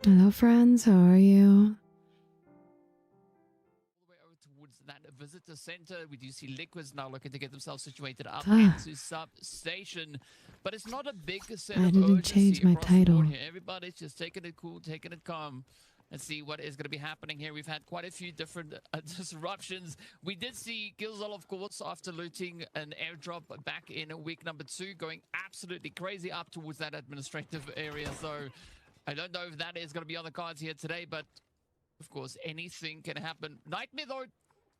Hello, friends. How are you? All the way over towards that visitor center. We do see Liquids now looking to get themselves situated up Ah, into substation. But it's not a big sense I of didn't urgency change my across the board title. here. Everybody's just taking it cool, taking it calm. And see what is going to be happening here. We've had quite a few different disruptions. We did see Gilzal, of course, after looting an airdrop back in week number 2, going absolutely crazy up towards that administrative area. So I don't know if that is going to be on the cards here today, but of course, anything can happen. Nightmare, though,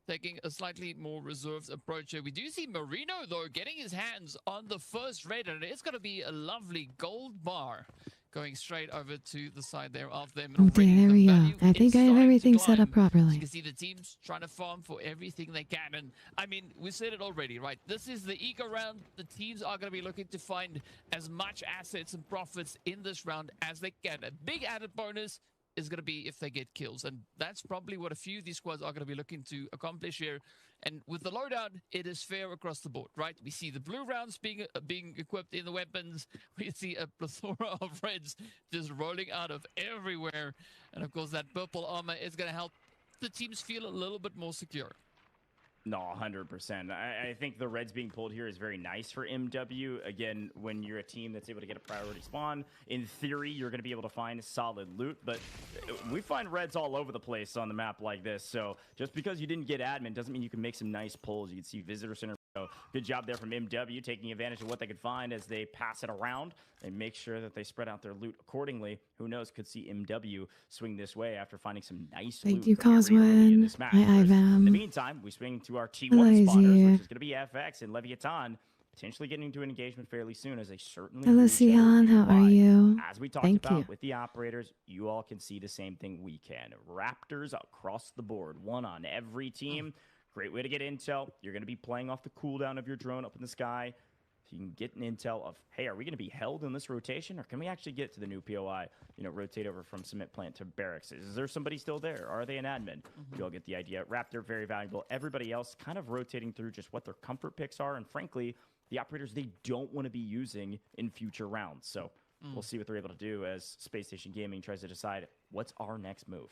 taking a slightly more reserved approach here. We do see Marino, though, getting his hands on the first red, and it's going to be a lovely gold bar going straight over to the side there of them. Oh And dear, already there the we go. value I is think I have starting to everything set up climb. So you properly. can see the teams trying to farm for everything they can. And I mean, we said it already, right? This is the eco round. The teams are going to be looking to find as much assets and profits in this round as they can. A big added bonus is going to be if they get kills. And that's probably what a few of these squads are going to be looking to accomplish here. And with the loadout, it is fair across the board, right? We see the blue rounds being equipped in the weapons. We see a plethora of reds just rolling out of everywhere. And of course, that purple armor is going to help the teams feel a little bit more secure. No, 100%. I think the Reds being pulled here is very nice for MW. Again, when you're a team that's able to get a priority spawn, in theory, you're going to be able to find solid loot. But we find Reds all over the place on the map like this. So just because you didn't get admin doesn't mean you can make some nice pulls. You can see Visitor Center. So good job there from MW, taking advantage of what they could find as they pass it around and make sure that they spread out their loot accordingly. Who knows, could see MW swing this way after finding some nice Thank loot you, very early in Coswin. this match. Hi, In the Ivam. meantime, we swing to our T1 Hello, spawners, which Z. is going to be FX and Leviathan, potentially getting into an engagement fairly soon as they certainly Hello, view each other Sihan. How are nearby. you? As we talked Thank you. about with the operators, you all can see the same thing we can. Raptors across the board, one on every team. Great way to get intel. You're going to be playing off the cooldown of your drone up in the sky. So you can get an intel of, hey, are we going to be held in this rotation? Or can we actually get to the new POI, rotate over from cement plant to barracks? Is there somebody still there? Are they an admin? You all get the idea. Raptor, very valuable. Everybody else kind of rotating through just what their comfort picks are. And frankly, the operators they don't want to be using in future rounds. So we'll see what they're able to do as Space Station Gaming tries to decide what's our next move.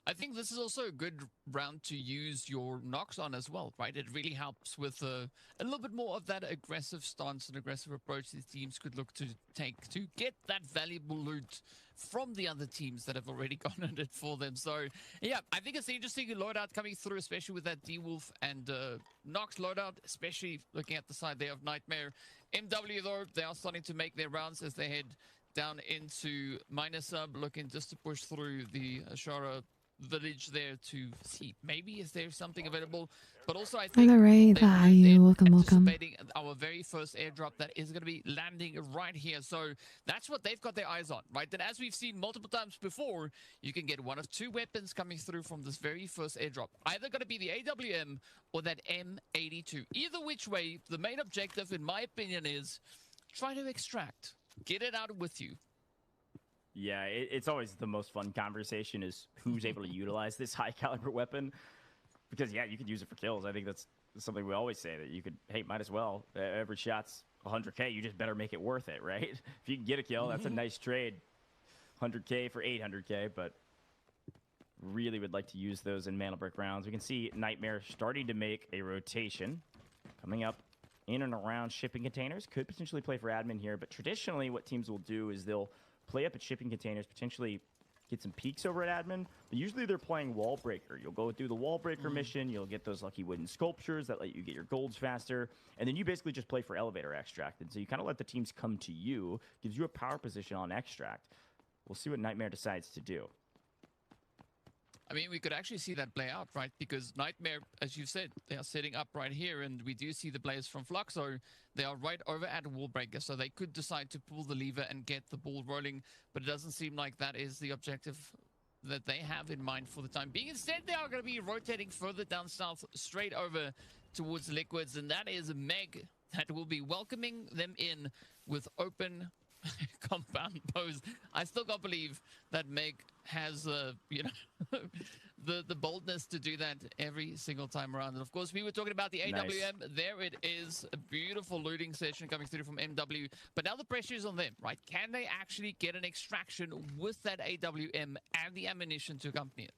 I think this is also a good round to use your knocks on as well, right? It really helps with a little bit more of that aggressive stance and aggressive approach these teams could look to take to get that valuable loot from the other teams that have already gotten it for them. So, yeah, I think it's an interesting loadout coming through, especially with that D-Wolf and Nox loadout, especially looking at the side there of Nightmare. MW, though, they are starting to make their rounds as they head down into minus sub, looking just to push through the Ashara village there to see maybe is there something available, but also I think Hello, Ray. they've How are moved you? in Welcome, welcome. anticipating our very first airdrop that is going to be landing right here. So that's what they've got their eyes on, right? That as we've seen multiple times before, you can get one of two weapons coming through from this very first airdrop, either going to be the AWM or that M82. Either which way, the main objective in my opinion is try to extract, get it out with you. Yeah, it's always the most fun conversation is who's able to utilize this high caliber weapon. Because, yeah, you could use it for kills. I think that's something we always say that you could, hey, might as well. Every shot's 100K. You just better make it worth it, right? If you can get a kill, that's a nice trade. 100K for 800K, but really would like to use those in Mantle Brick rounds. We can see Nightmare starting to make a rotation. Coming up in and around shipping containers. Could potentially play for admin here, but traditionally what teams will do is they'll play up at shipping containers, potentially get some peaks over at admin, but usually they're playing wall breaker. You'll go through the wall breaker mission, you'll get those lucky wooden sculptures that let you get your golds faster, and then you basically just play for elevator extract. And so you kind of let the teams come to you, gives you a power position on extract. We'll see what Nightmare decides to do. I mean, we could actually see that play out, right? Because Nightmare, as you said, they are setting up right here, and we do see the players from Fluxo. They are right over at Wallbreaker, so they could decide to pull the lever and get the ball rolling, but it doesn't seem like that is the objective that they have in mind for the time being. Instead, they are going to be rotating further down south, straight over towards Liquids, and that is Meg that will be welcoming them in with open compound pose. I still can't believe that Meg has, the boldness to do that every single time around. And of course, we were talking about the Nice. AWM. There it is, a beautiful looting session coming through from MW. But now the pressure is on them, right? Can they actually get an extraction with that AWM and the ammunition to accompany it?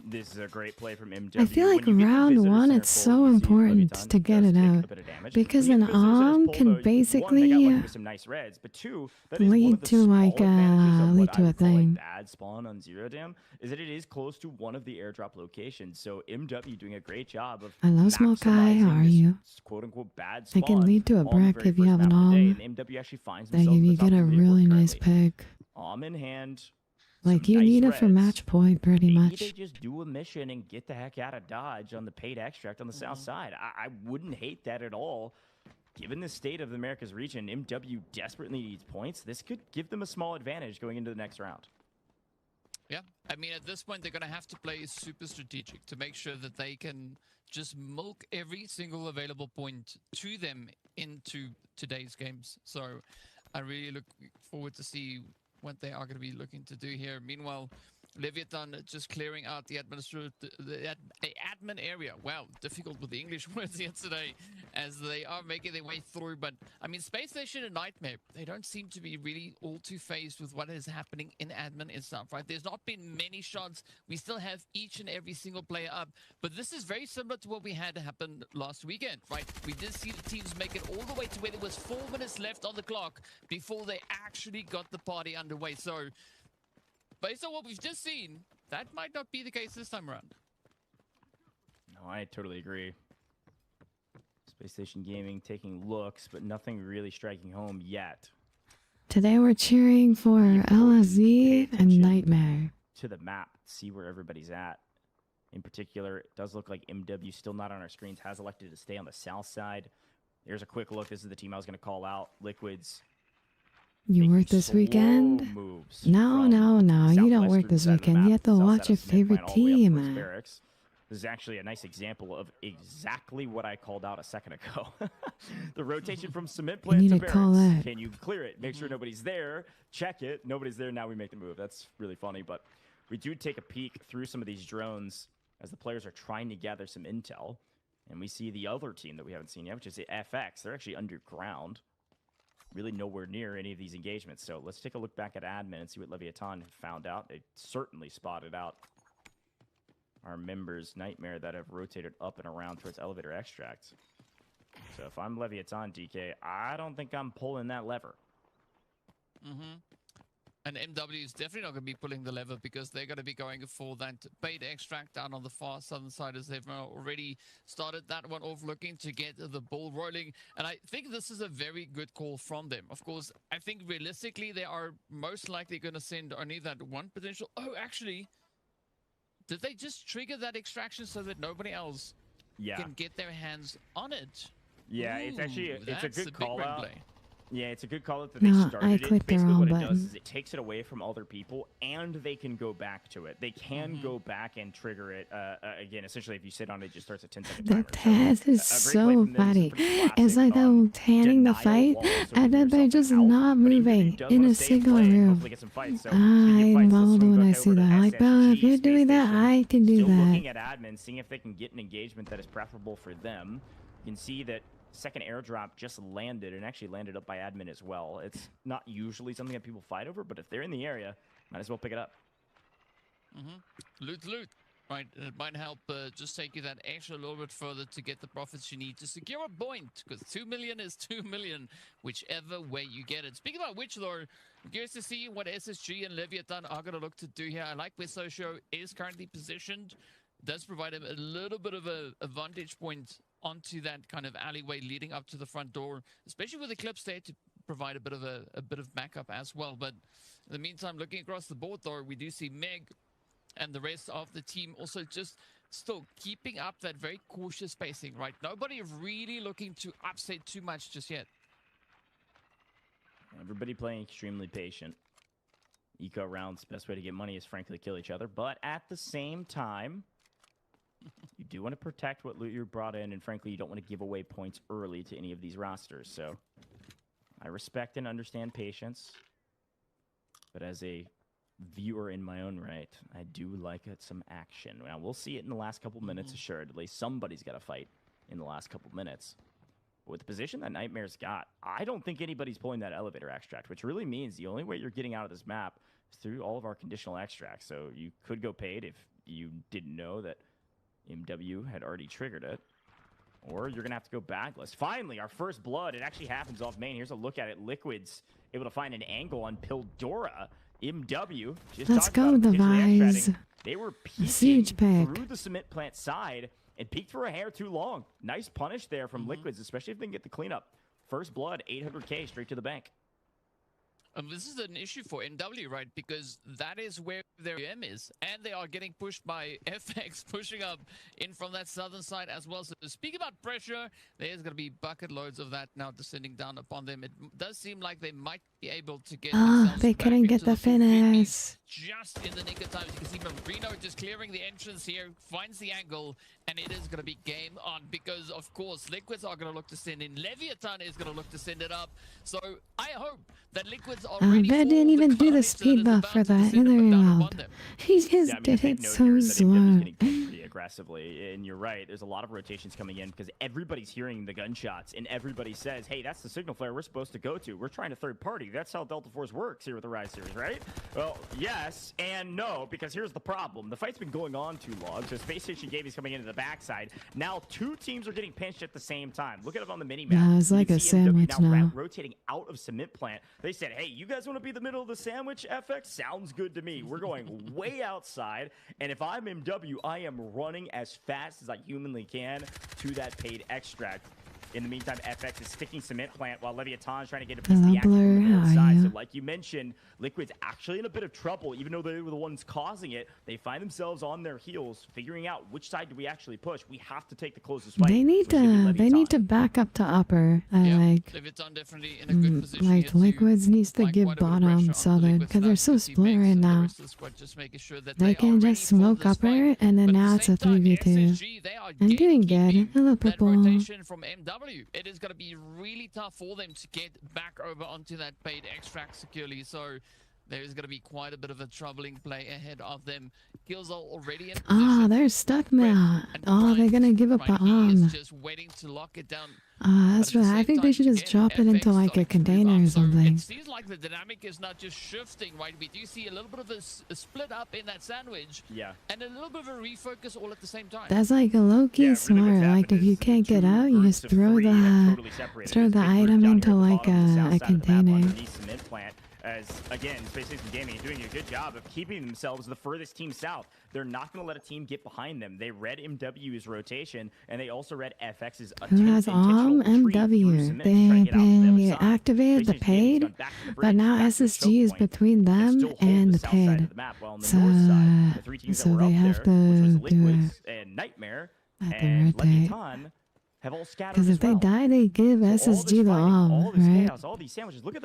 This is a great play from MW. I feel like When you get the round visitor one, center it's full, so you see important Leviathan to get does it take out a bit of damage. because When an you get the visitor center's arm full, can though, one, they basically got lucky with some nice reds, but two, that is one lead of the to small like advantages of lead what to I a would call a thing. bad spawn on Zero Dam is that it is close to one of the airdrop locations. So MW doing a great job of Hello, Smoke Eye. maximizing How are this you? quote-unquote bad I spawn can lead to a on the brick very if you first have an map of the day, arm. and MW actually finds Like themselves if in the you top get of a the leaderboard really nice currently. pick, Arm in hand. like some you nice need it for reds. match point pretty Maybe much. they just do a mission and get the heck out of Dodge on the paid extract on the south side. I wouldn't hate that at all. Given the state of the Americas region, MW desperately needs points. This could give them a small advantage going into the next round. Yeah, I mean, at this point, they're going to have to play super strategic to make sure that they can just milk every single available point to them into today's games. So I really look forward to see what they are going to be looking to do here. Meanwhile, Leviathan just clearing out the admin area. Wow, difficult with the English words here today as they are making their way through. But I mean, Space Station and Nightmare, they don't seem to be really all too phased with what is happening in admin itself, right? There's not been many shots. We still have each and every single player up. But this is very similar to what we had happen last weekend, right? We did see the teams make it all the way to where there was 4 minutes left on the clock before they actually got the party underway. So based on what we've just seen, that might not be the case this time around. No, I totally agree. Space Station Gaming taking looks, but nothing really striking home yet. Today we're cheering for LSZ and Nightmare. To the map, see where everybody's at. In particular, it does look like MW still not on our screens, has elected to stay on the south side. Here's a quick look. This is the team I was going to call out. Liquids. You work this weekend? No, you don't work this weekend. You have to watch your favorite team. This is actually a nice example of exactly what I called out a second ago. The rotation from cement plant to barracks. Can you clear it? Make sure nobody's there. Check it. Nobody's there. Now we make the move. That's really funny. But we do take a peek through some of these drones as the players are trying to gather some intel. And we see the other team that we haven't seen yet, which is the FX. They're actually underground. Really nowhere near any of these engagements. So let's take a look back at admin and see what Leviathan found out. They certainly spotted out our members' Nightmare that have rotated up and around towards elevator extracts. So if I'm Leviathan, DK, I don't think I'm pulling that lever. And MW is definitely not going to be pulling the lever because they're going to be going for that bait extract down on the far southern side as they've already started that one off, looking to get the ball rolling. And I think this is a very good call from them. Of course, I think realistically they are most likely going to send only that one potential. Oh, actually, did they just trigger that extraction so that nobody else can get their hands on it? Yeah, Ooh, it's actually it's a good call out. play. Yeah, it's a good call that they started I it. clicked the Basically, wrong what it does button. is it takes it away from other people, and they can go back to it. They can go back and trigger it again. Essentially, if you sit on it, it just starts a 10-second timer. The test is so funny. It's like they're tanning the fight, and then they're just not moving in a single room. I'm bold when I see that. Like, bro, if you're doing that, I can do Still that. looking at admin, seeing if they can get an engagement that is preferable for them. You can see that second airdrop just landed, and actually landed up by admin as well. It's not usually something that people fight over, but if they're in the area, might as well pick it up. Loot. Right, it might help just take you that extra little bit further to get the profits you need to secure a point, because 2 million is 2 million, whichever way you get it. Speaking about which, though, I'm curious to see what SSG and Leviathan are going to look to do here. I like where Socio is currently positioned. Does provide him a little bit of a vantage point onto that kind of alleyway leading up to the front door, especially with Eclipse there to provide a bit of backup as well. But in the meantime, looking across the board, though, we do see Meg and the rest of the team also just still keeping up that very cautious pacing, right? Nobody really looking to upset too much just yet. Everybody playing extremely patient. Eco rounds, best way to get money is frankly kill each other, but at the same time, you do want to protect what loot you're brought in, and frankly, you don't want to give away points early to any of these rosters. So I respect and understand patience, but as a viewer in my own right. I do like some action. Now, we'll see it in the last couple minutes, assuredly. Somebody's got to fight in the last couple minutes. But with the position that Nightmare's got, I don't think anybody's pulling that elevator extract, which really means the only way you're getting out of this map is through all of our conditional extracts. So you could go paid if you didn't know that MW had already triggered it. Or you're going to have to go backless. Finally, our first blood. It actually happens off main. Here's a look at it. Liquid's able to find an angle on Pildora. MW just Let's go, the Vise. They were peeking Siege pick. through the cement plant side and peeked for a hair too long. Nice punish there from Liquids, especially if they can get the cleanup. First blood, 800K straight to the bank. This is an issue for MW, right? Because that is where their M is. And they are getting pushed by FX, pushing up in from that southern side as well. So speak about pressure, there's going to be bucket loads of that now descending down upon them. It does seem like they might be able to get they couldn't get the finish. Just in the nick of time. As you can see Marino just clearing the entrance here, finds the angle, and it is going to be game on because, of course, Liquids are going to look to send in. Leviathan is going to look to send it up. So I hope that Liquids are ready They didn't even do the speed buff for that in the round. He just did it so slow. Pretty aggressively, and you're right. There's a lot of rotations coming in because everybody's hearing the gunshots, and everybody says, "Hey, that's the signal flare we're supposed to go to. We're trying to third party. That's how Delta Force works here with the Rise series, right?" Well, yes and no, because here's the problem. The fight's been going on too long, so Space Station Gaming's coming into the backside. Now, two teams are getting pinched at the same time. Look at it on the mini-map. Yeah, it's like a sandwich now. Rotating out of cement plant. They said, "Hey, you guys want to be the middle of the sandwich, FX? Sounds good to me. We're going way outside, and if I'm MW, I am running as fast as I humanly can to that paid extract." In the meantime, FX is sticking cement plant while Leviathan's trying to get a piece of the action from the north side. So like you mentioned, Liquid's actually in a bit of trouble. Even though they were the ones causing it, they find themselves on their heels, figuring out which side do we actually push. We have to take the closest fight. They need to back up to upper. Leviathan definitely in a good position. Like Liquids needs to give bottom southern because they're so split right now. They can just smoke upper and then now it's a 3v2. I'm doing good. Hello, purple. From MW. It is going to be really tough for them to get back over onto that paid extract securely. So there is going to be quite a bit of a troubling play ahead of them. Kills are already in position. They're stuck now. They're going to give up bomb. Just waiting to lock it down. That's right. I think they should just drop it into like a container or something. It seems like the dynamic is not just shifting, right? We do see a little bit of a split up in that sandwich. Yeah. And a little bit of a refocus all at the same time. That's like a low-key smart. Like if you can't get out, you just throw the item into like a container. As again, Space Station Gaming is doing a good job of keeping themselves the furthest team south. They're not going to let a team get behind them. They read MW's rotation, and they also read FX's Who has MW? They activated the paid, but now SSG is between them and the paid. So they have to do it. And Nightmare and Leviathan have all scattered. Because if they die, they give SSG the all, right?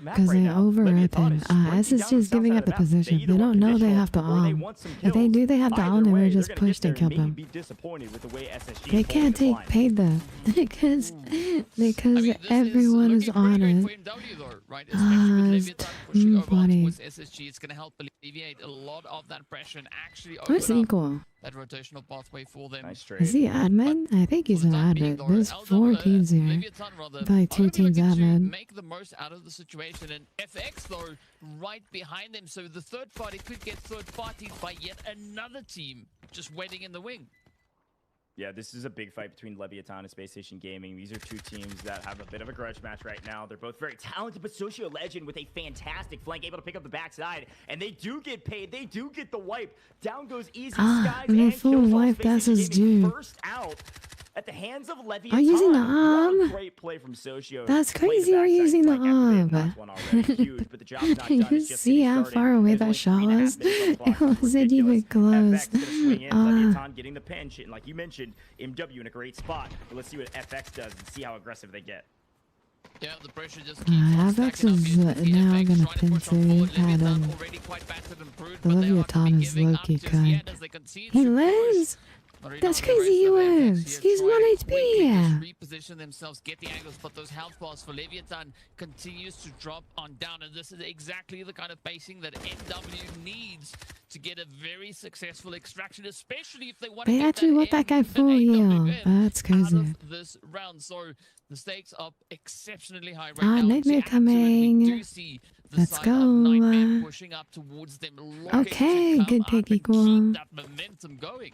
Because they overrotate. SSG is giving up the position. They don't know they have to all. If they do, they have to all, and we're just pushed and kill them. They can't take paid though, because everyone is on it. It's too funny. It's going to help alleviate a lot of that pressure and actually Where's equal? That rotational pathway for them. Is he admin? I think he's an admin. There's 4 teams here. By 2 teams admin. Make the most out of the situation, and FX though right behind them, so the third party could get third partied by yet another team just waiting in the wing. Yeah, this is a big fight between Leviathan and Space Station Gaming. These are 2 teams that have a bit of a grudge match right now. They're both very talented, but Socio Legend with a fantastic flank, able to pick up the backside. And they do get paid. They do get the wipe. Down goes Easy Skies and full wipe SSG. First out at the hands of Leviathan. Are you using the arm? Great play from Socio. That's crazy. You're using the arm. You see how far away that shot was? It wasn't even close. Leviathan getting the pinch, and like you mentioned, MW in a great spot. But let's see what FX does and see how aggressive they get. Yeah, the pressure just keeps FX is now gonna pinch it. Leviathan Leviathan is low-key cut. He lives? Marino That's on the crazy rest of he FX was. here He's trying one to HP, quickly yeah. just reposition themselves, get the angles, but those health bars for Leviathan continues to drop on down, and this is exactly the kind of pacing that NW needs to get a very successful extraction, especially if they want to They get actually that want that guy an full heal. AWM That's out crazy. of this round. So the stakes are exceptionally high right Ah, now. Nightmare To add to it, we coming. do see the Let's side go. of Nightmare pushing up towards them, looking Okay, to come good up pick, and equal. keep that momentum going.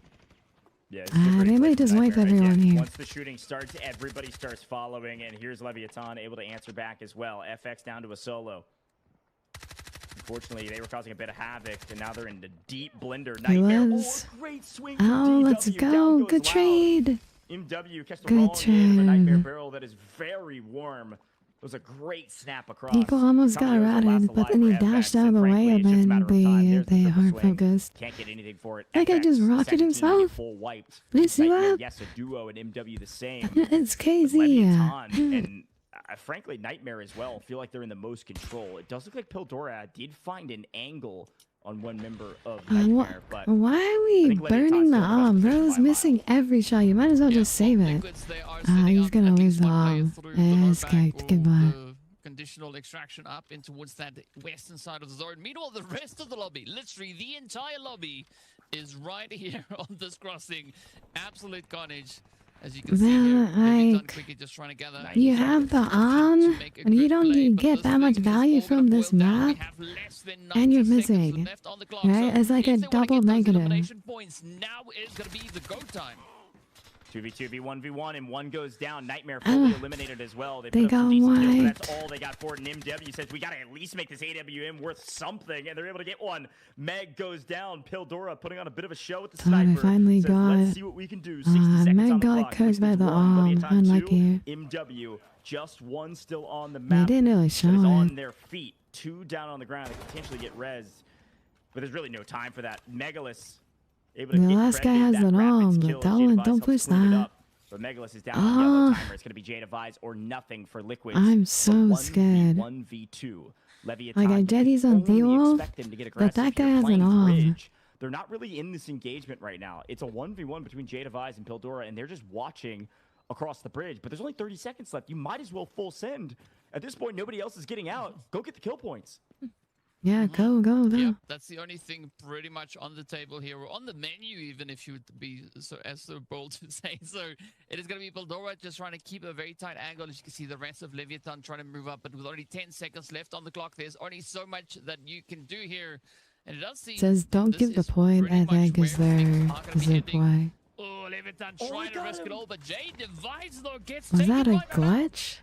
Yeah, it's a great they play might from just wipe Nightmare. everyone Again, here. Once the shooting starts, everybody starts following, and here's Leviathan able to answer back as well. FX down to a solo. Unfortunately, they were causing a bit of havoc, and now they're in the deep blender. He Nightmare. was. Oh, great swing from Oh, let's DW. go. Down goes Good Loud. trade. MW catch the Good wrong end of a Nightmare trade. barrel that is very warm. It was a great snap across. Eagle almost got Caballeros are last routed, but then he alive for dashed FX, out of and the way, frankly, and it's just a then matter of time. There's the they triple hard swing. focused. Can't get anything for it. That guy FX, just rocketed second team to get himself. full wiped. Did you see Nightmare, that? yes, a duo, and MW the same. It's But crazy. Leviathan and frankly Nightmare as well feel like they're in the most control. It does look like Pildora did find an angle on one member of Nightmare, but Why are I we think Leviathan's burning the still in the best arm? position Bro's by a mile. missing every shot. You might as well just save it. Liquids, they are setting He's up gonna at lose least the one player arm. through the Yeah, low it's back kicked. or Goodbye. the conditional extraction up in towards that western side of the zone. Meanwhile, the rest of the lobby, literally the entire lobby, is right here on this crossing. Absolute carnage. As you can see here, Leviathan Like, quickly just trying to gather. you have the arm, make a and you good don't play, but get this that much thing is value all from gonna this boil down. We map, have less than and you're 90 seconds missing, left on the clock. right? So It's like if a they wanna double get those negative. elimination points, now is going to be the go time. 2v2, 1v1, and one goes down. Nightmare fully eliminated as well. They put up some got decent kills, but wiped. that's all they got for it. And MW says, we got to at least make this AWM worth something, and they're able to get one. Meg goes down. Pildora putting on a bit of a show with the Thought I sniper. finally Says, got let's it. see what we can do. 60 seconds Meg on the got clock. cursed by Winston's the one, arm. Leviathan Unlucky. 2. MW, just one still on the They map. didn't really That show is on it. their feet. 2 down on the ground. They could potentially get rezzed, but there's really no time for that. Megalus able to The get last guy credited has that an Rapids arm, kill but as that Jada one, Vise don't helps push clean it that. up. But Megalus is down on the yellow Ah. timer. It's going to be Jada Vise or nothing for Liquids. I'm But so scared. 1v1v2. Leviathan, Like, I you did could he's on only Theo, expect them to get but that aggressive. guy You're has an playing arm. bridge. They're not really in this engagement right now. It's a 1v1 between Jada Vise and Pildora, and they're just watching across the bridge. But there's only 30 seconds left. You might as well full send. At this point, nobody else is getting out. Go get the kill points. Yeah, go. Yep, that's the only thing pretty much on the table here, or on the menu even, if you would be so bold to say. So it is going to be Pildora just trying to keep a very tight angle. As you can see, the rest of Leviathan trying to move up, but with only 10 seconds left on the clock, there's only so much that you can do here. And it does seem Says don't this give the is point. pretty I much think is where things their are gonna be zip heading. way. Oh, Leviathan Oh, trying to got risk it him. all, but Jade Device though gets Was taken that a by the map. glitch?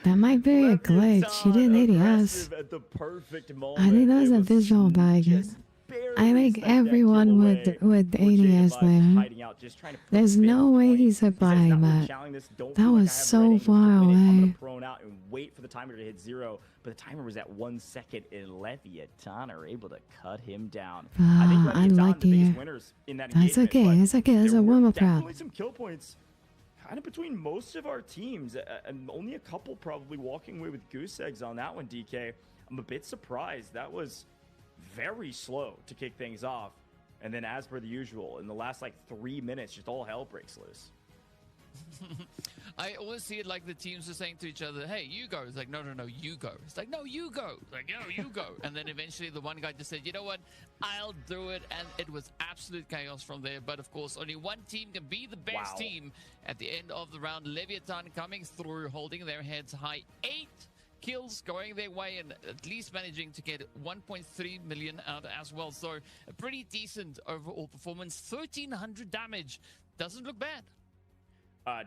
That might be a glitch. He didn't ADS. Aggressive at the perfect moment. I think that was It a visual bag. just barely I think sniped that everyone kill with away. with Poor Jada ADS Vise there. hiding out, just trying to There's prevent no way points. he's hit He by says, "Not really that. challenging this. Don't That feel like was I have so red angles to far win it. I'm away. gonna prone out and wait for the timer to hit 0, but the timer was at 1 second, and Leviathan are able to cut him down. I think Leviathan, unlucky. the biggest winners in that That's engagement, okay. but It's okay. It's there a were warm-up round. definitely some kill points kind of between most of our teams, and only a couple probably walking away with goose eggs on that one, DK. I'm a bit surprised. That was very slow to kick things off. And then as per the usual, in the last like 3 minutes, just all hell breaks loose. I always see it like the teams are saying to each other, hey, you go. It's like, no, you go. It's like, no, you go. It's like, no, you go. And then eventually the one guy just said, you know what? I'll do it. And it was absolute chaos from there. But of course, only one team can be the best team at the end of the round. Leviathan coming through, holding their heads high. 8 kills going their way, and at least managing to get 1.3 million out as well. So a pretty decent overall performance. 1,300 damage. Doesn't look bad.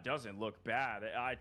Doesn't look bad. I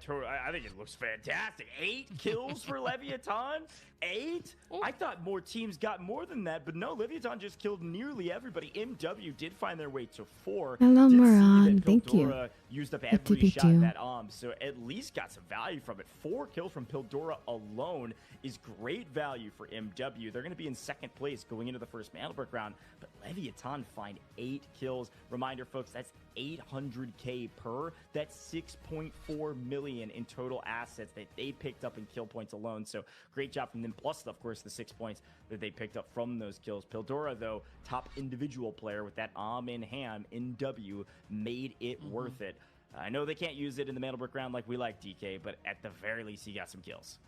think it looks fantastic. 8 kills for Leviathan? 8? Ooh. I thought more teams got more than that, but no, Leviathan just killed nearly everybody. MW did find their way to 4. Hello, Did see Moran. that Thank you. Pildora used up every TP2. shot that so at least got some value from it. 4 kills from Pildora alone is great value for MW. They're going to be in second place going into the first Mandelbrot round, but Leviathan find 8 kills. Reminder, folks, that's 800k per. That's 6.4 million in total assets that they picked up in kill points alone. So great job from them. Plus, of course, the 6 points that they picked up from those kills. Pildora, though, top individual player with that in hand, NW, made it worth it. I know they can't use it in the Mandelbrot round like we like, DK, but at the very least, he got some kills.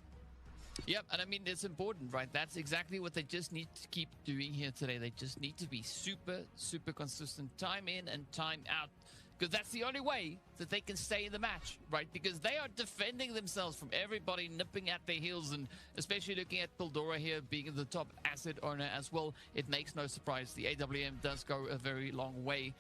Yep, and I mean, it's important, right? That's exactly what they just need to keep doing here today. They just need to be super, super consistent, time in and time out, because that's the only way that they can stay in the match, right? Because they are defending themselves from everybody nipping at their heels, and especially looking at Pildora here being the top asset owner as well, it makes no surprise. The AWM does go a very long way.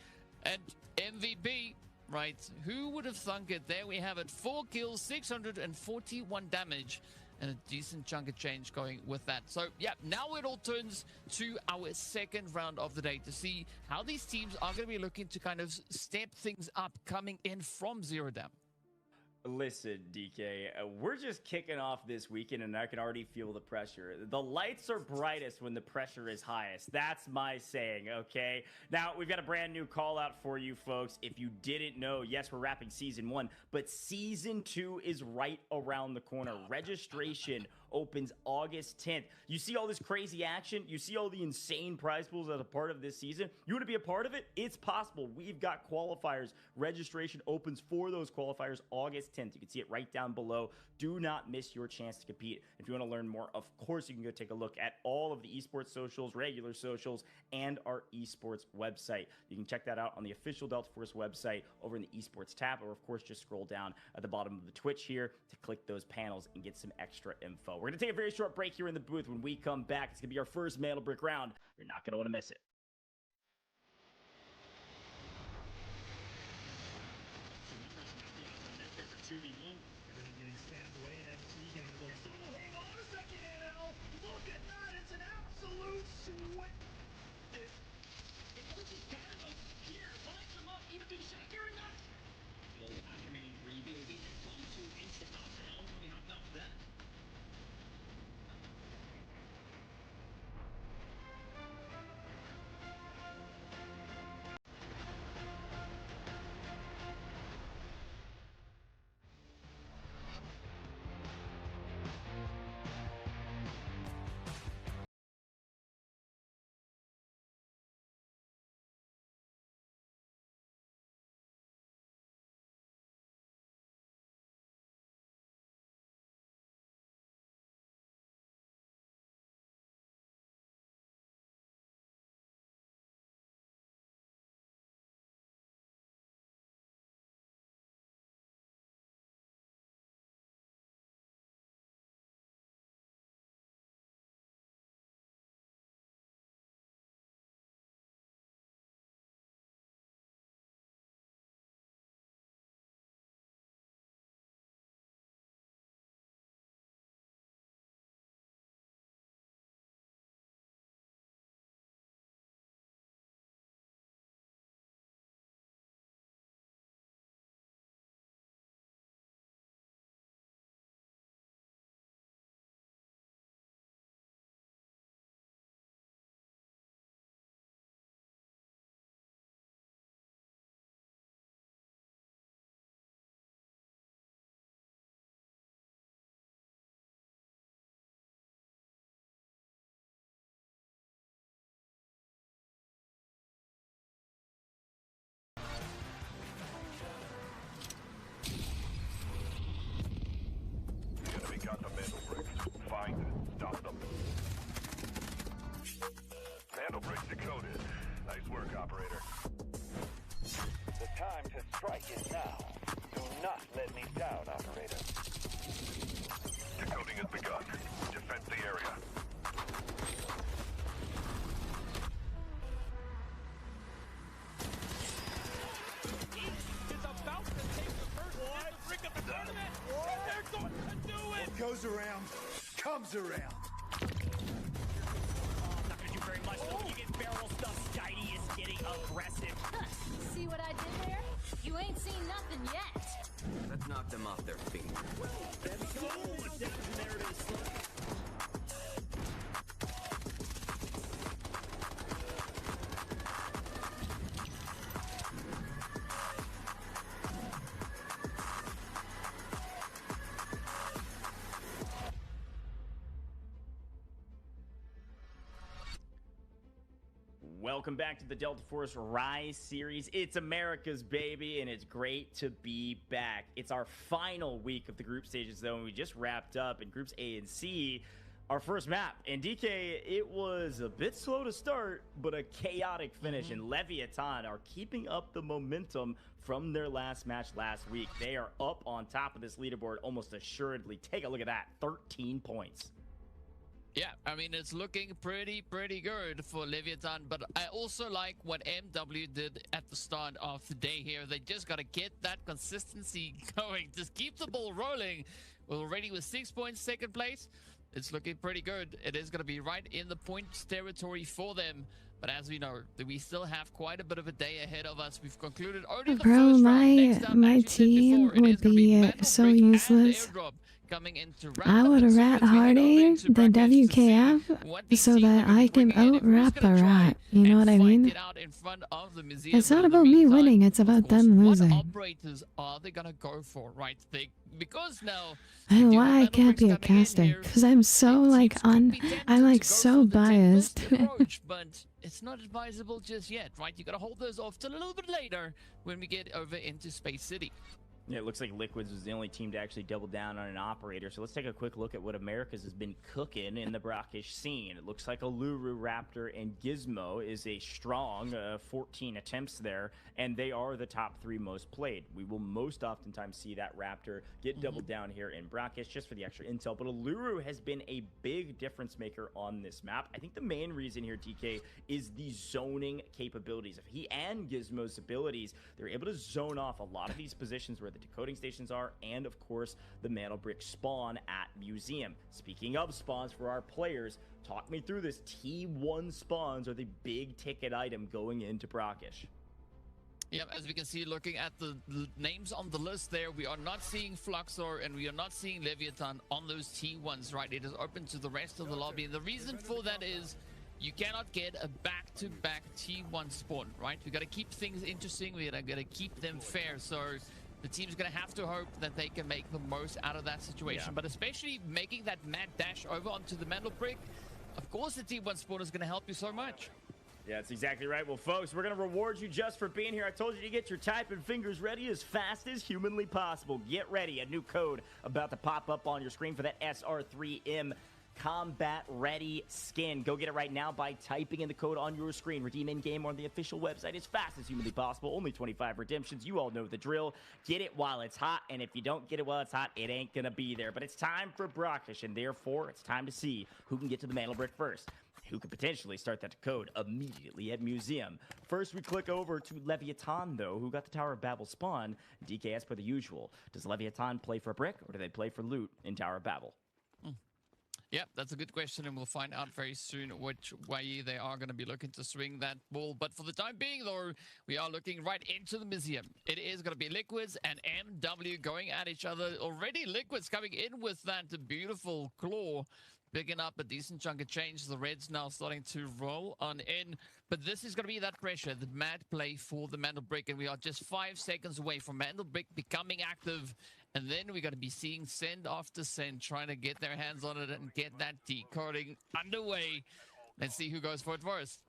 And MVP, right? Who would have thunk it? There we have it. 4 kills, 641 damage. And a decent chunk of change going with that. So, yeah, now it all turns to our second round of the day to see how these teams are going to be looking to kind of step things up coming in from Zero Down. Listen, DK, we're just kicking off this weekend, and I can already feel the pressure. The lights are brightest when the pressure is highest. That's my saying, okay? Now, we've got a brand new call out for you folks. If you didn't know, yes, we're wrapping Season 1, but Season 2 is right around the corner. Registration opens August 10th. You see all this crazy action? You see all the insane prize pools as a part of this season? You want to be a part of it? It's possible. We've got qualifiers. Registration opens for those qualifiers August 10th. You can see it right down below. Do not miss your chance to compete. If you want to learn more, of course, you can go take a look at all of the esports socials, regular socials, and our esports website. You can check that out on the official Delta Force website over in the esports tab, or of course, just scroll down at the bottom of the Twitch here to click those panels and get some extra info. We're going to take a very short break here in the booth. When we come back, it's going to be our first Mandelbrot round. You're not going to want to miss it. Got the Mandelbrot. Find them. Stop them. Mandelbrot decoded. Nice work, operator. The time to strike is now. Do not let me down, operator. Decoding has begun. Defend the area. Is about to take the first hit to bring up the tournament. And they're going to do it. What goes around, comes around. Not gonna do very much though. When you get barrel stuff, Skydie is getting aggressive. See what I did there? You ain't seen nothing yet. The Knock them off their feet. Welcome back to the Delta Force Rise series. It's America's baby, and it's great to be back. It's our final week of the group stages, though, and we just wrapped up in Groups A and C, our first map. And DK, it was a bit slow to start, but a chaotic finish. And Leviathan are keeping up the momentum from their last match last week. They are up on top of this leaderboard almost assuredly. Take a look at that, 13 points. Yeah, I mean, it's looking pretty good for Leviathan, but I also like what MW did at the start of the day here. They just got to get that consistency going. Just keep the ball rolling. We're already with 6 points, second place. It's looking pretty good. It is going to be right in the points territory for them. But as we know, we still have quite a bit of a day ahead of us. We've concluded only the Bro, first round. Next up, my as you said team before, it would is gonna be Battle so Break and useless. Airdrop coming into I round would number two rat as we head over harder into than brackets to see WKF what these so teams that are gonna I can bring in and who's out-rap gonna the try rat. You know and what I fight mean? it out in front of the museum. It's But not in the about me meantime, winning, it's of about course, them what losing. operators are they gonna go for, right? Because now And we do why have I Battle can't Breaks be a coming in caster? here. Because I'm so Teams like could be tempted I'm like to go so for the biased. tempest approach, but it's not advisable just yet, right? You gotta hold those off till a little bit later when we get over into Space City. Yeah, it looks like Liquids was the only team to actually double down on an operator. So let's take a quick look at what America's has been cooking in the brackish scene. It looks like Uluru, Raptor, and Gizmo is a strong 14 attempts there, and they are the top 3 most played. We will most oftentimes see that Raptor get doubled down here in brackish just for the extra intel, but Uluru has been a big difference maker on this map. I think the main reason here, DK, is the zoning capabilities. If he and Gizmo's abilities, they're able to zone off a lot of these positions where the decoding stations are, and of course the mantle brick spawn at museum. Speaking of spawns for our players, talk me through this. T1 spawns are the big ticket item going into brackish. Yeah, as we can see, looking at the names on the list there, we are not seeing Fluxor and we are not seeing Leviathan on those T1s, right? It is open to the rest of the lobby, and the reason for that is you cannot get a back-to-back T1 spawn, right? We got to keep things interesting. We got to keep them fair. So the team's going to have to hope that they can make the most out of that situation. Yeah. But especially making that mad dash over onto the mantle brick, of course the T1 spawn is going to help you so much. Yeah, that's exactly right. Well, folks, we're going to reward you just for being here. I told you to get your typing fingers ready as fast as humanly possible. Get ready. A new code about to pop up on your screen for that SR3M Combat Ready skin. Go get it right now by typing in the code on your screen. Redeem in-game or on the official website as fast as humanly possible. Only 25 redemptions. You all know the drill. Get it while it's hot, and if you don't get it while it's hot, it ain't gonna be there. But it's time for brackish, and therefore it's time to see who can get to the mantle brick first. Who could potentially start that code immediately at museum. First, we click over to Leviathan, though, who got the Tower of Babel spawn. DKS per the usual. Does Leviathan play for brick, or do they play for loot in Tower of Babel? Yeah, that's a good question, and we'll find out very soon which way they are going to be looking to swing that ball. But for the time being, though, we are looking right into the museum. It is going to be Liquids and MW going at each other. Already Liquids coming in with that beautiful claw, picking up a decent chunk of change. The Reds now starting to roll on in. But this is going to be that pressure, the mad play for the mantle brick, and we are just 5 seconds away from mantle brick becoming active. And then we're going to be seeing send after send, trying to get their hands on it and get that decoding underway. Let's see who goes for it first.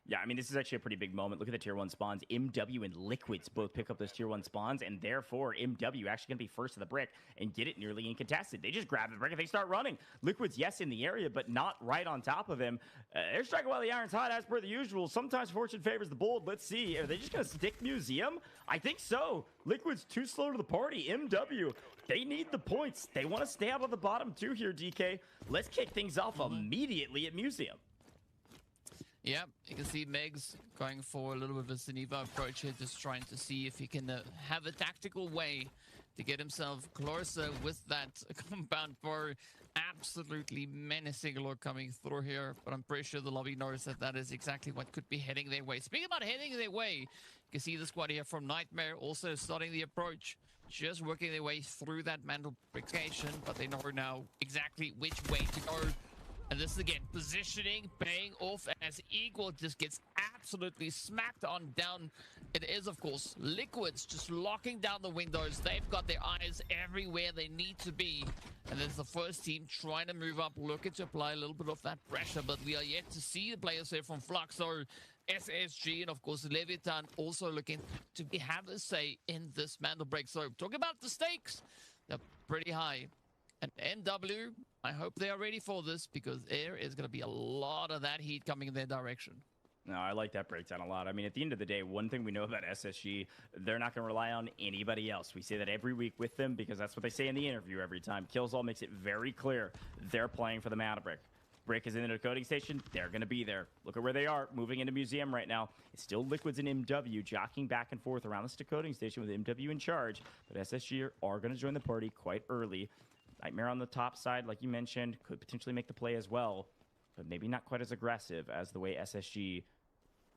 Yeah, I mean, this is actually a pretty big moment. Look at the tier 1 spawns. MW and Liquids both pick up those tier 1 spawns, and therefore MW actually going to be first to the brick and get it nearly uncontested. They just grab the brick and they start running. Liquids, yes, in the area, but not right on top of him. They're striking while the iron's hot, as per the usual. Sometimes fortune favors the bold. Let's see. Are they just going to stick museum? I think so. Liquids too slow to the party. MW, they need the points. They want to stay out of the bottom two here, DK. Let's kick things off immediately at museum. Yeah, you can see Megs going for a little bit of a Zeneva approach here, just trying to see if he can have a tactical way to get himself closer with that compound bow. Absolutely menacing look coming through here, but I'm pretty sure the lobby knows that that is exactly what could be heading their way. Speaking about heading their way, you can see the squad here from Nightmare also starting the approach, just working their way through that mantle brickation, but they know now exactly which way to go. And this is again positioning paying off as Eagle just gets absolutely smacked on down. It is, of course, Liquids just locking down the windows. They've got their eyes everywhere they need to be. And there's the first team trying to move up, looking to apply a little bit of that pressure, but we are yet to see the players here from Flux. So SSG and, of course, Leviathan also looking to have a say in this mantle break. So talking about the stakes, they're pretty high. And NW, I hope they are ready for this because there is going to be a lot of that heat coming in their direction. No, I like that breakdown a lot. I mean, at the end of the day, one thing we know about SSG, they're not going to rely on anybody else. We say that every week with them because that's what they say in the interview every time. Killzall makes it very clear they're playing for the mana brick. Brick is in the decoding station. They're going to be there. Look at where they are, moving into Museum right now. It's still Liquids and MW jockeying back and forth around this decoding station with MW in charge. But SSG are going to join the party quite early. Nightmare on the top side, like you mentioned, could potentially make the play as well, but maybe not quite as aggressive as the way SSG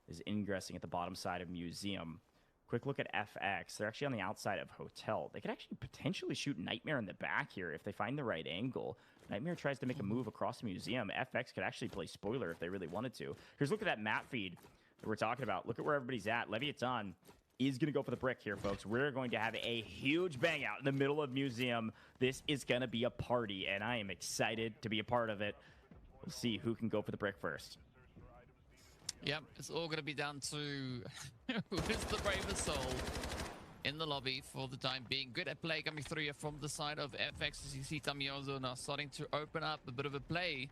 is ingressing at the bottom side of Museum. Quick look at FX. They're actually on the outside of Hotel. They could actually potentially shoot Nightmare in the back here if they find the right angle. Nightmare tries to make a move across the Museum. FX could actually play spoiler if they really wanted to. Here's a look at that map feed that we're talking about. Look at where everybody's at. Leviathan is going to go for the brick here, folks. We're going to have a huge bang out in the middle of Museum. This is going to be a party, and I am excited to be a part of it. We'll see who can go for the brick first. Yep, it's all going to be down to who is the bravest soul in the lobby for the time being. Good at play coming through here from the side of FX as you see Tamiozo now starting to open up a bit of a play.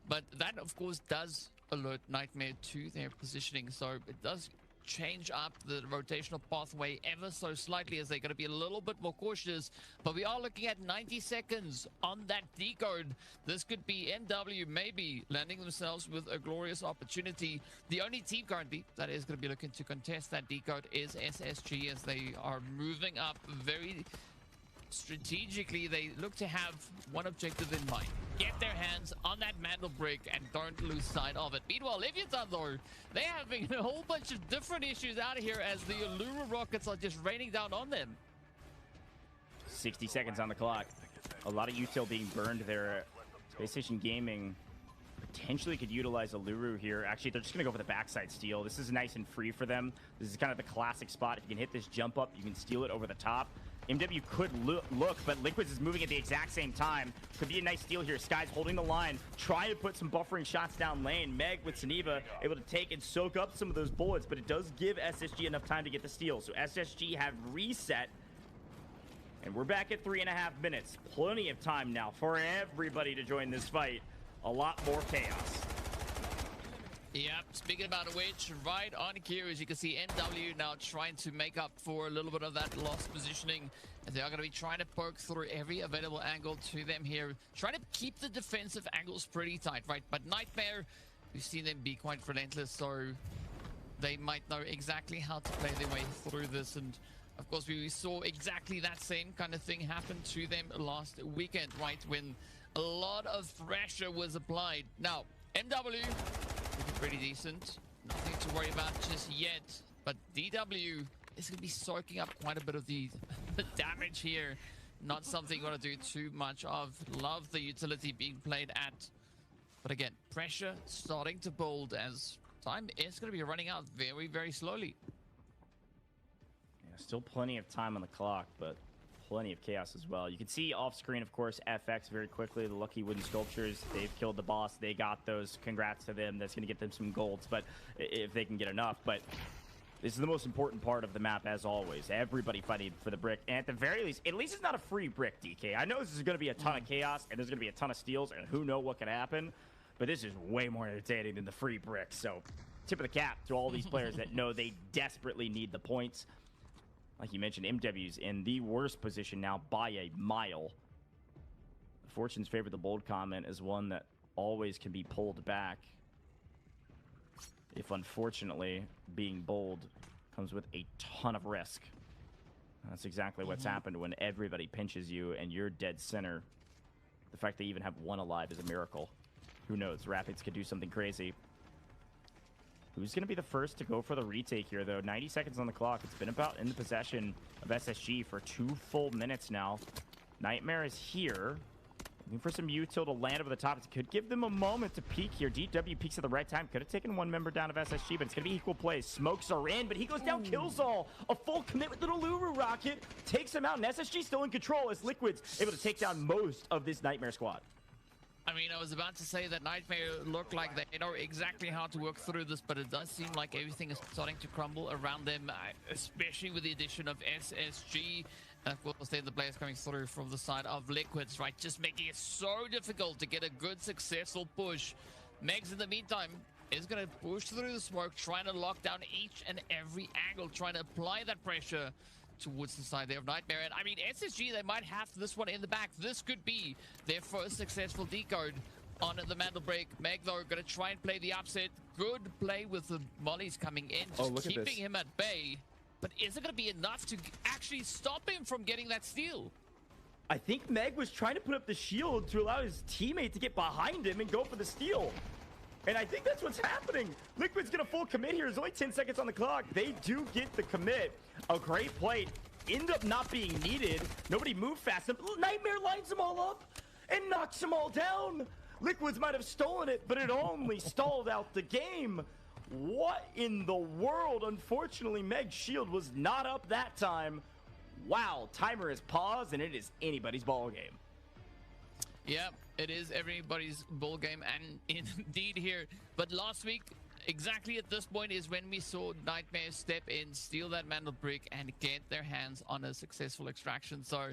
But that, of course, does alert Nightmare to their positioning. So it does change up the rotational pathway ever so slightly as they're going to be a little bit more cautious, but we are looking at 90 seconds on that decode. This could be NW maybe landing themselves with a glorious opportunity. The only team currently that is going to be looking to contest that decode is SSG as they are moving up very strategically. They look to have one objective in mind: get their hands on that mantle brick and don't lose sight of it. Meanwhile, Leviathan, though, they're having a whole bunch of different issues out here as the Allura rockets are just raining down on them. 60 seconds on the clock. A lot of util being burned there. Space Station Gaming potentially could utilize Allura here. Actually, they're just going to go for the backside steal. This is nice and free for them. This is kind of the classic spot. If you can hit this jump up, you can steal it over the top. MW could look, but Liquids is moving at the exact same time. Could be a nice steal here. Sky's holding the line, trying to put some buffering shots down lane. Meg with Saniva able to take and soak up some of those bullets, but it does give SSG enough time to get the steal. So SSG have reset, and we're back at 3.5 minutes. Plenty of time now for everybody to join this fight. A lot more chaos. Yep, speaking about which, right on cue, as you can see, NW now trying to make up for a little bit of that lost positioning. And they are going to be trying to poke through every available angle to them here. Trying to keep the defensive angles pretty tight, right? But Nightmare, we've seen them be quite relentless, so they might know exactly how to play their way through this. And of course, we saw exactly that same kind of thing happen to them last weekend, right? When a lot of pressure was applied. Now, MW looking pretty decent. Nothing to worry about just yet. But DW is going to be soaking up quite a bit of the damage here. Not something you're going to do too much of. Love the utility being played at. But again, pressure starting to build as time is going to be running out very, very slowly. Yeah, still plenty of time on the clock, but plenty of chaos as well. You can see off screen, of course, FX very quickly. The lucky wooden sculptures, they've killed the boss. They got those. Congrats to them. That's going to get them some golds, but if they can get enough. But this is the most important part of the map, as always. Everybody fighting for the brick. And at the very least it's not a free brick, DK. I know this is going to be a ton of chaos, and there's going to be a ton of steals, and who knows what could happen. But this is way more entertaining than the free brick. So tip of the cap to all these players that know they desperately need the points. Like you mentioned, MW's in the worst position now by a mile. Fortune's favor the bold comment is one that always can be pulled back if, unfortunately, being bold comes with a ton of risk. That's exactly what's happened when everybody pinches you and you're dead center. The fact they even have one alive is a miracle. Who knows? Rapids could do something crazy. Who's going to be the first to go for the retake here, though? 90 seconds on the clock. It's been about in the possession of SSG for 2 full minutes now. Nightmare is here. Looking for some util to land over the top. It could give them a moment to peek here. DW peeks at the right time. Could have taken one member down of SSG, but it's going to be equal plays. Smokes are in, but he goes down, kills all. A full commit with the Lulu rocket. Takes him out, and SSG still in control as Liquid's able to take down most of this Nightmare squad. I mean, I was about to say that Nightmare look like they know exactly how to work through this, but it does seem like everything is starting to crumble around them, especially with the addition of SSG. And of course, then the players coming through from the side of Liquids, right? Just making it so difficult to get a good, successful push. Megs, in the meantime, is going to push through the smoke, trying to lock down each and every angle, trying to apply that pressure towards the side there of Nightmare. And I mean, SSG, they might have this one in the back. This could be their first successful decode on the Mantle Break. Meg, though, going to try and play the upset. Good play with the mollies coming in, just keeping him at bay. But is it going to be enough to actually stop him from getting that steal? I think Meg was trying to put up the shield to allow his teammate to get behind him and go for the steal. And I think that's what's happening. Liquid's gonna full commit here. There's only 10 seconds on the clock. They do get the commit. A great play. End up not being needed. Nobody moved fast enough. Nightmare lines them all up and knocks them all down. Liquids might have stolen it, but it only stalled out the game. What in the world? Unfortunately, Meg's shield was not up that time. Wow, timer is paused, and it is anybody's ball game. Yeah, it is everybody's ball game, and indeed here. But last week, exactly at this point, is when we saw Nightmare step in, steal that Mantle Brick, and get their hands on a successful extraction. So,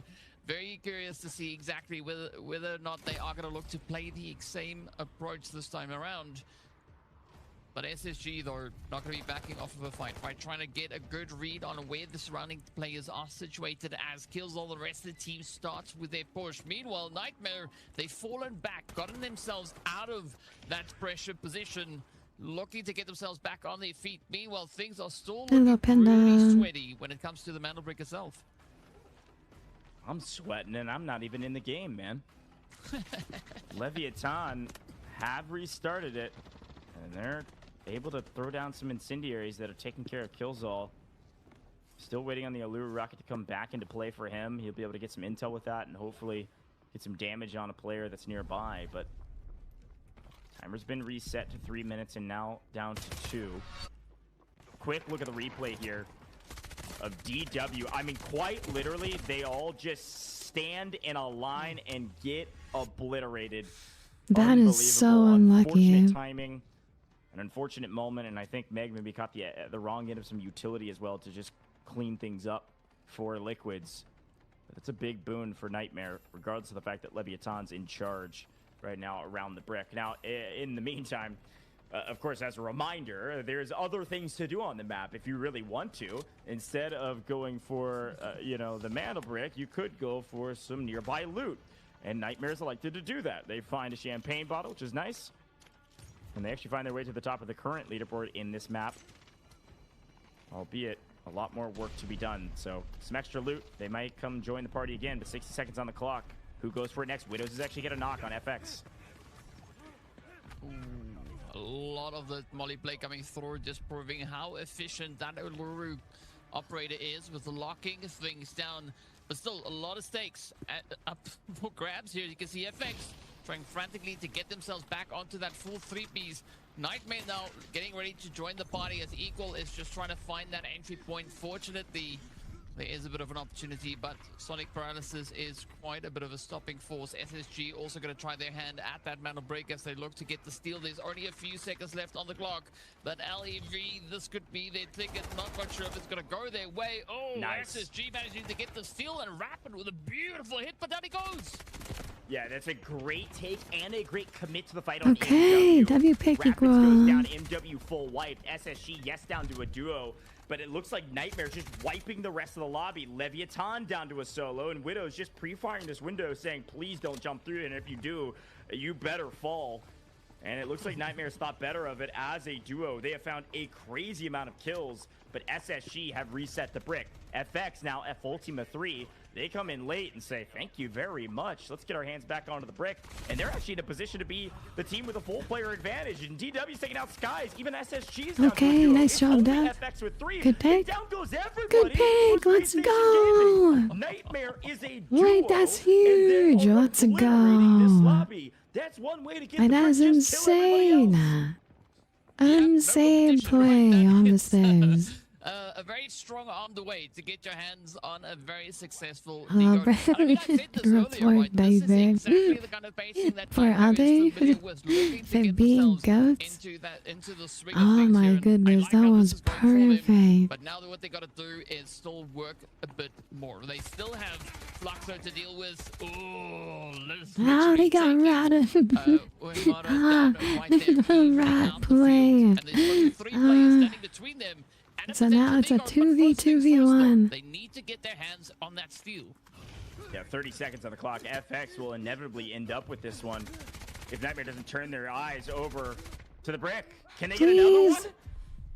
very curious to see exactly whether or not they are going to look to play the same approach this time around. But SSG, though, not going to be backing off of a fight, right? Trying to get a good read on where the surrounding players are situated as kills all the rest of the team starts with their push. Meanwhile, Nightmare, they've fallen back, gotten themselves out of that pressure position, looking to get themselves back on their feet. Meanwhile, things are still looking really sweaty when it comes to the Mantle Brick itself. I'm sweating, and I'm not even in the game, man. Leviathan have restarted it, and they're able to throw down some incendiaries that are taking care of Killzall. Still waiting on the Allure rocket to come back into play for him. He'll be able to get some intel with that and hopefully get some damage on a player that's nearby. But timer's been reset to 3 minutes and now down to 2. Quick look at the replay here of DW. I mean, quite literally, they all just stand in a line and get obliterated. That is so unlucky. Unfortunate timing. An unfortunate moment, and I think Meg maybe caught the wrong end of some utility as well to just clean things up for Liquids. But it's a big boon for Nightmare, regardless of the fact that Leviathan's in charge right now around the brick. Now, in the meantime, of course, as a reminder, there's other things to do on the map if you really want to. Instead of going for, you know, the Mantle Brick, you could go for some nearby loot. And Nightmare's elected to do that. They find a champagne bottle, which is nice. And they actually find their way to the top of the current leaderboard in this map. Albeit a lot more work to be done. So some extra loot. They might come join the party again, but 60 seconds on the clock. Who goes for it next? Widows is actually get a knock on FX. Ooh, a lot of the molly play coming through, just proving how efficient that Uluru operator is with locking things down. But still, a lot of stakes up for grabs here. You can see FX trying frantically to get themselves back onto that full 3-piece. Nightmare now getting ready to join the party as Equal is just trying to find that entry point. Fortunately, there is a bit of an opportunity, but Sonic Paralysis is quite a bit of a stopping force. SSG also going to try their hand at that Mantle Break as they look to get the steal. There's only a few seconds left on the clock, but LEV, this could be their ticket. Not quite sure if it's going to go their way. Oh, nice. SSG managing to get the steal and Rapid with a beautiful hit, but down he goes. Yeah, that's a great take and a great commit to the fight on okay, MW. W pick Rapids equal. goes down, MW full wiped. SSG, yes, down to a duo. But it looks like Nightmare's just wiping the rest of the lobby. Leviathan down to a solo, and Widow's just pre-firing this window saying, please don't jump through it, and if you do, you better fall. And it looks like Nightmare's thought better of it as a duo. They have found a crazy amount of kills, but SSG have reset the brick. FX now F Ultima 3, They come in late and say, thank you very much. Let's get our hands back onto the brick. And they're actually in a position to be the team with a full player advantage. And DW's taking out Skies. Even SSG's down Okay, to a duo. nice It's job, only Dad. FX with 3. Good pick. And down goes everybody. Good pick. for Let's PlayStation go. Gaming. Nightmare is a duo. Wait, that's and they huge. are Let's obliterating this go. lobby. That's one way to get That the is brick. Just kill everybody else. insane. no Insane competition, play right? on the That is, stairs. A very strong armed way to get your hands on a very successful Oh, decoding. I mean, I said this earlier, report, right? This is David. exactly the kind of pacing that For Nightmare is other- familiar with, looking to for get being themselves goats? into the swing of Oh things my here, and I goodness, like that how this was is going for them, perfect. But now what they got to do is still work a bit more. They still have Fluxo to deal with. Oh, Oh, they got routed. Rat play. And there's only 3 players standing between them. And So it's now it's a potential lead, but first things first, 2v1. though, they need to get their hands on that steal. Yeah, 30 seconds on the clock. FX will inevitably end up with this one if Nightmare doesn't turn their eyes over to the brick. Can they get another Please.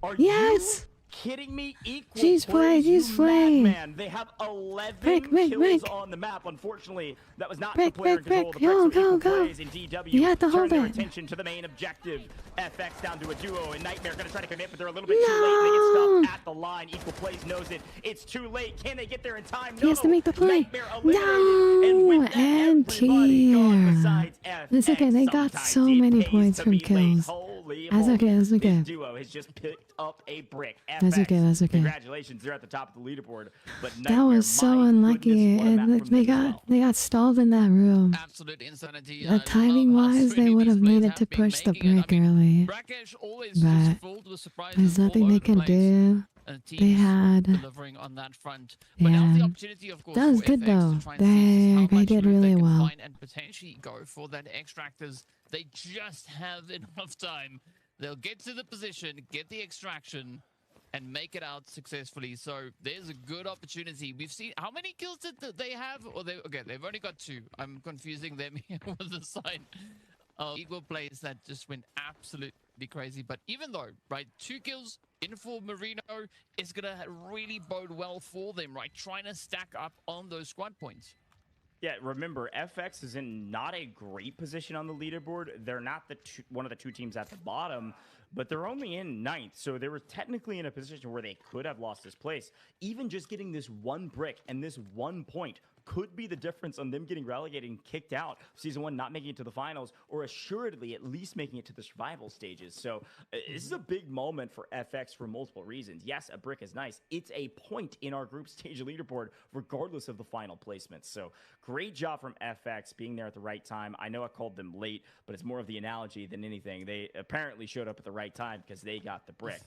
one? Are Yes. you kidding me? Equal She's plays, played, she's you played. madman. They have 11 Brick, kills on the map. Unfortunately, that was not Brick, the player brick, in control of the brick. brick, so Go, equal go, plays, and DW You have to turn hold their it. attention to the main objective. FX down to a duo, and Nightmare going to try to commit, but they're a little bit too late. They get No. stopped at the line. Equal plays knows it. It's too late. Can they get there in time? He has to No. make the play. Nightmare eliminated, and with that, And everybody gone here. besides FX. It's okay, they got Sometimes so it many pays points to from be late. kills. Holy That's moly. okay, that's okay. This duo has just picked up a brick. That's FX, okay, that's okay. Congratulations, they're at the top of the leaderboard. But That Nightmare, was so my unlucky, goodness, what a map and from they them as got well. they got stalled in that room. Absolute insanity. The timing wise, they would have needed to push the brick early, Brackish always but just filled with surprises there's nothing all they over the can place, do. and They teams had, delivering on that front. But now's the yeah. opportunity, of course, That was for good FX though. to try and see just how They much did loot really they can well. find and potentially go for that extractors. They just have enough time. They'll get to the position, get the extraction, and make it out successfully. So there's a good opportunity. We've seen how many kills did they have? Or they've only got 2. I'm confusing them here with the sign of equal plays that just went absolutely crazy. But even though, right, 2 kills in for Marino is gonna really bode well for them, right? Trying to stack up on those squad points. Yeah, remember, FX is in not a great position on the leaderboard. They're not one of the 2 teams at the bottom, but they're only in 9th. So they were technically in a position where they could have lost this place. Even just getting this 1 brick and this 1 point could be the difference on them getting relegated and kicked out. Season 1 not making it to the finals, or assuredly at least making it to the survival stages. So this is a big moment for FX for multiple reasons. Yes, a brick is nice. It's a point in our group stage leaderboard, regardless of the final placements. So great job from FX being there at the right time. I know I called them late, but it's more of the analogy than anything. They apparently showed up at the right time because they got the brick.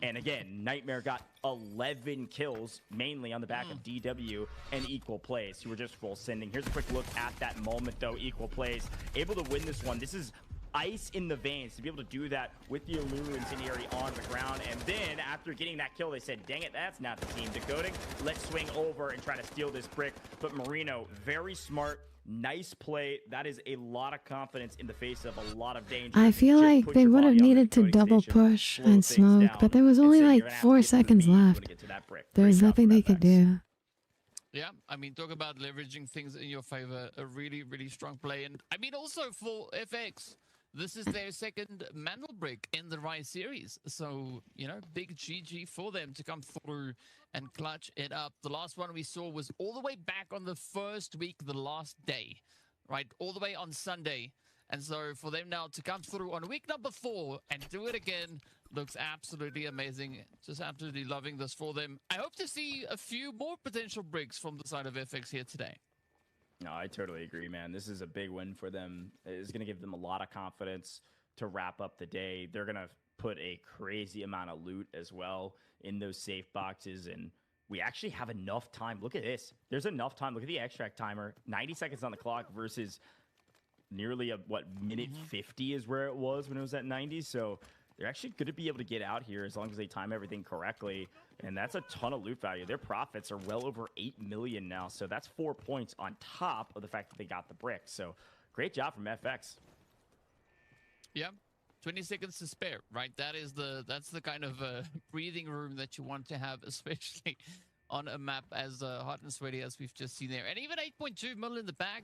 And again, Nightmare got 11 kills, mainly on the back of DW and equal plays, who were just full sending. Here's a quick look at that moment, though. Equal plays, able to win this one. This is ice in the veins to be able to do that with the Illumine Incendiary on the ground. And then after getting that kill, they said, dang it, that's not the team decoding. Let's swing over and try to steal this brick. But Marino, very smart. Nice play. That is a lot of confidence in the face of a lot of danger. I feel Just like put they your would have body on the needed to decoding double station, push slow and things smoke, down, but there was and only say, like "You're gonna have to 4 get to the seconds beat when left. you get to that brick." There's Great job nothing from they could FX. do. Yeah, I mean, talk about leveraging things in your favor. A really, really strong play. And I mean, also for FX, this is their second Mandel break in the Rise series. So, you know, big GG for them to come through and clutch it up. The last one we saw was all the way back on the first week, the last day, right? All the way on Sunday. And so for them now to come through on week number 4 and do it again looks absolutely amazing. Just absolutely loving this for them. I hope to see a few more potential breaks from the side of FX here today. No, I totally agree, man. This is a big win for them. It's going to give them a lot of confidence to wrap up the day. They're going to put a crazy amount of loot as well in those safe boxes, and we actually have enough time. Look at this. There's enough time. Look at the extract timer. 90 seconds on the clock versus nearly a, minute 50 is where it was when it was at 90. So they're actually going to be able to get out here as long as they time everything correctly. And that's a ton of loot value. Their profits are well over 8 million now. So that's 4 points on top of the fact that they got the brick. So great job from FX. Yeah. 20 seconds to spare, right? That's the kind of breathing room that you want to have, especially on a map as hot and sweaty as we've just seen there. And even 8.2 mil in the bag,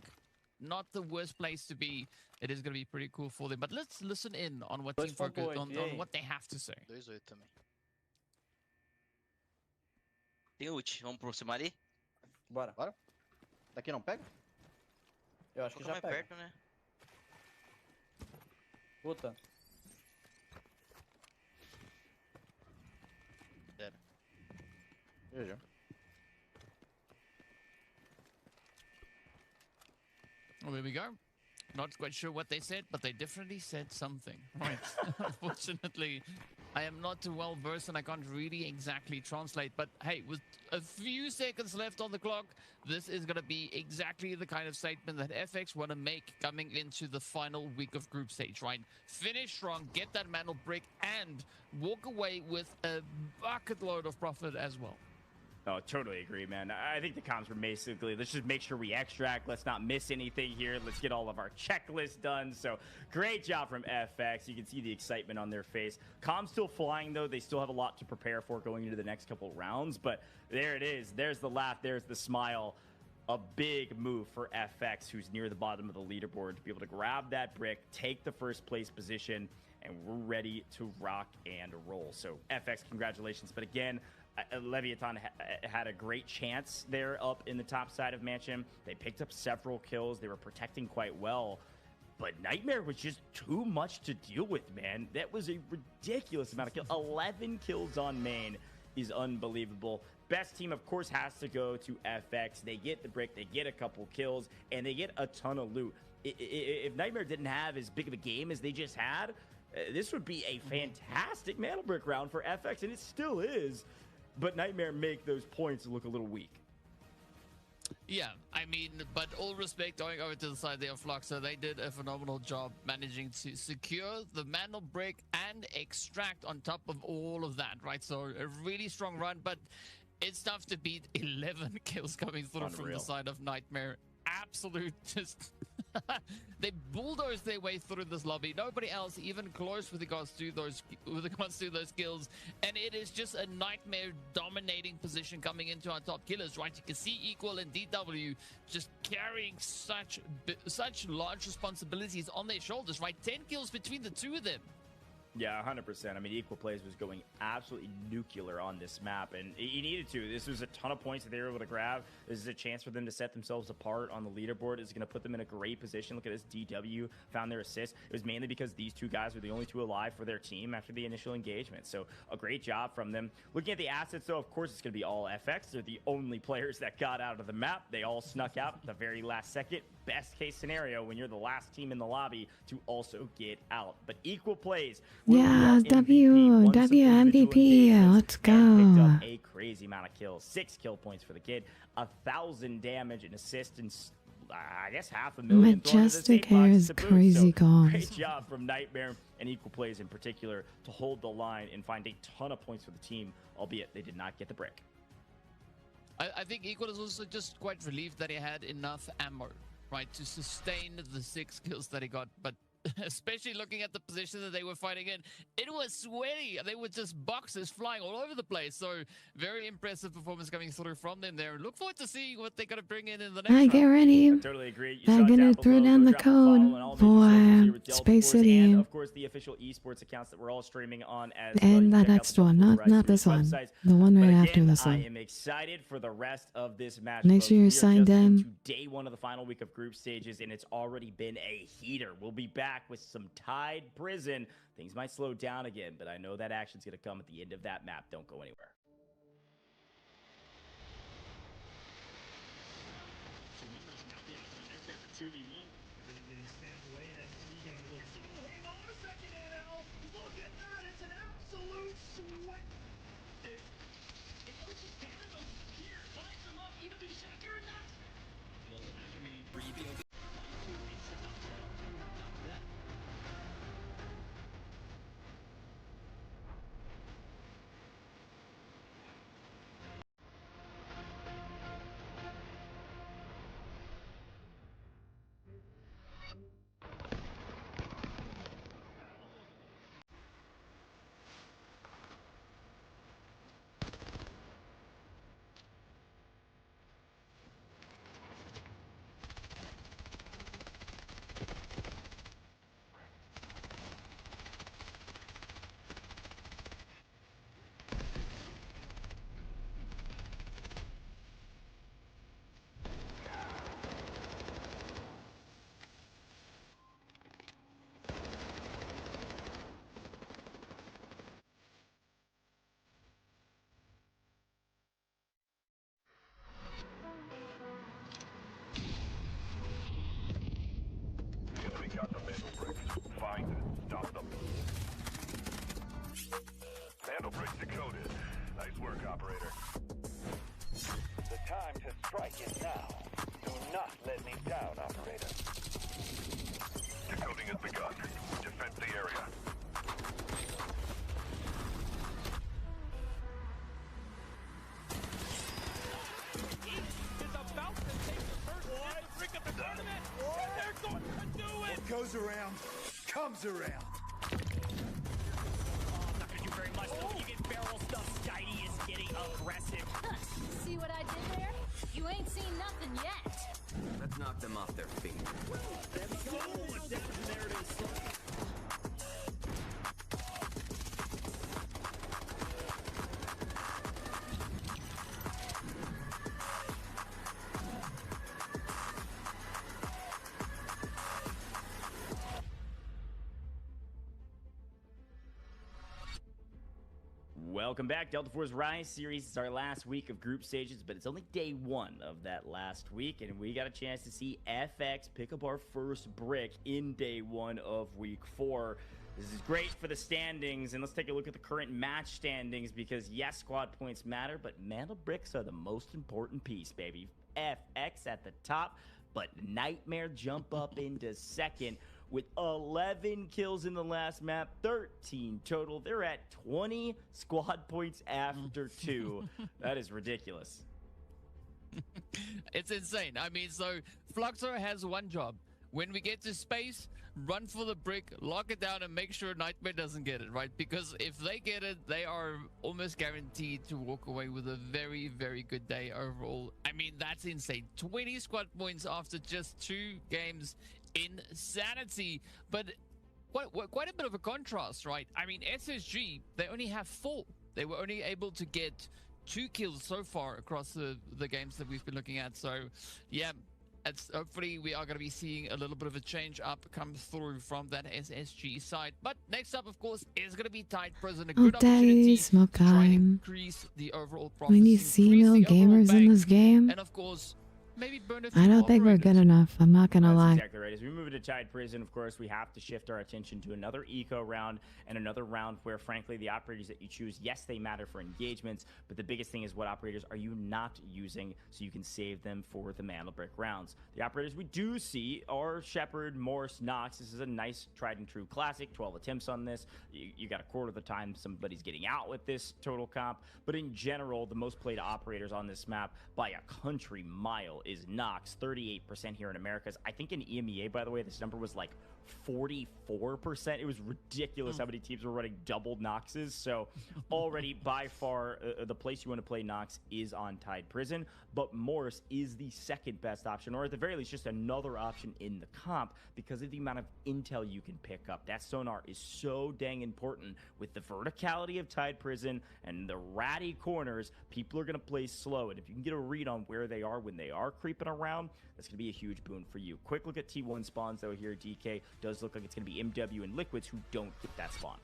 not the worst place to be. It is going to be pretty cool for them. But let's listen in on what Team Focus, on what they have to say. 2-8 também. Tem ult, vamos aproximar ali? Bora. Bora? Daqui não pega? Eu acho que já mais pega. perto, né? Puta. Zero. GG. Well, there we go. Not quite sure what they said, but they definitely said something. Right. Unfortunately, I am not too well versed and I can't really exactly translate. But hey, with a few seconds left on the clock, this is going to be exactly the kind of statement that FX want to make coming into the final week of group stage, right? Finish strong, get that mantle brick, and walk away with a bucket load of profit as well. Oh, totally agree, man. I think the comms were basically, let's just make sure we extract. Let's not miss anything here. Let's get all of our checklists done. So great job from FX. You can see the excitement on their face. Comms still flying, though. They still have a lot to prepare for going into the next couple rounds. But there it is. There's the laugh. There's the smile. A big move for FX, who's near the bottom of the leaderboard, to be able to grab that brick, take the first place position, and we're ready to rock and roll. So FX, congratulations. But again, Leviathan had a great chance there up in the top side of Mansion. They picked up several kills. They were protecting quite well. But Nightmare was just too much to deal with, man. That was a ridiculous amount of kills. 11 kills on main is unbelievable. Best team, of course, has to go to FX. They get the brick, they get a couple kills, and they get a ton of loot. If Nightmare didn't have as big of a game as they just had, this would be a fantastic Mantle Brick round for FX, and it still is. But Nightmare make those points look a little weak. Yeah, I mean, but all respect going over to the side there of Fluxer, they did a phenomenal job managing to secure the mantle brick and extract on top of all of that, right? So a really strong run, but it's tough to beat 11 kills coming through from the side of Nightmare. Absolute just they bulldozed their way through this lobby. Nobody else even close with regards to those kills, and it is just a Nightmare dominating position coming into our top killers, right? You can see Equal and DW just carrying such large responsibilities on their shoulders, right? 10 kills between the two of them. Yeah, 100%. I mean, Equal Plays was going absolutely nuclear on this map, and he needed to. This was a ton of points that they were able to grab. This is a chance for them to set themselves apart on the leaderboard. It's going to put them in a great position. Look at this. DW found their assist. It was mainly because these two guys were the only two alive for their team after the initial engagement. So a great job from them. Looking at the assets, though, of course, it's going to be all FX. They're the only players that got out of the map. They all snuck out at the very last second. Best case scenario when you're the last team in the lobby to also get out. But Equal Plays. Yeah, WMVP, let's go. Picked up a crazy amount of kills. 6 kill points for the kid, 1,000 damage and assist, and I guess 500,000. Majestic hair is crazy calm. Great job from Nightmare and Equal Plays in particular to hold the line and find a ton of points for the team, albeit they did not get the brick. I think Equal is also just quite relieved that he had enough ammo, right, to sustain the 6 kills that he got, but especially looking at the position that they were fighting in, it was sweaty. They were just boxes flying all over the place. So very impressive performance coming through from them there. Look forward to seeing what they're going to bring in the next round. Get ready. I totally agree. I'm gonna throw down the code for Space City. And of course, the official esports accounts that we're all streaming on as And well. that next one, not this one. The one right after this one. I am excited for the rest of this match. Make sure you're signed in. Day one of the final week of group stages, and it's already been a heater. We'll be back with some Tide Prison. Things might slow down again, but I know that action's going to come at the end of that map. Don't go anywhere. got the middle bricks. Find and stop them. Handle bricks decoded. Nice work, operator. The time to strike is now. Do not let me down, operator. Decoding has begun. Defend the area. Is about to take the first hit to bring up the tournament. And they're going to do it. What goes around, comes around. Oh, I'm not gonna do very much. Don't you get barrel stuff? Skitey is getting aggressive. See what I did there? You ain't seen nothing yet. Let's knock them off their feet. Welcome back. Delta Force Rise series is our last week of group stages, but it's only day one of that last week, and we got a chance to see FX pick up our first brick in day one of week 4. This is great for the standings, and let's take a look at the current match standings because, yes, squad points matter, but mana bricks are the most important piece, baby. FX at the top, but Nightmare jump up into second with 11 kills in the last map, 13 total. They're at 20 squad points after 2. That is ridiculous. It's insane. I mean, so Fluxor has one job. When we get to space, run for the brick, lock it down, and make sure Nightmare doesn't get it, right? Because if they get it, they are almost guaranteed to walk away with a very, very good day overall. I mean, that's insane. 20 squad points after just 2 games. Insanity. But quite a bit of a contrast, right? I mean, SSG, they only have 4. They were only able to get 2 kills so far across the games that we've been looking at. So, yeah, hopefully we are going to be seeing a little bit of a change up come through from that SSG side. But next up, of course, is going to be Tide Prison. A good opportunity to try and increase the overall profits. When you see no gamers in this game, and of course, maybe burn a I don't think we're good enough. I'm not gonna lie. Exactly right. As we move into Tide Prison, of course, we have to shift our attention to another eco round and another round where, frankly, the operators that you choose, yes, they matter for engagements, but the biggest thing is what operators are you not using so you can save them for the Mantle Brick rounds. The operators we do see are Shepard, Morse, Nox. This is a nice tried and true classic. 12 attempts on this. You got a quarter of the time somebody's getting out with this total comp, but in general, the most played operators on this map by a country mile is Nox, 38% here in Americas. I think in EMEA, by the way, this number was like 44%. It was ridiculous how many teams were running double Noxes. So already by far the place you want to play Nox is on Tide Prison, but Morse is the second best option, or at the very least just another option in the comp because of the amount of intel you can pick up. That sonar is so dang important with the verticality of Tide Prison and the ratty corners. People are going to play slow, and if you can get a read on where they are when they are creeping around, that's going to be a huge boon for you. Quick look at T1 spawns, though, here at DK. Does look like it's going to be MW and Liquids who don't get that spawn.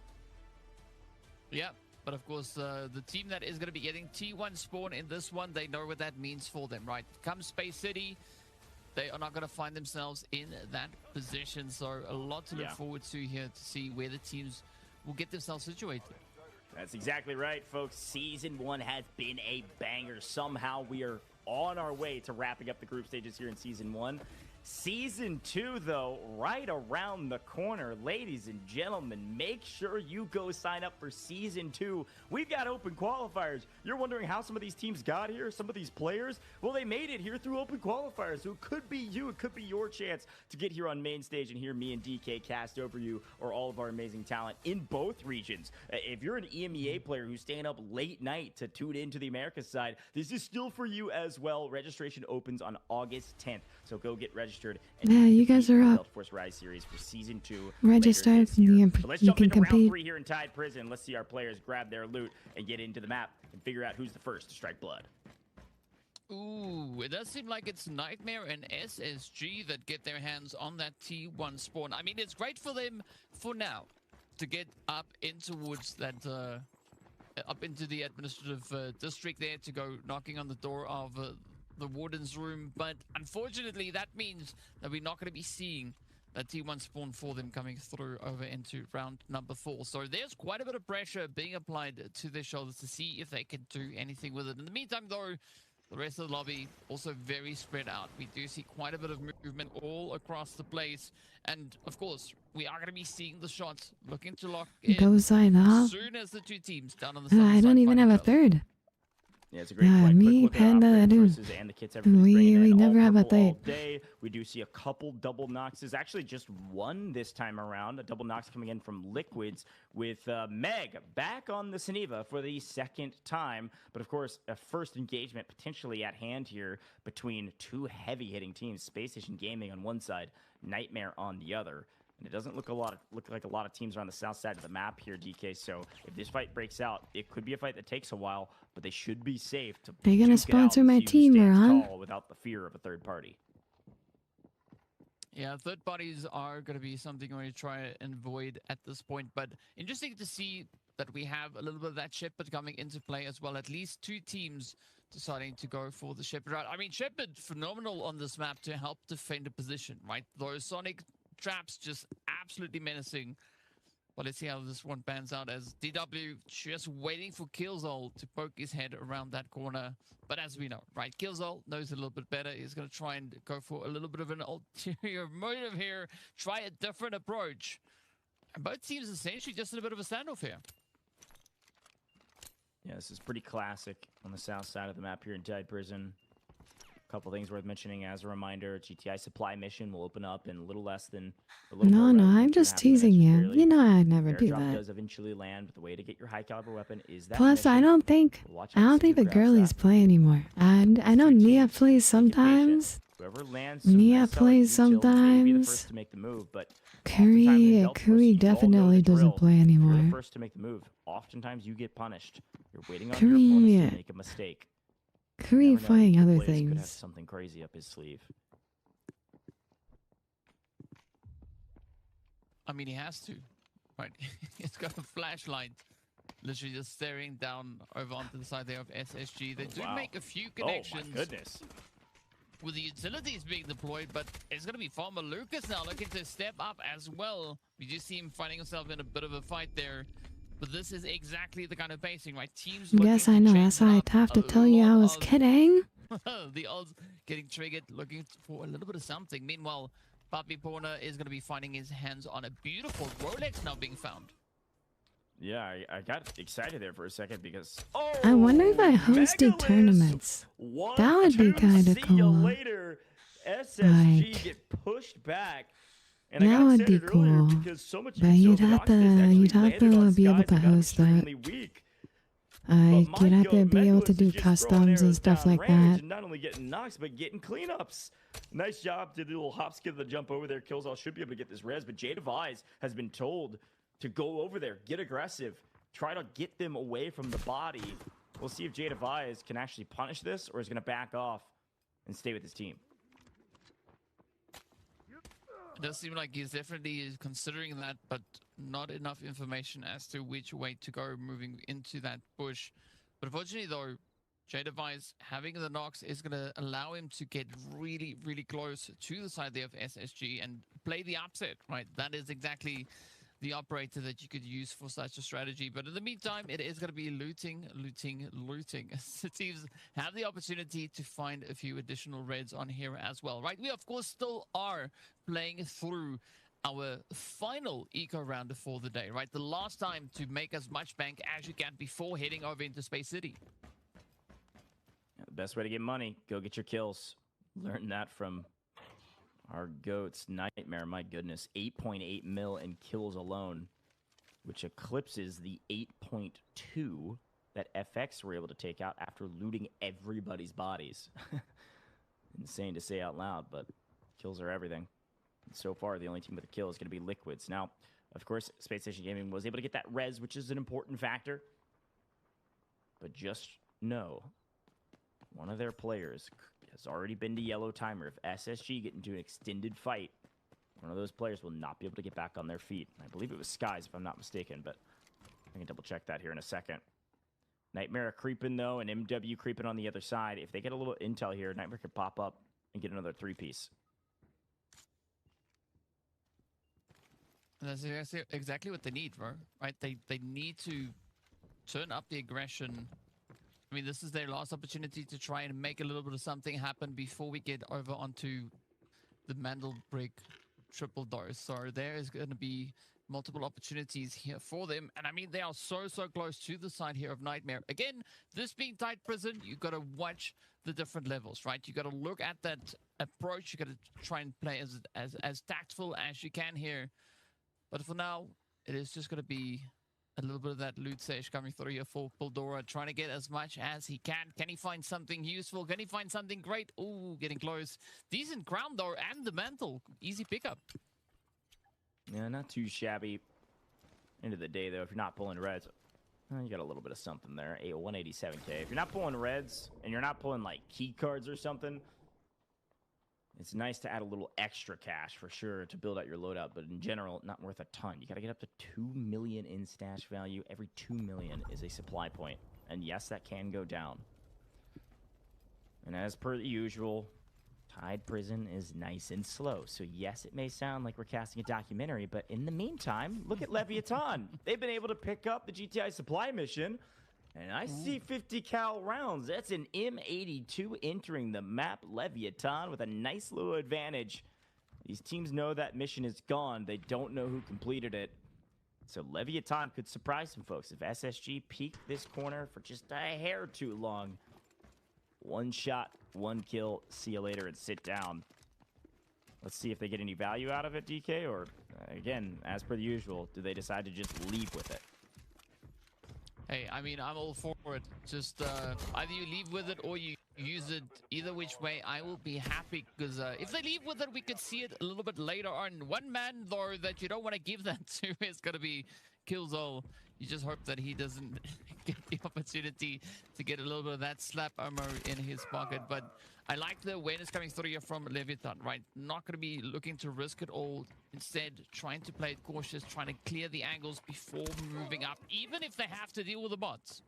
Yeah, but of course, the team that is going to be getting T1 spawn in this one, they know what that means for them, right? Come Space City, they are not going to find themselves in that position. So a lot to look forward to here to see where the teams will get themselves situated. That's exactly right, folks. Season 1 has been a banger. Somehow we are on our way to wrapping up the group stages here in Season 1. Season 2, though, right around the corner. Ladies and gentlemen, make sure you go sign up for Season 2. We've got open qualifiers. You're wondering how some of these teams got here, some of these players? Well, they made it here through open qualifiers, so it could be you. It could be your chance to get here on main stage and hear me and DK cast over you or all of our amazing talent in both regions. If you're an EMEA player who's staying up late night to tune into the Americas side, this is still for you as well. Registration opens on August 10th, so go get registered. And yeah, you guys are up. Force Rise series for Season 2. Registered, so let's you jump can into round compete. 3 here in Tide Prison. Let's see our players grab their loot and get into the map and figure out who's the first to strike blood. Ooh, it does seem like it's Nightmare and SSG that get their hands on that T1 spawn. I mean, it's great for them for now to get up in towards that, up into the administrative district there to go knocking on the door of the warden's room. But unfortunately, that means that we're not going to be seeing that T1 spawn for them coming through over into round number 4. So there's quite a bit of pressure being applied to their shoulders to see if they can do anything with it. In the meantime, though, the rest of the lobby also very spread out. We do see quite a bit of movement all across the place. And, of course, we are going to be seeing the shots looking to lock in Go side as up. soon as the two teams down on the southern I side don't even find have a each other. third. Yeah, it's a great play. Me, Quick look at Panda, upgrade dude. sources and the kits everybody's bringing We in. never All have a purple all third. day. We do see a couple double knocks. There's actually just one this time around. A double knocks coming in from Liquids with Meg back on the Saniva for the second time. But of course, a first engagement potentially at hand here between two heavy-hitting teams. Space Station Gaming on one side, Nightmare on the other. And it doesn't look like a lot of teams are on the south side of the map here, DK. So if this fight breaks out, it could be a fight that takes a while, but they should be safe to. Are you gonna duke it out sponsor and my see who team, stands Ron? tall without the fear of a third party. Yeah, third parties are going to be something we're going to try and avoid at this point. But interesting to see that we have a little bit of that Shepherd coming into play as well. At least two teams deciding to go for the Shepherd route. I mean, Shepherd, phenomenal on this map to help defend a position, right? Those Sonic traps just absolutely menacing. But let's see how this one pans out as DW just waiting for Killzone to poke his head around that corner. But as we know, right, Killzone knows a little bit better. He's going to try and go for a little bit of an ulterior motive here, try a different approach. And both teams essentially just in a bit of a standoff here. Yeah, this is pretty classic on the south side of the map here in Tide Prison. A couple things worth mentioning as a reminder: GTI supply mission will open up in a little less than No, I'm just teasing you. You know I'd never do Airdrop that. does eventually land, but the way to get your high caliber weapon is that Plus, I mission. don't think Watch I out, don't see think who the grabs girlies that. play anymore. And I know Nia plays sometimes. Whoever lands some Nia nice solid plays utils may be the sometimes. first to make the move, but Curry oftentimes in Delta Force, Curry you all know definitely the doesn't drill. play If you're the anymore. first to make the move, oftentimes you get punished. You're waiting on Curry, your opponents yeah. to make a mistake. Curry You never know, playing Kid other Blaze could have things. something crazy up his sleeve. I mean, he has to, right? He's got a flashlight, literally just staring down over onto the side there of SSG. They do Wow. make a few connections. Oh my goodness. With the utilities being deployed, but it's going to be Farmer Lucas now looking to step up as well. We just see him finding himself in a bit of a fight there. But this is exactly the kind of pacing, right? Teams looking Yes, to I know. change That's it why up. I'd have to A tell you I lot was of- kidding. the odds getting triggered, looking for a little bit of something. Meanwhile, Papi Porner is going to be finding his hands on a beautiful Rolex now being found. Yeah, I got excited there for a second because I wonder if I hosted Megalith, tournaments. one, That would be two, kinda see ya cool. later. SSG Like, get pushed back. And that I got would excited be earlier cool. because so much But of you'd the have Rockets actually you'd have landed on to be able skies to and got host that. extremely weak. Like, But you'd my have to goat, be able to Megalith do is just throwing customs arrows and stuff down like range that. And not only getting knocks, but getting cleanups. Nice job to do a little hop, skip, the jump over there. Killzone should be able to get this res, but Jada Vise has been told to go over there, get aggressive, try to get them away from the body. We'll see if Jada Vise can actually punish this or is going to back off and stay with his team. It does seem like he's definitely considering that, but not enough information as to which way to go moving into that bush. But unfortunately, though, Jada Vise having the knocks is going to allow him to get really, really close to the side there of SSG and play the upset, right? That is exactly the operator that you could use for such a strategy. But in the meantime, it is going to be looting. The teams have the opportunity to find a few additional reds on here as well, right? We, of course, still are playing through our final eco round for the day, right? The last time to make as much bank as you can before heading over into Space City. The best way to get money, go get your kills. Learn that from our goats. Nightmare, my goodness. 8.8 mil in kills alone, which eclipses the 8.2 that FX were able to take out after looting everybody's bodies. Insane to say out loud, but kills are everything. And so far, the only team with a kill is going to be Liquids. Now, of course, Space Station Gaming was able to get that res, which is an important factor. But just know, one of their players has already been to yellow timer. If SSG get into an extended fight, one of those players will not be able to get back on their feet. I believe it was Skies, if I'm not mistaken, but I can double check that here in a second. Nightmare creeping, though, and MW creeping on the other side. If they get a little intel here, Nightmare could pop up and get another 3-piece. That's exactly what they need, bro. Right? They need to turn up the aggression. I mean, this is their last opportunity to try and make a little bit of something happen before we get over onto the Mandelbrick triple dose. So there is going to be multiple opportunities here for them. And I mean, they are so close to the side here of Nightmare. Again, this being tight prison, you've got to watch the different levels, right? You got to look at that approach. You got to try and play as tactful as you can here. But for now, it is just going to be a little bit of that loot sesh coming through here for Pildora, trying to get as much as he can. Can he find something useful? Can he find something great? Ooh, getting close. Decent ground, though, and the mantle. Easy pickup. Yeah, not too shabby. End of the day, though, if you're not pulling reds, you got a little bit of something there. 187K. If you're not pulling reds, and you're not pulling, like, key cards or something, it's nice to add a little extra cash for sure to build out your loadout, but in general, not worth a ton. You got to get up to 2 million in stash value. Every 2 million is a supply point. And yes, that can go down. And as per the usual, Tide Prison is nice and slow. So yes, it may sound like we're casting a documentary, but in the meantime, look at Leviathan. They've been able to pick up the GTI supply mission. And I see 50 cal rounds. That's an M82 entering the map. Leviathan with a nice little advantage. These teams know that mission is gone. They don't know who completed it. So Leviathan could surprise some folks. If SSG peeked this corner for just a hair too long, one shot, one kill, see you later and sit down. Let's see if they get any value out of it, DK, or again, as per the usual, do they decide to just leave with it? Hey, I mean, I'm all for it. Just either you leave with it or you use it. Either which way, I will be happy. Because if they leave with it, we could see it a little bit later on. One man, though, that you don't want to give that to is going to be Killzone. You just hope that he doesn't get the opportunity to get a little bit of that slap ammo in his pocket. But I like the awareness coming through here from Leviathan, right? Not going to be looking to risk it all. Instead, trying to play it cautious, trying to clear the angles before moving up, even if they have to deal with the bots.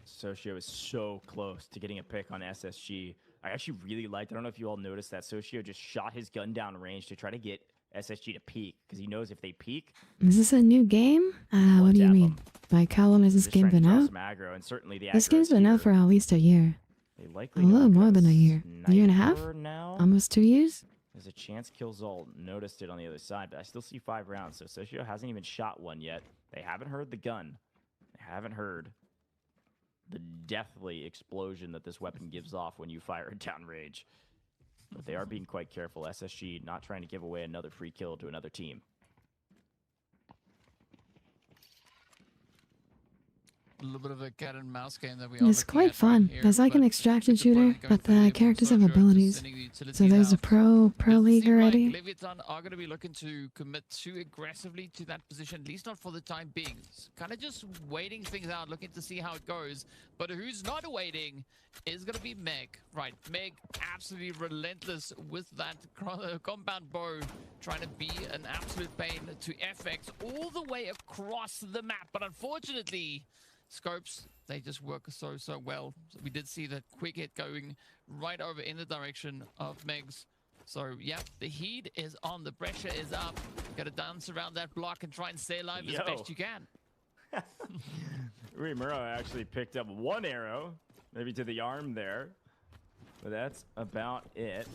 Socio is so close to getting a pick on SSG. I actually really liked, I don't know if you all noticed that Socio just shot his gun down range to try to get SSG to peek, because he knows if they peek... Is this a new game? What do you mean? Like, how long has this game been out? Aggro, and certainly the this game's been out for at least a year. A little more than a year. A year and a half? Now. Almost 2 years? There's a chance Killzone noticed it on the other side, but I still see 5 rounds, so Socio hasn't even shot one yet. They haven't heard the gun. They haven't heard the deathly explosion that this weapon gives off when you fire it downrange. But they are being quite careful. SSG not trying to give away another free kill to another team. A little bit of a cat and mouse game that we It's quite fun. There's like an extraction shooter, but the characters have abilities. So there's a pro league already. Leviathan are going to be looking to commit too aggressively to that position, at least not for the time being. Kind of just waiting things out, looking to see how it goes. But who's not waiting is going to be Meg. Right, Meg absolutely relentless with that compound bow, trying to be an absolute pain to FX all the way across the map. But unfortunately, scopes, they just work so well. So we did see that quick hit going right over in the direction of Megs. So yeah, the heat is on, the pressure is up. Got to dance around that block and try and stay alive as best you can. Rimuro actually picked up 1 arrow, maybe to the arm there, but that's about it.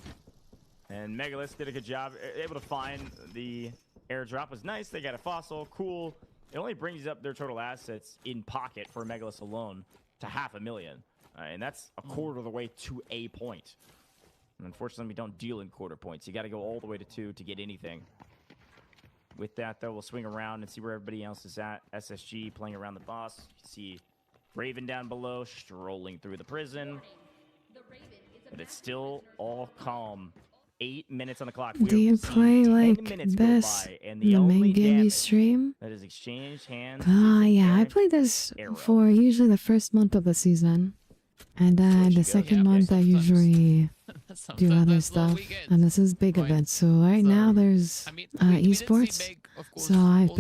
And Megalith did a good job, able to find the airdrop. Was nice. They got a fossil, cool. It only brings up their total assets in pocket for Megalith alone to 500,000. And that's a quarter of the way to a point. And unfortunately, we don't deal in quarter points. You got to go all the way to 2 to get anything. With that, though, we'll swing around and see where everybody else is at. SSG playing around the boss. You can see Raven down below, strolling through the prison. But it's still all calm. 8 minutes on the clock. Do you play like this in the main game you stream? That is exchanged hands. Yeah, I play this for usually the first month of the season. And then the second month I usually do other stuff. And this is big events. So right now there's esports. So I've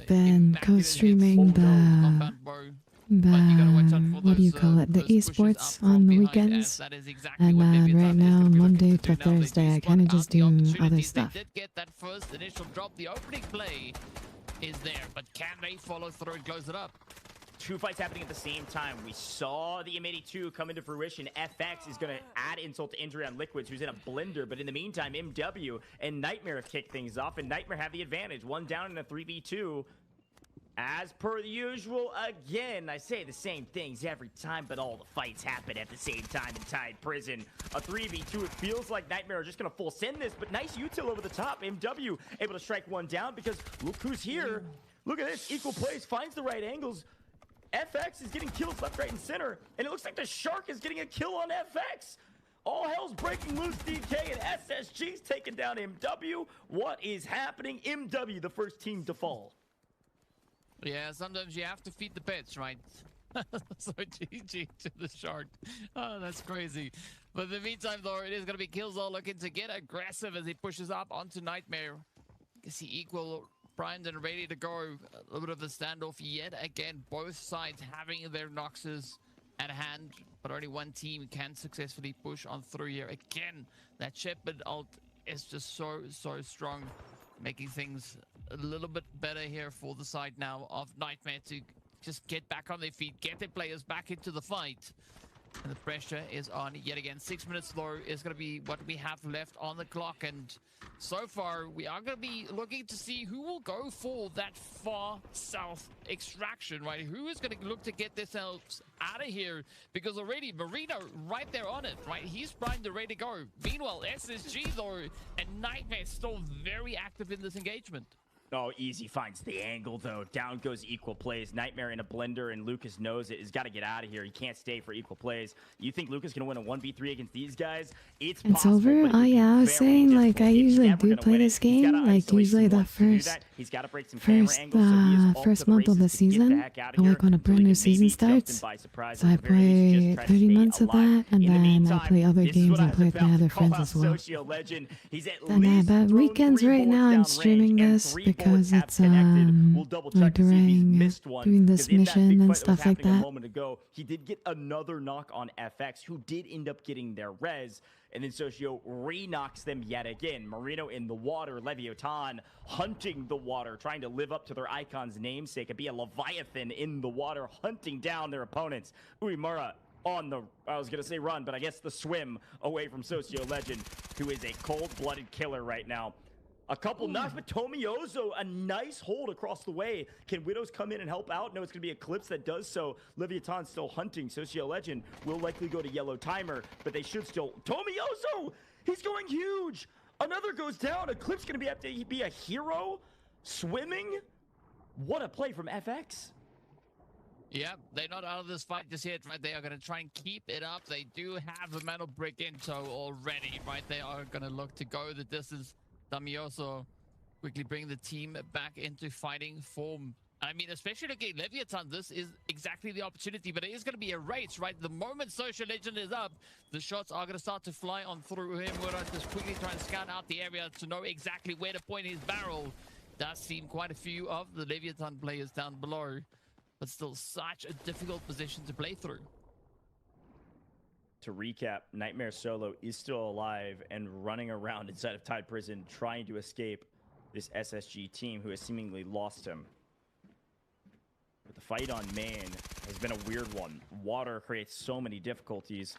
been co-streaming the what do you call it? The esports on the weekends. And right now, Monday after Thursday, I kind of just do other stuff. They did get that first initial drop. The opening play is there, but can they follow through and close it up? Two fights happening at the same time. We saw the M82 come into fruition. FX is going to add insult to injury on Liquids, who's in a blender. But in the meantime, MW and Nightmare have kicked things off, and Nightmare have the advantage. One down in a 3v2. As per the usual, again, I say the same things every time, but all the fights happen at the same time in Tide Prison. A 3v2, it feels like Nightmare are just going to full send this, but nice util over the top. MW able to strike one down because look who's here. Look at this, equal plays, finds the right angles. FX is getting kills left, right, and center, and it looks like the Shark is getting a kill on FX. All hell's breaking loose, DK, and SSG's taking down MW. What is happening? MW, the first team to fall. Yeah, sometimes you have to feed the pets, right? So GG to the Shark. Oh, that's crazy. But in the meantime, though, it is going to be Killzone looking to get aggressive as he pushes up onto Nightmare. You can see equal primed and ready to go. A little bit of a standoff yet again. Both sides having their Noxes at hand, but only one team can successfully push on through here. Again, that Shepherd ult is just so strong, making things a little bit better here for the side now of Nightmare to just get back on their feet, get their players back into the fight. And the pressure is on yet again. 6 minutes low is going to be what we have left on the clock. And so far, we are going to be looking to see who will go for that far south extraction, right? Who is going to look to get themselves out of here? Because already Marino right there on it, right? He's primed and ready to go. Meanwhile, SSG, though, and Nightmare still very active in this engagement. Oh, easy finds the angle, though. Down goes equal plays. Nightmare in a blender, and Lucas knows it. He's got to get out of here. He can't stay for equal plays. You think Lucas can win a 1v3 against these guys? It's possible, over? but Oh yeah, I was saying, like, I usually do play this game, like, usually the first month of the season, or like when a brand new season starts. So I play 30 months of that, and then I play other games and play with my other friends as well. But weekends right now I'm streaming this because it's like doing this mission and stuff like that. He did get another knock on FX, who did end up getting their res, and then Socio re-knocks them yet again. Marino in the water, Leviathan hunting the water, trying to live up to their icon's namesake and be a Leviathan in the water, hunting down their opponents. Uemura on the, I was going to say run, but I guess the swim away from Socio Legend, who is a cold-blooded killer right now. A couple knocks, but Tomiozo, a nice hold across the way. Can Widows come in and help out? No, it's going to be Eclipse that does so. Leviathan still hunting. Socio Legend will likely go to Yellow Timer, but they should still... Tomiozo! He's going huge! Another goes down. Eclipse going to have to be a hero? Swimming? What a play from FX. Yeah, they're not out of this fight just yet, right? They are going to try and keep it up. They do have a metal brick in tow already, right? They are going to look to go the distance. Tomiozo quickly bring the team back into fighting form. I mean, especially looking at Leviathan, this is exactly the opportunity, but it is going to be a race, right? The moment Social Legend is up, the shots are going to start to fly on through him. We're going to just quickly try and scout out the area to know exactly where to point his barrel. Does seem quite a few of the Leviathan players down below, but still such a difficult position to play through. To recap, Nightmare Solo is still alive and running around inside of Tide Prison trying to escape this SSG team who has seemingly lost him. But the fight on main has been a weird one. Water creates so many difficulties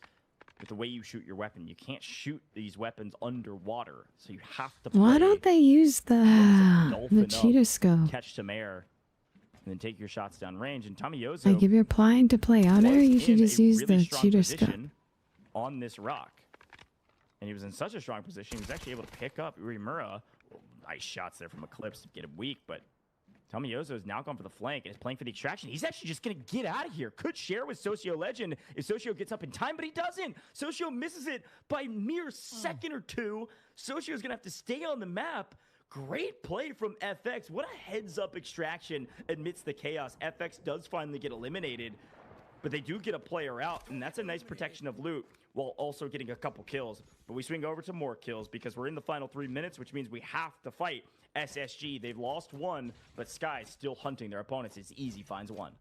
with the way you shoot your weapon. You can't shoot these weapons underwater, so you have to play. Why don't they use the cheater scope? Catch some air and then take your shots down range. And Tomiozo, like, if you're applying to play outer, you should just use the cheater scope on this rock. And he was in such a strong position, he was actually able to pick up Uemura. Nice shots there from Eclipse to get him weak, but Tomiozo is now gone for the flank and is playing for the extraction. He's actually just going to get out of here. Could share with Socio Legend if Socio gets up in time, but he doesn't. Socio misses it by mere second or two. Socio is going to have to stay on the map. Great play from FX. What a heads-up extraction amidst the chaos. FX does finally get eliminated, but they do get a player out, and that's a nice protection of loot while also getting a couple kills. But we swing over to more kills because we're in the final 3 minutes, which means we have to fight SSG. They've lost one, but Sky's still hunting their opponents. It's easy finds one.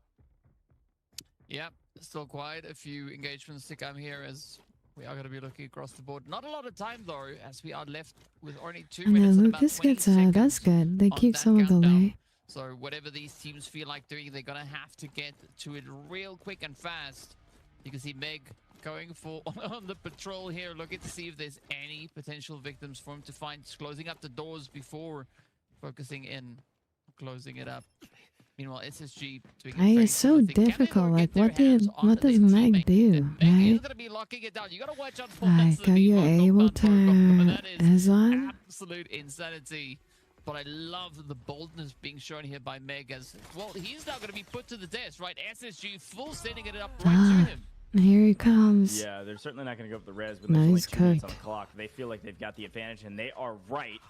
Yeah, still quite a few engagements to come here as We are going to be looking across the board. Not a lot of time, though, as we are left with only 2 And minutes then and about Lucas 20 gets that's seconds good. They on keep that some of the countdown. lay. So whatever these teams feel like doing, they're going to have to get to it real quick and fast. You can see Meg going for on the patrol here, looking to see if there's any potential victims for him to find. Just closing up the doors before focusing in, closing it up. Meanwhile, SSG doing a Right, very it's so similar thing. Can they, though, difficult. Like, get their hands on what their does Meg teammate? do, And Meg is right? going to be locking it down. You got to watch out for Like, the are you able to that is Ezon? absolute insanity. But I love the boldness being shown here by Meg as, well, he's now going to be put to the test, right? SSG full setting it up right to him. Here he comes. Yeah, they're certainly not going to go up the res when there's only Nice 2 minutes on cook. the clock. They feel like they've got the advantage, and they are right.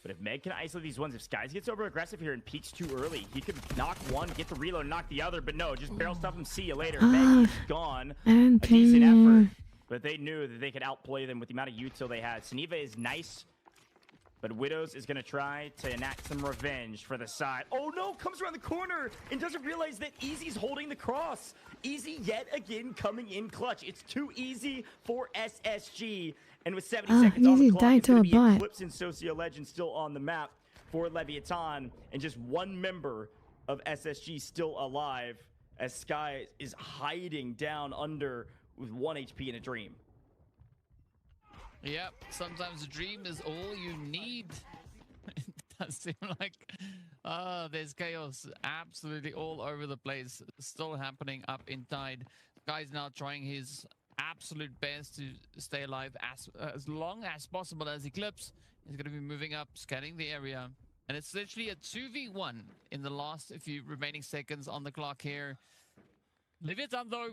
But if Meg can isolate these ones, if Skies gets over aggressive here and peaks too early, he could knock one, get the reload, knock the other. But no, just barrel stuff him. See you later. Meg is gone. And A decent Premier. effort, but they knew that they could outplay them with the amount of util they had. Saniva is nice, but Widows is going to try to enact some revenge for the side. Oh no, comes around the corner and doesn't realize that Easy's holding the cross. Easy yet again coming in clutch. It's too easy for SSG. And with 70 seconds on the Easy clock, died it's to going a to be bot. Eclipse and Socio Legend still on the map for Leviathan. And just one member of SSG still alive as Sky is hiding down under with 1 HP in a dream. Yep, sometimes a dream is all you need. It does seem like there's chaos absolutely all over the place, still happening up in Tide. Guy's now trying his absolute best to stay alive as long as possible as Eclipse. He's going to be moving up, scanning the area. And it's literally a 2v1 in the last few remaining seconds on the clock here. Leviathan, though,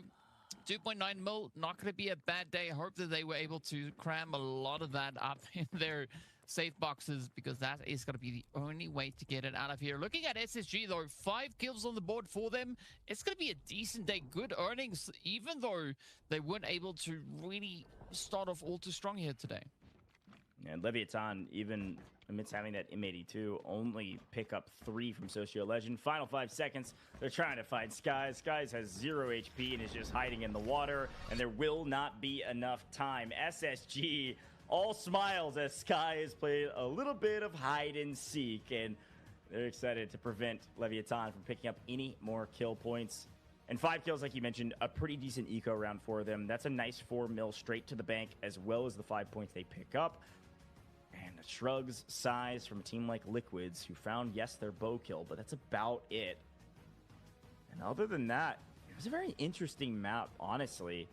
2.9 mil, not going to be a bad day. I hope that they were able to cram a lot of that up in their safe boxes, because that is going to be the only way to get it out of here. Looking at SSG, though, 5 kills on the board for them. It's going to be a decent day. Good earnings, even though they weren't able to really start off all too strong here today. And Leviathan, even amidst having that M82, only pick up 3 from Socio Legend. Final 5 seconds. They're trying to find Skies. Skies has 0 HP and is just hiding in the water, and there will not be enough time. SSG all smiles as Sky has played a little bit of hide and seek, and they're excited to prevent Leviathan from picking up any more kill points. And 5 kills, like you mentioned, a pretty decent eco round for them. That's a nice 4 mil straight to the bank, as well as the 5 points they pick up. And shrugs sighs from a team like Liquids, who found, yes, their bow kill, but that's about it. And other than that, it was a very interesting map, honestly,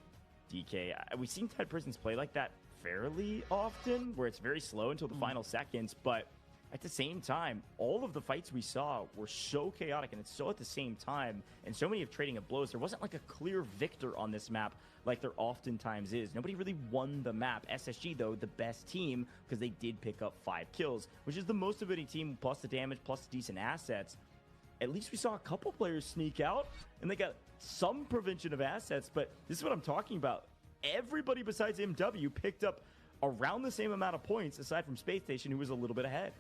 DK. We've seen Tide Prisons play like that fairly often, where it's very slow until the final seconds, but at the same time, all of the fights we saw were so chaotic, and it's so at the same time, and so many of trading of blows. There wasn't like a clear victor on this map like there oftentimes is. Nobody really won the map. SSG, though, the best team, because they did pick up 5 kills, which is the most of any team, plus the damage, plus decent assets. At least we saw a couple players sneak out, and they got some prevention of assets, but this is what I'm talking about. Everybody besides MW picked up around the same amount of points, aside from Space Station, who was a little bit ahead.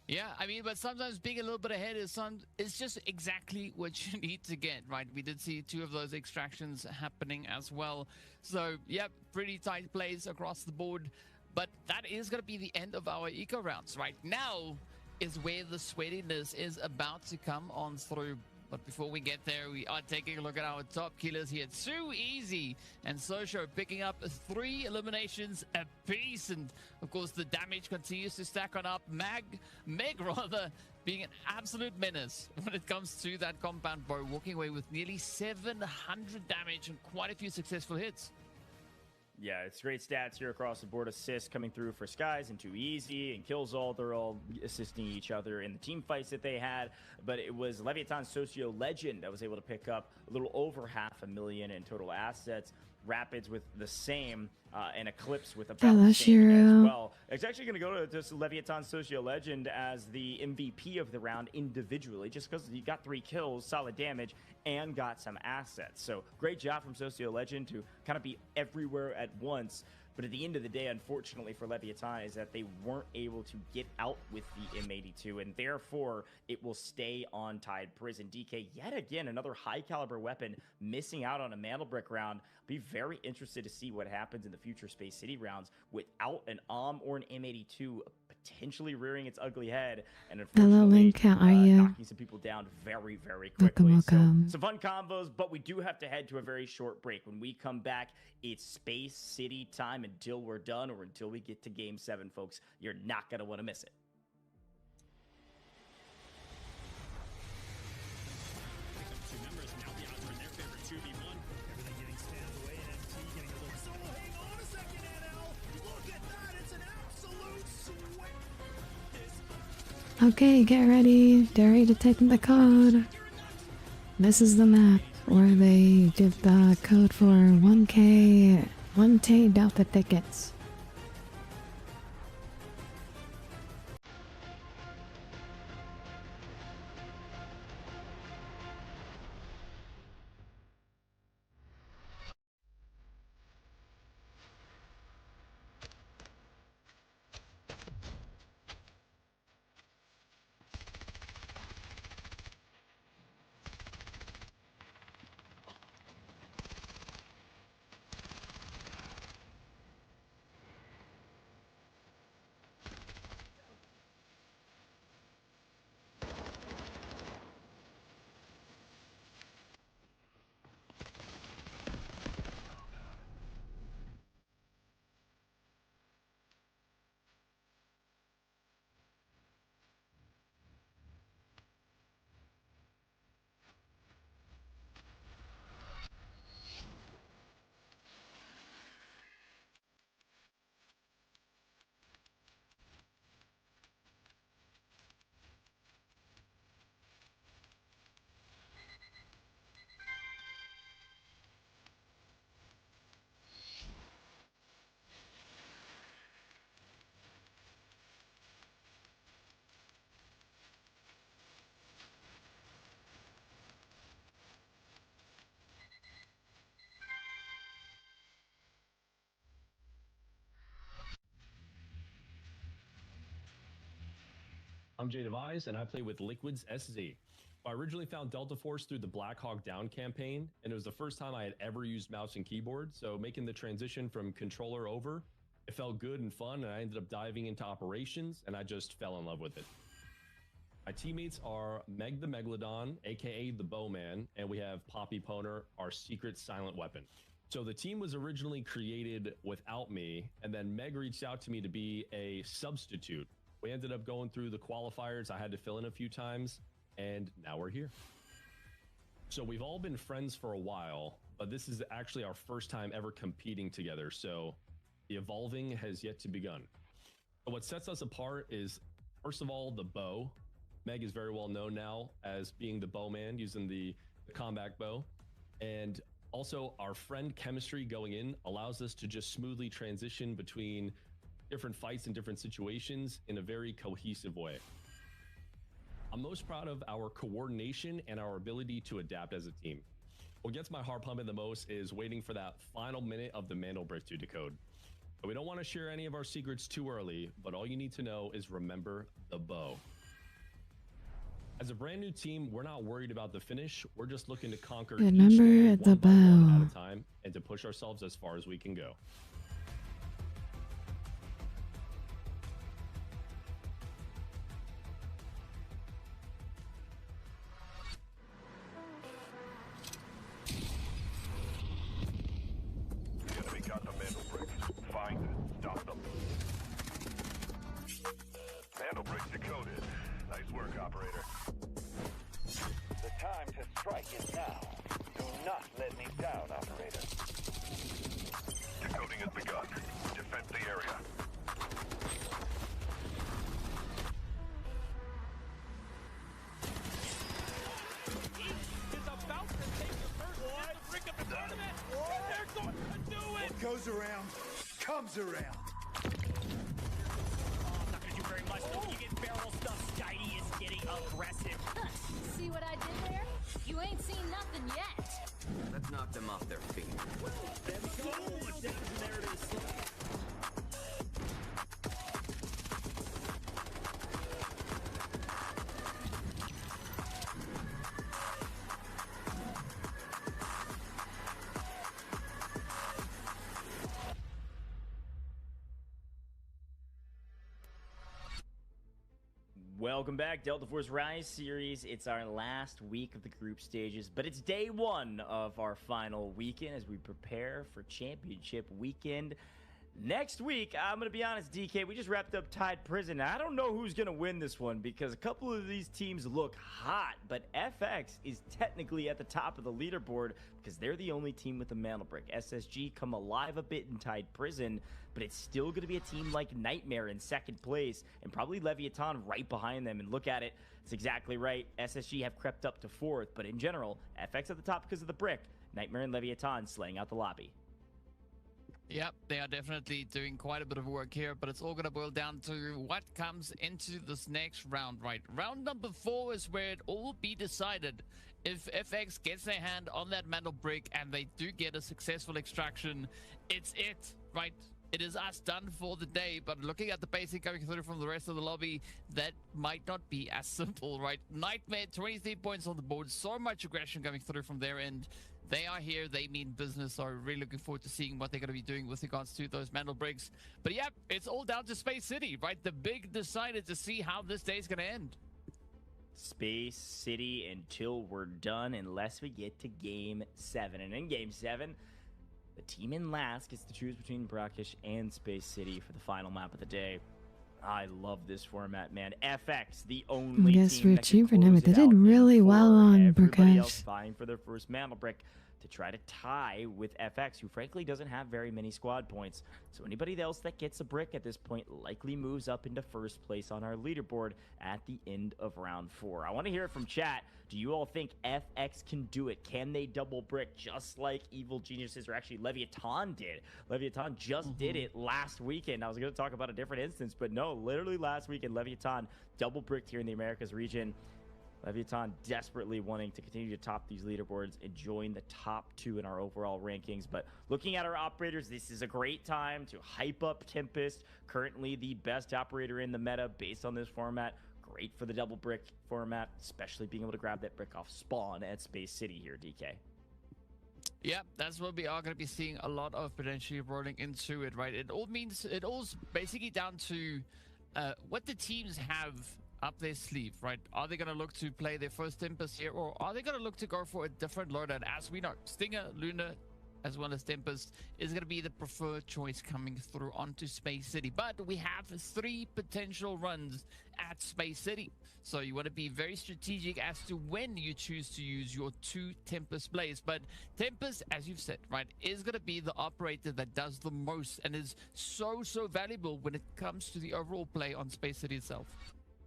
Yeah, I mean, but sometimes being a little bit ahead is just exactly what you need to get, right? We did see 2 of those extractions happening as well. So, yep, pretty tight plays across the board. But that is going to be the end of our eco rounds. Right now is where the sweatiness is about to come on through. But before we get there, we are taking a look at our top killers here. Too Easy and Socio picking up 3 eliminations apiece. And, of course, the damage continues to stack on up. Meg, rather, being an absolute menace when it comes to that compound bow, walking away with nearly 700 damage and quite a few successful hits. Yeah, it's great stats here across the board. Assists coming through for Skies and Too Easy and Kills All. They're all assisting each other in the team fights that they had. But it was Leviathan Socio Legend that was able to pick up a little over $500,000 in total assets. Rapids with the same, and Eclipse with about the same as well. It's actually going to go to Leviathan Socio Legend as the MVP of the round individually, just because he got 3 kills, solid damage, and got some assets. So great job from Socio Legend to kind of be everywhere at once. But at the end of the day, unfortunately for Leviathan, is that they weren't able to get out with the M82, and therefore it will stay on Tide Prison. DK, yet again, another high caliber weapon missing out on a Mantle Brick round. Be very interested to see what happens in the future Space City rounds without an or an M82 potentially rearing its ugly head and Hello, unfortunately Link. How are you? knocking some people down very, very quickly. Welcome. So some fun combos, but we do have to head to a very short break. When we come back, it's Space City time until we're done or until we get to Game 7, folks. You're not going to want to miss it. Two members now the odds are in their favor 2v1. Everything getting spanned away and MT getting a little. So hang on a second, NL. Look at that. It's an absolute swing. Okay, get ready. They're ready to take the code. This is the map where they give the code for 1K Delta tickets. I'm Jay Devise, and I play with Liquid's SZ. I originally found Delta Force through the Black Hawk Down campaign, and it was the first time I had ever used mouse and keyboard, so making the transition from controller over, it felt good and fun, and I ended up diving into operations, and I just fell in love with it. My teammates are Meg the Megalodon, aka the Bowman, and we have Poppy Poner, our secret silent weapon. So the team was originally created without me, and then Meg reached out to me to be a substitute. We ended up going through the qualifiers. I had to fill in a few times, and now we're here. So we've all been friends for a while, but this is actually our first time ever competing together. So the evolving has yet to begun. But what sets us apart is, first of all, the bow. Meg is very well known now as being the bowman, using the combat bow. And also our friend chemistry going in allows us to just smoothly transition between different fights and different situations in a very cohesive way. I'm most proud of our coordination and our ability to adapt as a team. What gets my heart pumping the most is waiting for that final minute of the Mandel Brick to decode. But we don't want to share any of our secrets too early, but all you need to know is remember the bow. As a brand new team, we're not worried about the finish. We're just looking to conquer each day one by one at a time and to push ourselves as far as we can go. Goes around, comes around. Oh, I'm not gonna do very much though. You get barrel stuff. Skitey is getting aggressive. See what I did there? You ain't seen nothing yet. Let's knock them off their feet. There it is. Welcome back, Delta Force Rise series. It's our last week of the group stages, but it's day one of our final weekend as we prepare for championship weekend. Next week, I'm going to be honest, DK, we just wrapped up Tide Prison. I don't know who's going to win this one because a couple of these teams look hot, but FX is technically at the top of the leaderboard because they're the only team with a mantle brick. SSG come alive a bit in Tide Prison, but it's still going to be a team like Nightmare in second place and probably Leviathan right behind them. And look at it, it's exactly right. SSG have crept up to fourth, but in general, FX at the top because of the brick. Nightmare and Leviathan slaying out the lobby. Yep, they are definitely doing quite a bit of work here, but it's all going to boil down to what comes into this next round, right? Round number 4 is where it all will be decided. If FX gets their hand on that mantle brick and they do get a successful extraction, it's it, right? It is us done for the day, but looking at the pacing coming through from the rest of the lobby, that might not be as simple, right? Nightmare, 23 points on the board, so much aggression coming through from their end. They are here, they mean business, so really looking forward to seeing what they're going to be doing with regards to those mantle breaks. But yeah, it's all down to Space City, right? The big decider to see how this day is going to end. Space City until we're done, unless we get to Game 7. And in Game 7, the team in last gets to choose between Brackish and Space City for the final map of the day. I love this format, man. FX, the only Yes, team that can Richie, close they it did out really before well on everybody else Brackish. vying for their first mantle brick to try to tie with FX, who frankly doesn't have very many squad points. So anybody else that gets a brick at this point likely moves up into first place on our leaderboard at the end of round 4. I want to hear it from chat. Do you all think FX can do it? Can they double brick just like Evil Geniuses, or actually Leviathan did? Leviathan just did it last weekend. I was going to talk about a different instance, but no, literally last weekend, Leviathan double bricked here in the Americas region. Leviathan desperately wanting to continue to top these leaderboards and join the top 2 in our overall rankings. But looking at our operators, this is a great time to hype up Tempest, currently the best operator in the meta based on this format. Great for the double brick format, especially being able to grab that brick off spawn at Space City here, DK. Yeah, that's what we are going to be seeing a lot of potentially rolling into it, right? It all's basically down to what the teams have up their sleeve, right? Are they going to look to play their first Tempest here, or are they going to look to go for a different loadout? As we know, Stinger, Luna, as well as Tempest is going to be the preferred choice coming through onto Space City. But we have 3 potential runs at Space City. So you want to be very strategic as to when you choose to use your 2 Tempest plays. But Tempest, as you've said, right, is going to be the operator that does the most and is so valuable when it comes to the overall play on Space City itself.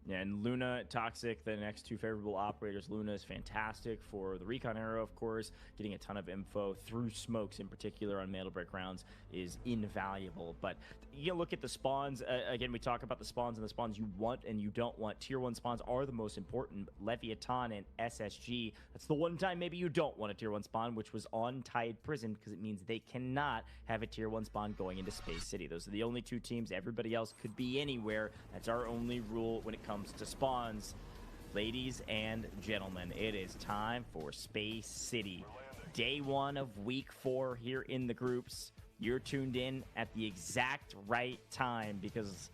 Yeah, and Luna, Toxic, the next 2 favorable operators. Luna is fantastic for the recon arrow, of course. Getting a ton of info through smokes in particular on mantle break rounds is invaluable. But you look at the spawns. Again, we talk about the spawns and the spawns you want and you don't want. Tier 1 spawns are the most important. Leviathan and SSG. That's the one time maybe you don't want a Tier 1 spawn, which was on Tide Prison, because it means they cannot have a Tier 1 spawn going into Space City. Those are the only 2 teams. Everybody else could be anywhere. That's our only rule when it comes to spawns. Ladies and gentlemen, it is time for Space City. Day 1 of week 4 here in the groups. You're tuned in at the exact right time because,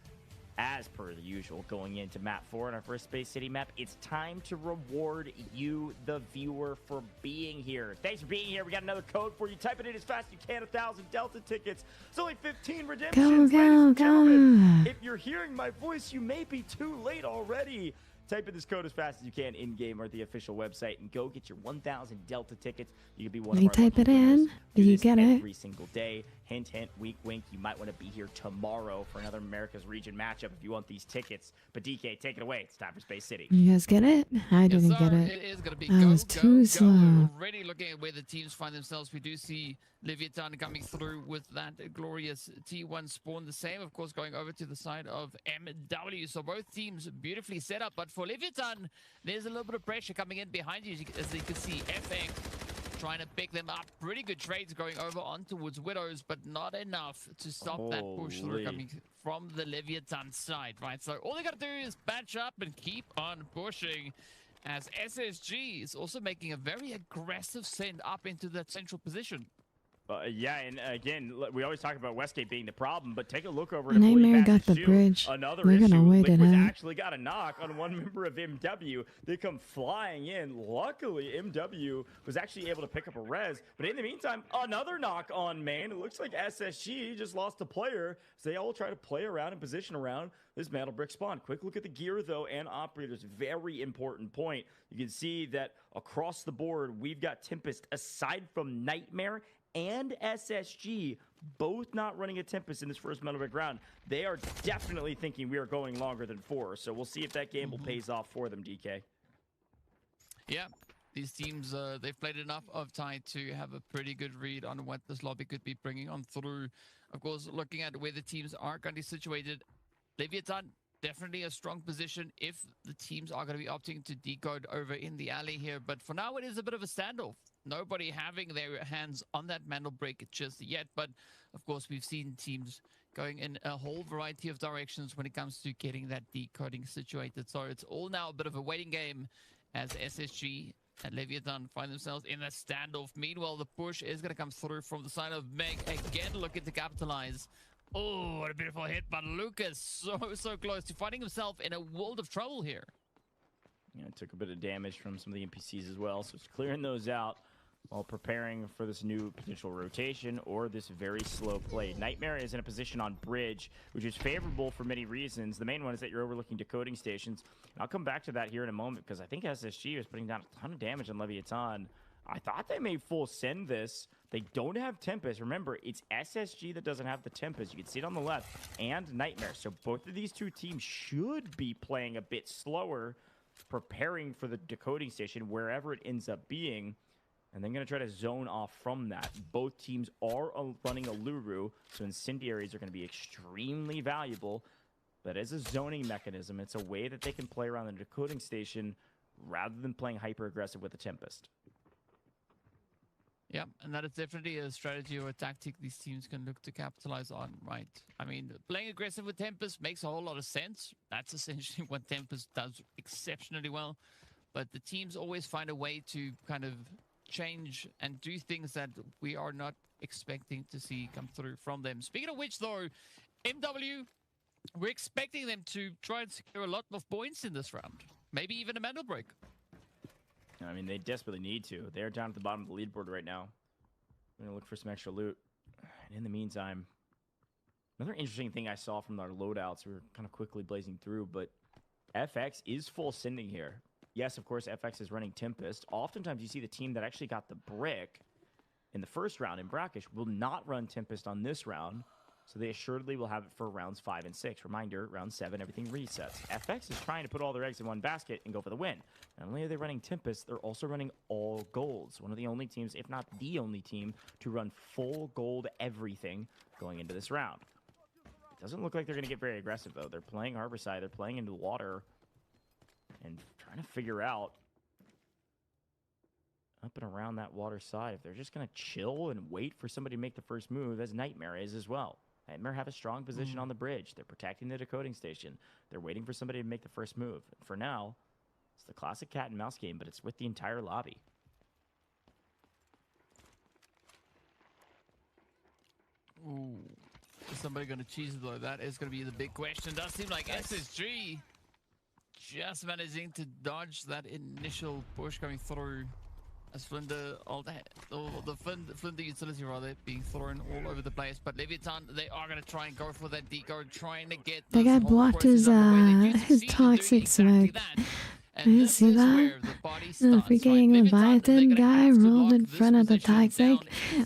as per the usual, going into map 4 in our first Space City map, it's time to reward you, the viewer, for being here. Thanks for being here. We got another code for you. Type it in as fast as you can. 1,000 Delta tickets. It's only 15 redemptions. Go, Ladies and go, gentlemen, go. if you're hearing my voice, you may be too late already. Type in this code as fast as you can in-game or at the official website and go get your 1,000 Delta tickets. You can be one You of our type lucky it in, winners. Do you this get it. every single day. Hint, hint, wink, wink. You might want to be here tomorrow for another America's Region matchup if you want these tickets. But DK, take it away. It's time for Space City. You guys get it? I didn't Yes, get sir. it. It is going to be I go, was go, too go. slow. We're already looking at where the teams find themselves. We do see Leviathan coming through with that glorious T1 spawn. The same, of course, going over to the side of MW. So both teams beautifully set up. But for Leviathan, there's a little bit of pressure coming in behind you. As you can see, FX trying to pick them up. Pretty good trades going over on towards Widows, but not enough to stop that push through coming from the Leviathan side, right? So all they got to do is batch up and keep on pushing, as SSG is also making a very aggressive send up into that central position. Yeah, and again, we always talk about Westgate being the problem, but take a look over at Nightmare Ability got Back to the Shoot. bridge. Another We're issue. gonna wait it Liquid's out. actually got a knock on one member of MW. They come flying in. Luckily, MW was actually able to pick up a res, but in the meantime, another knock on main. It looks like SSG just lost a player, so they all try to play around and position around this metal brick spawn. Quick look at the gear, though, and operators. Very important point. You can see that across the board, we've got Tempest, aside from Nightmare and SSG, both not running a Tempest in this first metal brick round. They are definitely thinking we are going longer than 4, so we'll see if that gamble pays off for them, DK. Yeah, these teams, they've played enough of Tide to have a pretty good read on what this lobby could be bringing on through. Of course, looking at where the teams are currently situated, Leviathan, definitely a strong position if the teams are going to be opting to decode over in the alley here. But for now, it is a bit of a standoff. Nobody having their hands on that mantle break just yet. But of course, we've seen teams going in a whole variety of directions when it comes to getting that decoding situated. So it's all now a bit of a waiting game as SSG and Leviathan find themselves in a standoff. Meanwhile, the push is going to come through from the side of Meg. Again, looking to capitalize. Oh, what a beautiful hit, but Lucas so close to finding himself in a world of trouble here. Yeah, it took a bit of damage from some of the NPCs as well, so it's clearing those out while preparing for this new potential rotation or this very slow play. Nightmare is in a position on bridge, which is favorable for many reasons. The main one is that you're overlooking decoding stations. And I'll come back to that here in a moment because I think SSG is putting down a ton of damage on Leviathan. I thought they may full send this. They don't have Tempest. Remember, it's SSG that doesn't have the Tempest. You can see it on the left, and Nightmare. So both of these two teams should be playing a bit slower, preparing for the decoding station, wherever it ends up being. And then going to try to zone off from that. Both teams are running a Luru, so incendiaries are going to be extremely valuable. But as a zoning mechanism, it's a way that they can play around the decoding station rather than playing hyper-aggressive with the Tempest. Yeah, and that is definitely a strategy or a tactic these teams can look to capitalize on, right? I mean, playing aggressive with Tempest makes a whole lot of sense. That's essentially what Tempest does exceptionally well. But the teams always find a way to kind of change and do things that we are not expecting to see come through from them. Speaking of which, though, MW, we're expecting them to try and secure a lot of points in this round. Maybe even a medal break. I mean, they desperately need to. They're down at the bottom of the leaderboard right now. I'm going to look for some extra loot. And in the meantime, another interesting thing I saw from our loadouts, we were kind of quickly blazing through, but FX is full sending here. Yes, of course, FX is running Tempest. Oftentimes, you see the team that actually got the brick in the first round in Brackish will not run Tempest on this round, so they assuredly will have it for rounds 5 and 6. Reminder, round 7, everything resets. FX is trying to put all their eggs in one basket and go for the win. Not only are they running Tempest, they're also running all golds. One of the only teams, if not the only team, to run full gold everything going into this round. It doesn't look like they're going to get very aggressive, though. They're playing Harborside. They're playing into the water and trying to figure out up and around that water side if they're just going to chill and wait for somebody to make the first move, as Nightmare is as well. Nightmare have a strong position on the bridge. They're protecting the decoding station. They're waiting for somebody to make the first move. And for now, it's the classic cat and mouse game, but it's with the entire lobby. Ooh. Is somebody going to cheese it, though? That is going to be the big question. Does seem like SSG just managing to dodge that initial push coming through. As Flinder, the Flinder utility rather, being thrown all over the place. But Leviathan, they are going to try and go for that decode, trying to get They got blocked his toxic smoke. I didn't see that. The freaking Leviathan guy rolled in front of the toxic,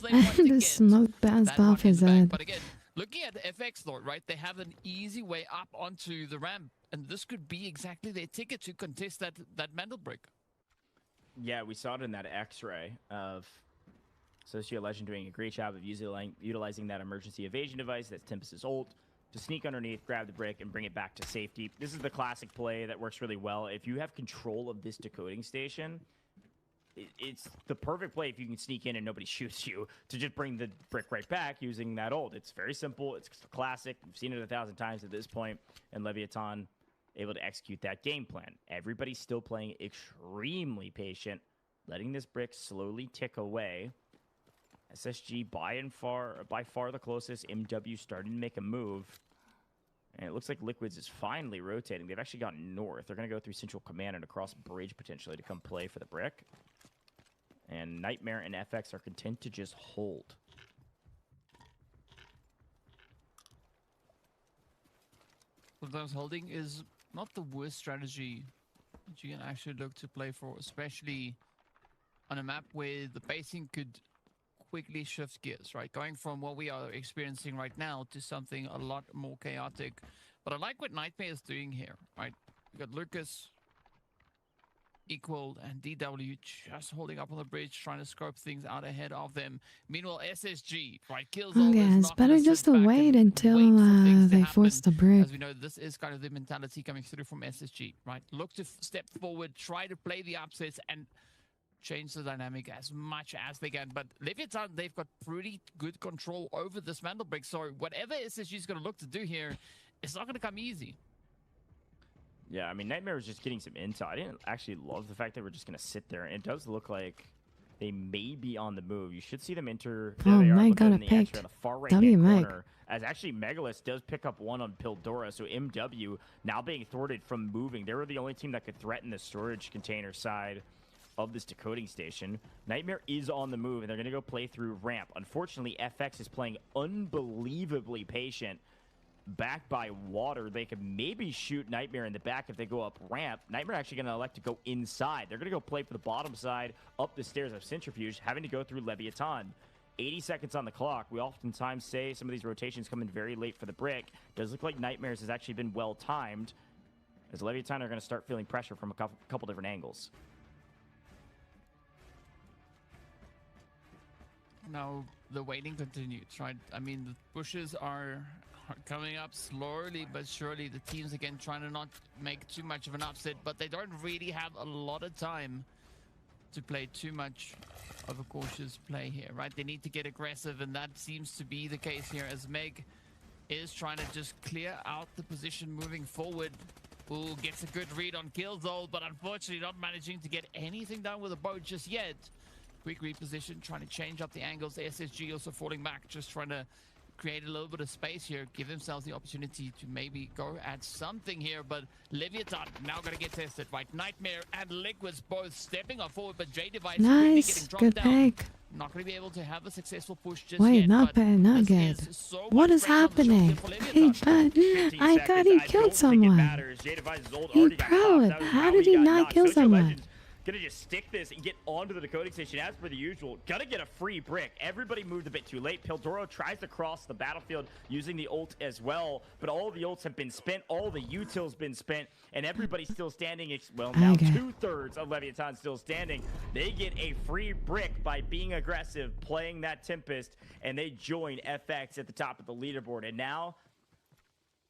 and the smoke bounced off his head. But again, looking at the FX though, right, they have an easy way up onto the ramp, and this could be exactly their ticket to contest that mantle break. Yeah, we saw it in that X-ray of Socio Legend doing a great job of utilizing that emergency evasion device, that's Tempest's ult, to sneak underneath, grab the brick, and bring it back to safety. This is the classic play that works really well. If you have control of this decoding station, it's the perfect play if you can sneak in and nobody shoots you to just bring the brick right back using that ult. It's very simple. It's classic. We've seen it 1,000 times at this point, and Leviathan able to execute that game plan. Everybody's still playing extremely patient, letting this brick slowly tick away. SSG by far the closest. MW starting to make a move. And it looks like Liquids is finally rotating. They've actually gone north. They're going to go through Central Command and across Bridge potentially to come play for the brick. And Nightmare and FX are content to just hold. Sometimes holding is not the worst strategy that you can actually look to play for, especially on a map where the basing could quickly shift gears, right? Going from what we are experiencing right now to something a lot more chaotic. But I like what Nightmare is doing here, right? We got Lucas, Equal, and DW just holding up on the bridge, trying to scope things out ahead of them. Meanwhile, SSG, right, kills all Yeah, this, it's better just to wait until they force the brick. As we know, this is kind of the mentality coming through from SSG, right? Look to step forward, try to play the upsets, and change the dynamic as much as they can. But Leviathan, they've got pretty good control over this mantle brick. So whatever SSG is going to look to do here, it's not going to come easy. Yeah, I mean, Nightmare was just getting some intel. I didn't actually love the fact they were just going to sit there. And it does look like they may be on the move. You should see them enter. Oh, they are Mike got in a the pick. extra on the far right W Mike. corner. As actually Megalith does pick up one on Pildora. So MW now being thwarted from moving. They were the only team that could threaten the storage container side of this decoding station. Nightmare is on the move, and they're going to go play through ramp. Unfortunately, FX is playing unbelievably patient. Back by water, they could maybe shoot Nightmare in the back if they go up ramp. Nightmare actually going to elect to go inside. They're going to go play for the bottom side up the stairs of Centrifuge, having to go through Leviathan. 80 seconds on the clock. We oftentimes say some of these rotations come in very late for the brick. Does look like Nightmares has actually been well timed, as Leviathan are going to start feeling pressure from a couple different angles. Now the waiting continues, right? I mean, the pushes are coming up slowly but surely. The teams again trying to not make too much of an upset, but they don't really have a lot of time to play too much of a cautious play here, right? They need to get aggressive, and that seems to be the case here as Meg is trying to just clear out the position moving forward. Ooh, gets a good read on Killzone, but unfortunately not managing to get anything done with the boat just yet. Quick reposition, trying to change up the angles. The SSG also falling back, just trying to create a little bit of space here, give themselves the opportunity to maybe go at something here. But Leviathan now going to get tested, right? Nightmare and Liquids both stepping up forward, but J-Device Nice, good pick. not going to be able to have a successful push just Wait, yet. not bad, not good. What is happening? Hey, but I thought he killed someone. He proud. How did he not kill someone? Gonna just stick this and get onto the decoding station as per the usual. Gonna get a free brick. Everybody moved a bit too late. Pildoro tries to cross the battlefield using the ult as well, but all the ults have been spent. All the util's been spent, and everybody's still standing. Well, now two-thirds of Leviathan still standing. They get a free brick by being aggressive, playing that Tempest, and they join FX at the top of the leaderboard. And now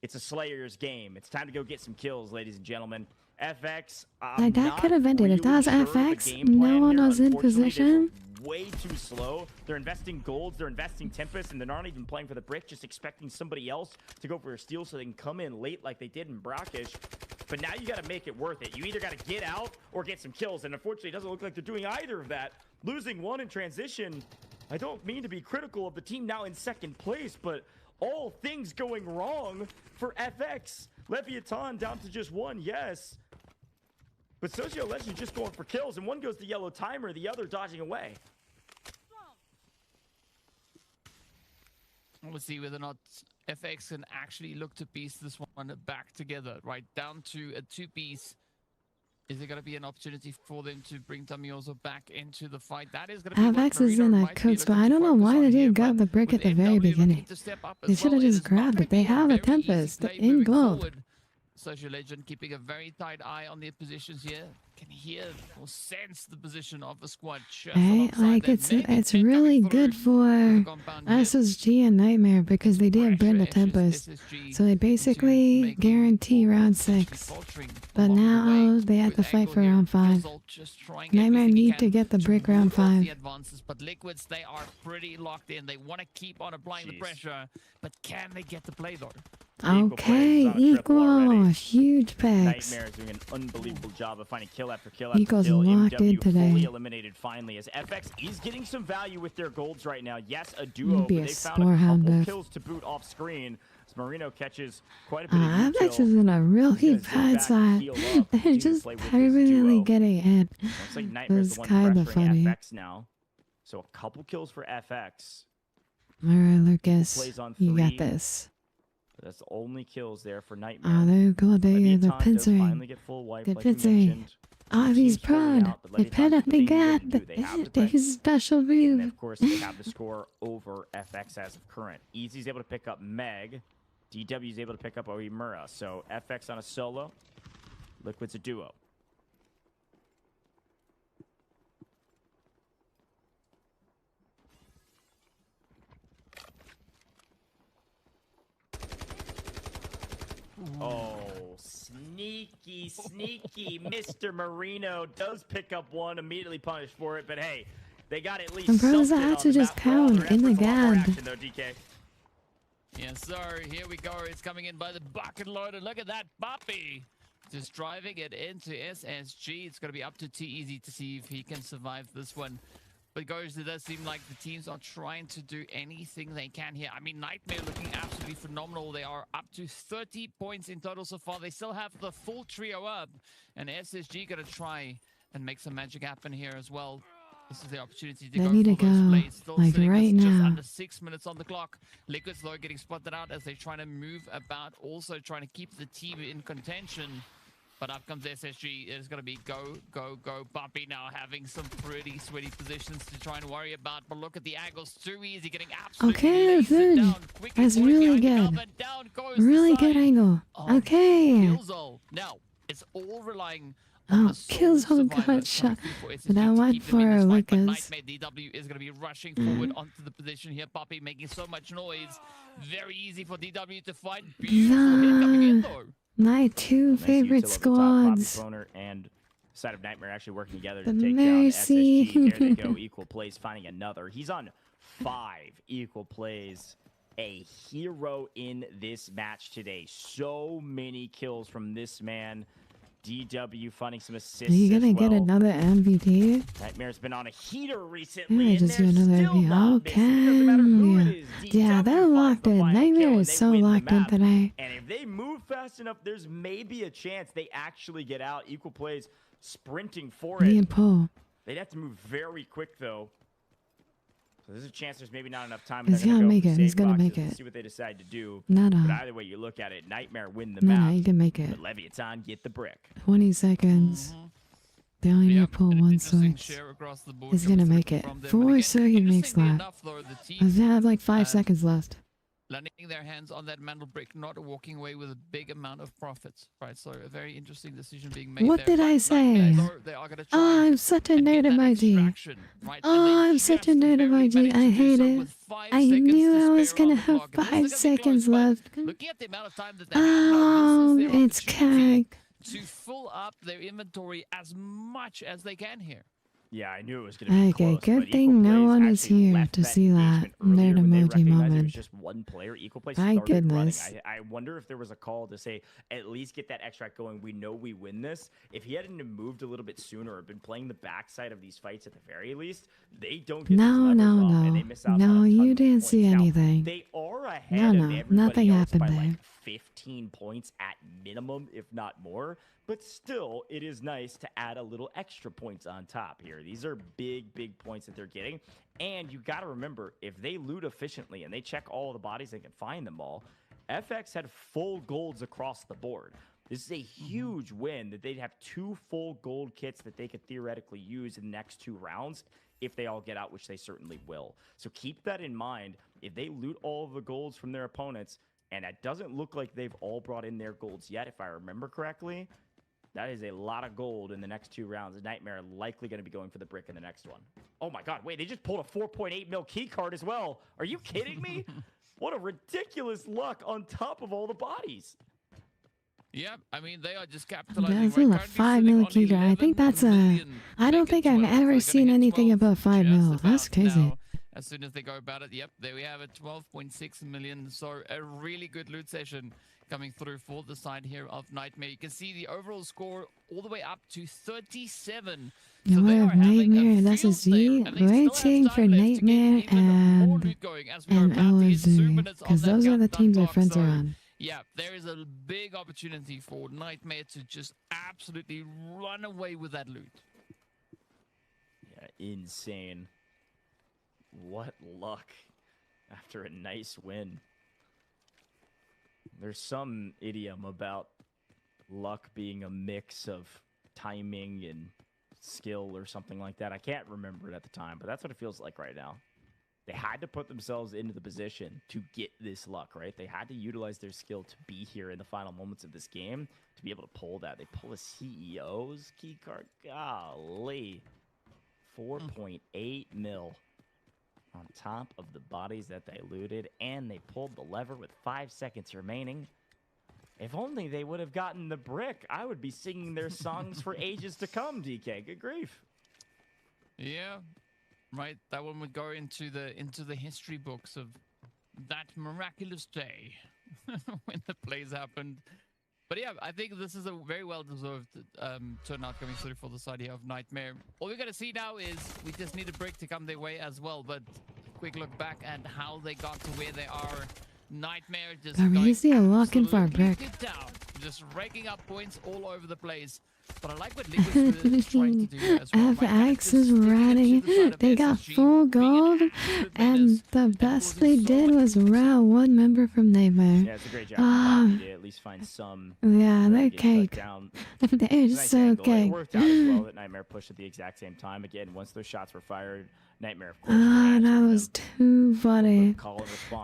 it's a Slayer's game. It's time to go get some kills, ladies and gentlemen. FX, Like that could have ended. If that was FX, no one was in position. Way too slow. They're investing golds, they're investing Tempest, and they're not even playing for the brick, just expecting somebody else to go for a steal so they can come in late like they did in Brackish. But now you got to make it worth it. You either got to get out or get some kills, and unfortunately it doesn't look like they're doing either of that. Losing one in transition, I don't mean to be critical of the team now in second place, but all things going wrong for FX. Leviathan down to just one, yes. But Socio Legend just going for kills, and one goes to yellow timer, the other dodging away. We'll see whether or not FX can actually look to piece this one back together, right? Down to a two-piece. Is there going to be an opportunity for them to bring Tamioso back into the fight? That is going to be FX is in a cook spot. I don't know why they didn't grab the brick at the very beginning. They should have just grabbed it. They have a Tempest in gold. Social Legend keeping a very tight eye on their positions here. Can hear or sense the position of the squad. Hey, like it's really good for SSG and Nightmare because they did burn the Tempest, so they basically guarantee round 6. But now they have to fight for round 5. Nightmare need to get the brick round 5. But Liquids, they are pretty locked in. They want to keep on applying the pressure, but can they get the play though? Okay, plays on a triple equal. already. Huge picks. Nightmare is doing an unbelievable job of finding kill after kill Eagles after kill. locked in MW today. fully eliminated finally as FX is getting some value with their golds right now. Yes, a duo, Be but a they found a Sporehound couple if- kills to boot off screen. As Marino catches quite a bit of FX kill. is in a really He's gonna bad zip back and spot. heal up, They're continue to just play with this permanently duo. getting hit. Looks like Nightmare's It's the one kinda pressuring funny. FX now. So a couple kills for FX. Alright, Lucas. Plays on You got 3. this. That's the only kills there for Nightmare. Oh, there you go. There you Leviathan the does pincer. finally get full wipe, The like we pincer. mentioned. Oh, Team's he's pulling prone. out, but They Leviathan put did up the the thing they gap. needed to do. They have the His special And move. of course, they have the score over FX as of current. Easy's able to pick up Meg. DW's able to pick up Oimura. So FX on a solo. Liquid's a duo. Oh, sneaky, sneaky. Mr. Marino does pick up one, immediately punished for it. But hey, they got at least And bros something had on to the just map for all pound their in the efforts. A lot more gap. action, though, DK. Yes, sir. Here we go. It's coming in by the bucket load. And look at that, Boppy. Just driving it into SSG. It's going to be up to T-Easy to see if he can survive this one. But goes, it does seem like the teams are trying to do anything they can here. I mean, Nightmare looking absolutely phenomenal. They are up to 30 points in total so far. They still have the full trio up. And SSG going to try and make some magic happen here as well. This is the opportunity to They go need for to those go, plays. Still like, sitting right with just now. under 6 minutes on the clock. Liquid's though getting spotted out as they're trying to move about, also trying to keep the team in contention. But up comes SSG. It's going to be go, go, go. Bumpy now having some pretty sweaty positions to try and worry about. But look at the angles. Too easy. Getting absolutely Okay, lasered good. down. Quickly That's going really behind the good. cover. Down goes the Really side. good angle. Oh, Okay. Killzone. Now, it's all relying on Oh, the sole Killzone survivors got coming shot. through for SSG But I to went keep them in for this fight. But Lucas. Nightmare DW is going to be rushing forward onto the position here. Puppy making so much noise. Very easy for DW to fight. Beautiful hit coming in though. My two Nice favorite util of the top. Poppy squads. Boner and Side of Nightmare actually working together The to take mercy. down SSG. There they go. Equal plays, finding another. He's on 5 equal plays. A hero in this match today. So many kills from this man. DW finding some assists. Are you gonna as get well. another MVP? Nightmare's been on a heater recently. Yeah, just do another MVP. Okay. Yeah, they're locked in. Nightmare is so locked in today. And if they move fast enough, there's maybe a chance they actually get out. Equal plays, sprinting for Me it. and Paul. They'd have to move very quick, though. So there's a chance there's maybe not enough time. He's They're gonna go make for it. save He's gonna boxes make and it. See what they decide to do. No, But no. either way you look at it, Nightmare win the No, map. no, you can make it. But Leviathan get the brick. 20 seconds. They only need to pull one Interesting sword. share across the board He's coming gonna through make it. from them. 4 And again, circuit makes interestingly left. enough, though, the I team have like 5 seconds left. landing their hands on that mantle brick, not walking away with a big amount of profits, right? So a very interesting decision being made. What there. did I But say? Nightmare, though, they are gonna try Oh, I'm such a and get nerd that emoji. extraction, right? And Oh, they I'm such a just nerd barely emoji. managed I to do hate so it. with 5 I seconds knew to I was spare gonna on the have clock. And this is 5 gonna be seconds close, but left. looking at the amount of time that they have now, Oh, this is their it's opportunity cack. to fill up their inventory as much as they can here. Yeah, I knew it was going to be Okay, close. good but thing Equal no Plays one is actually here left to that see that engagement earlier nerd when they emoji recognized It was moment. just one player. Equal Plays My started running. goodness. I wonder if there was a call to say, at least get that extract going. We know we win this. If he hadn't moved a little bit sooner or been playing the backside of these fights at the very least, they don't get these No, levers no, off, and they no. miss out on No, a ton you of didn't points. see Now, anything. they are ahead No, of no, everybody nothing else happened by there. like 15 points at minimum, if not more. But still, it is nice to add a little extra points on top here. These are big, big points that they're getting. And you got to remember, if they loot efficiently and they check all the bodies and can find them all, FX had full golds across the board. This is a huge win that they'd have 2 full gold kits that they could theoretically use in the next 2 rounds if they all get out, which they certainly will. So keep that in mind. If they loot all of the golds from their opponents, and it doesn't look like they've all brought in their golds yet, if I remember correctly, that is a lot of gold in the next 2 rounds. Nightmare likely going to be going for the brick in the next one. Oh my god, wait, they just pulled a 4.8 mil key card as well. Are you kidding me? What a ridiculous luck on top of all the bodies. Yeah, I mean, they are just capitalizing. That's like 5 mil key card. I think that's a. I don't think I've ever seen anything above 5 mil. That's crazy. as soon as they go about it. Yep, there we have it, 12.6 million. So a really good loot session coming through for the side here of Nightmare. You can see the overall score all the way up to 37. So they are having Nightmare, a that's a field Z, there, and they still waiting have for time left to get Nightmare even more loot going as we are about to hit 2 LSZ, minutes on because that those are the countdown teams our clock. friends So are on. yeah, there is a big opportunity for Nightmare to just absolutely run away with that loot. Yeah, insane. What luck after a nice win. There's some idiom about luck being a mix of timing and skill or something like that. I can't remember it at the time, but that's what it feels like right now. They had to put themselves into the position to get this luck, right? They had to utilize their skill to be here in the final moments of this game to be able to pull that. They pull a CEO's key card. Golly. 4.8 mil on top of the bodies that they looted, and they pulled the lever with 5 seconds remaining. If only they would have gotten the brick, I would be singing their songs for ages to come, DK. Good grief. Yeah, right. That one would go into the history books of that miraculous day when the plays happened. But yeah, I think this is a very well-deserved turnout coming through for the side here of Nightmare. All we got to see now is we just need a break to come their way as well. But quick look back at how they got to where they are. Nightmare just going Crazy, a lock in for a absolutely brick. down, just raking up points all over the place. But I like what Liquid is trying to do as well. FX is running. They got full gold, and the best they did was row one member from Nightmare. Yeah, it's a great job. At least find some. Yeah, they're cake. They're Nice so angle. It cake. worked out as well that Nightmare pushed at the exact same time. Again, once those shots were fired, Nightmare, of course. Ah, that was too funny.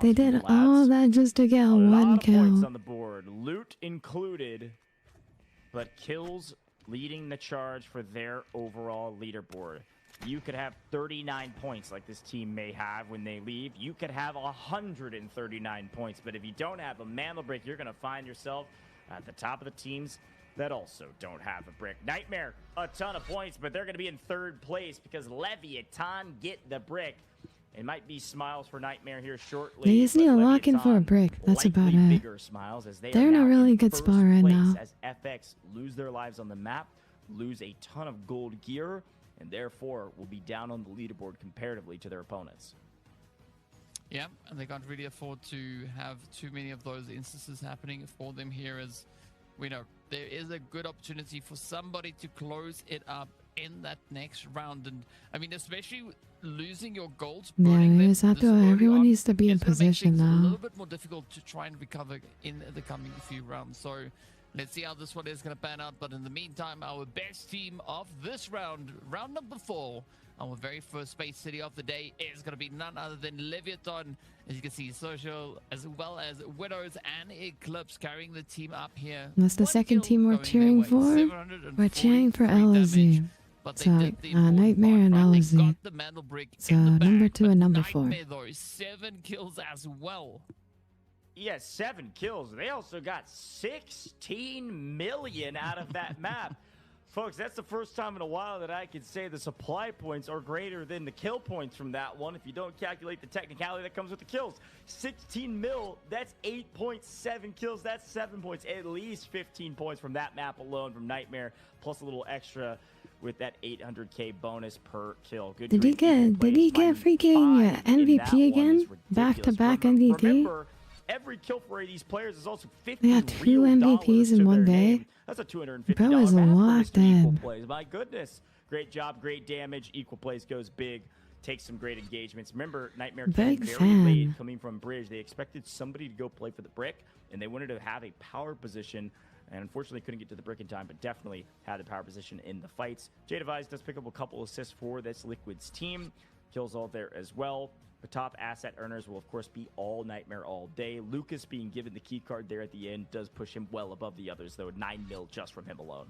They did all that just to get one Points kill. on the board, loot included, but kills leading the charge for their overall leaderboard. You could have 39 points like this team may have when they leave. You could have 139 points, but if you don't have a mantle brick, you're going to find yourself at the top of the teams that also don't have a brick. Nightmare, a ton of points, but they're going to be in third place because Leviathan get the brick. It might be smiles for Nightmare here shortly. They just need a lock in for a brick. That's about it. Bigger smiles as They're in a really good spot right now. As FX lose their lives on the map, lose a ton of gold gear, and therefore will be down on the leaderboard comparatively to their opponents. Yeah, and they can't really afford to have too many of those instances happening for them here, as we know there is a good opportunity for somebody to close it up in that next round. And I mean, especially losing your golds, Yeah, burning them it's have this to. early Everyone on, needs to be in it's gonna make position things a little now. bit more difficult to try and recover in the coming few rounds. So let's see how this one is going to pan out. But in the meantime, our best team of this round, round number 4, our very first Space City of the day, is going to be none other than Leviathan. As you can see, Social as well as Widows and Eclipse carrying the team up here. That's the One second kill team we're going their cheering way, for. We're cheering for 743 damage. LSZ. But So, they did the important Nightmare part, and right? They LSZ. got the mantle brick So, in the bag, number 2 but and number 4. Nightmare, though, 7 kills as well. Yeah, 7 kills. They also got 16 million out of that map. Folks, that's the first time in a while that I can say the supply points are greater than the kill points from that one, if you don't calculate the technicality that comes with the kills. 16 mil, that's 8.7 kills. That's 7 points. At least 15 points from that map alone from Nightmare, plus a little extra with that 800k bonus per kill. Good Did he grief, get freaking MVP again? Back-to-back MVP? Remember, every kill for these players is also 50 They got 2 real MVPs dollars in to one their day. name. That's a $250 Bro is map for locked Mr. Equal in. Plays. My goodness. Great job, great damage. Equal Plays goes big. Takes some great engagements. Remember, Nightmare came Big very fan. late coming from Bridge. They expected somebody to go play for the brick, and they wanted to have a power position, and unfortunately couldn't get to the brick in time, but definitely had the power position in the fights. J Device does pick up a couple assists for this Liquid's team. Kills all there as well. The top asset earners will, of course, be all Nightmare all day. Lucas being given the key card there at the end does push him well above the others, though. 9 mil just from him alone.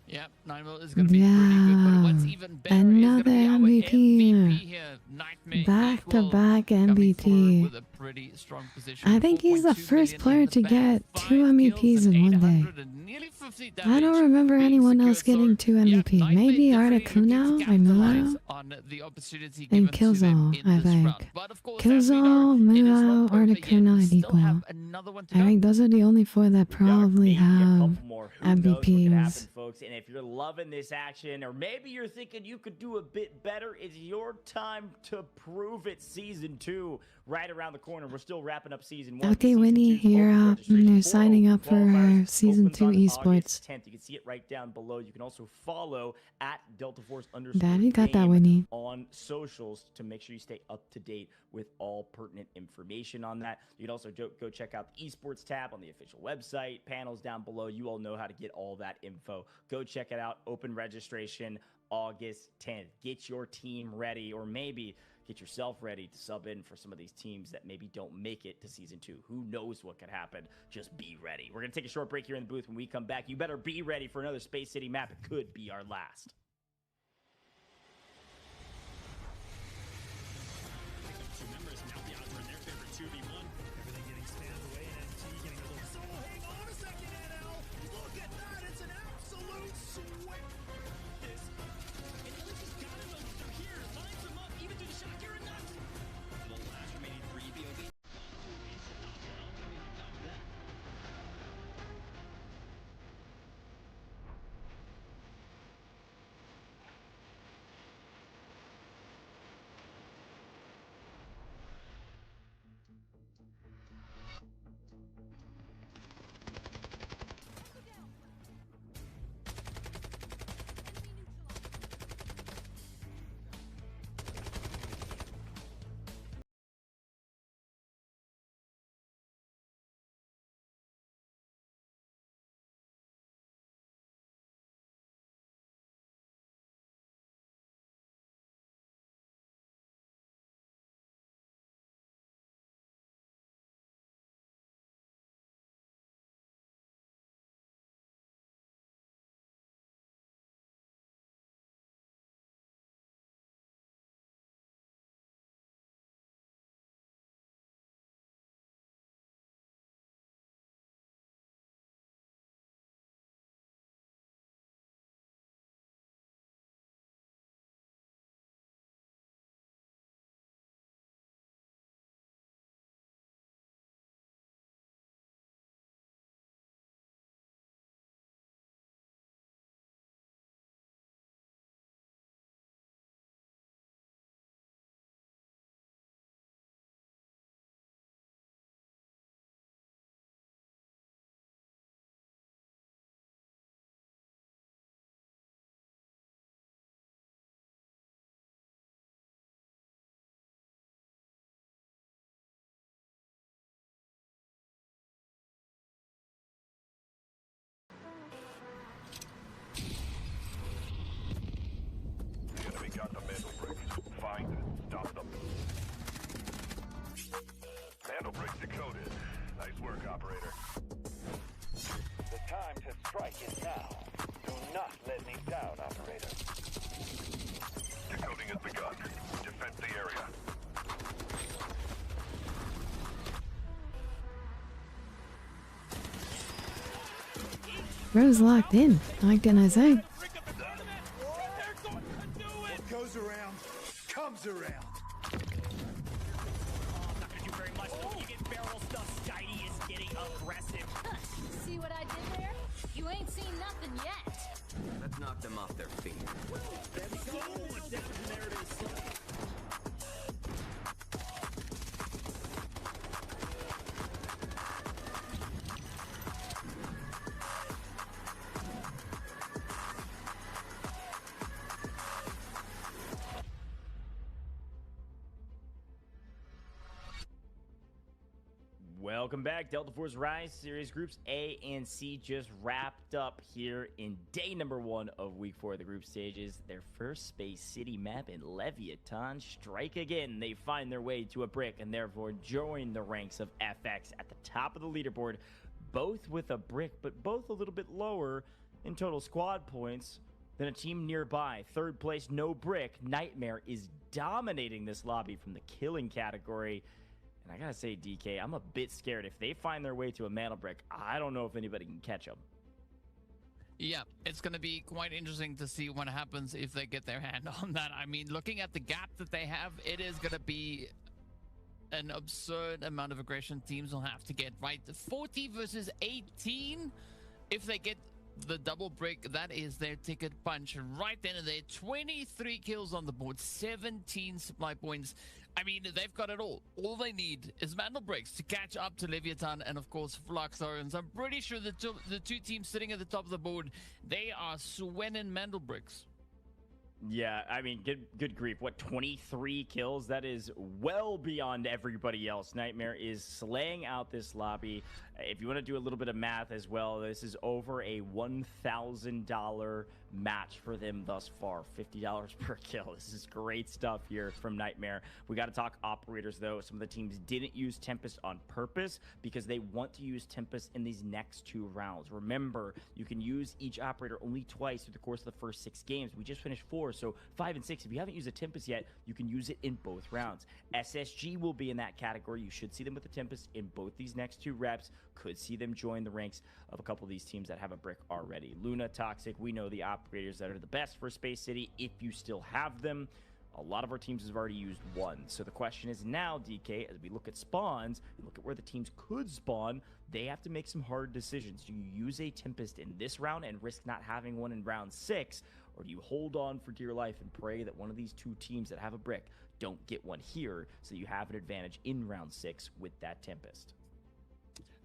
Yeah, 9 mil is going to be pretty good, but what's even better Another is going to be our MVP. MVP here. Nightmare Back-to-back coming forward MVP. with a pretty strong position. I think he's the 4.2 first million player in the to bag, get 5 2 kills MVPs in and one day. 800 and nearly 250 I damage. don't remember being anyone else secured, getting so, 2 yeah, MVP. Nightmare Maybe definitely Articuno looking to or capitalize Muao on the opportunity and given to them Killzone, in I this round. think. But of course, as we know, Killzone, it is not Muao, over yet. Articuno, We and still have Equal. another one to I go. think those are the only 4 that probably Maybe a have couple more. Who knows what could happen, MVPs. folks? And if you're loving this action, or maybe you're thinking you could do a bit better, it's your time to prove it. Season 2 right around the corner. We're still wrapping up season 1. Okay, Season Winnie, 2's you're open up. registration You're for signing open up for qualifiers Season opens 2 on esports. August 10th. You can see it right down below. You can also follow at Delta Force Daddy got that, _game Winnie. on socials to make sure you stay up to date with all pertinent information on that. You can also go check out the esports tab on the official website, panels down below. You all know how to get all that info. Go check it out. Open registration August 10th. Get your team ready, or maybe get yourself ready to sub in for some of these teams that maybe don't make it to season 2. Who knows what could happen? Just be ready. We're going to take a short break here in the booth. When we come back, you better be ready for another Space City map. It could be our last. Two members, now the odds are in their favor, 2v1. Everything getting spammed away, and MT getting a little... So, hang on a second, NL! Look at that! It's an absolute swing! This... And Ellis has got it over through here, lines them up, even through the shot, you're nuts! The last remaining 3 BOB. The enemy got the mantle bricks. Find and stop them. Mantle bricks decoded. Nice work, operator. The time to strike is now. Do not let me down, operator. Decoding has begun. Defend the area. Bro's locked in. What can I say? What goes around, comes around. Not gonna do very much. Don't you get barrel stuff? Skydie is getting aggressive. See what I did there? You ain't seen nothing yet. Let's knock them off their feet. Welcome back. Delta Force Rise Series Groups A and C just wrapped up here in day number 1 of week 4 of the group stages. Their first Space City map in Leviathan. Strike again. They find their way to a brick and therefore join the ranks of FX at the top of the leaderboard. Both with a brick, but both a little bit lower in total squad points than a team nearby. Third place, no brick. Nightmare is dominating this lobby from the killing category. And I gotta say, DK, I'm a bit scared. If they find their way to a mantle brick, I don't know if anybody can catch them. Yeah, it's going to be quite interesting to see what happens if they get their hand on that. I mean, looking at the gap that they have, it is going to be an absurd amount of aggression teams will have to get, right? 40 versus 18. If they get the double break, that is their ticket punch right then and there. 23 kills on the board, 17 supply points. I mean, they've got it all. All they need is Mandel breaks to catch up to Leviathan and, of course, Flux Zones. I'm pretty sure the two teams sitting at the top of the board, they are sweating Mandel bricks. Yeah, I mean, good grief. What, 23 kills? That is well beyond everybody else. Nightmare is slaying out this lobby. If you want to do a little bit of math as well, this is over a $1,000 match for them thus far. $50 per kill. This is great stuff here from Nightmare. We got to talk operators, though. Some of the teams didn't use Tempest on purpose because they want to use Tempest in these next 2 rounds. Remember, you can use each operator only twice through the course of the first 6 games. We just finished 4, so 5 and 6. If you haven't used a Tempest yet, you can use it in both rounds. SSG will be in that category. You should see them with the Tempest in both these next 2 reps. Could see them join the ranks of a couple of these teams that have a brick already. Luna, Toxic, we know the operators that are the best for Space City if you still have them. A lot of our teams have already used 1. So the question is now, DK, as we look at spawns, you look at where the teams could spawn, they have to make some hard decisions. Do you use a Tempest in this round and risk not having one in round 6? Or do you hold on for dear life and pray that one of these 2 teams that have a brick don't get one here so you have an advantage in round 6 with that Tempest?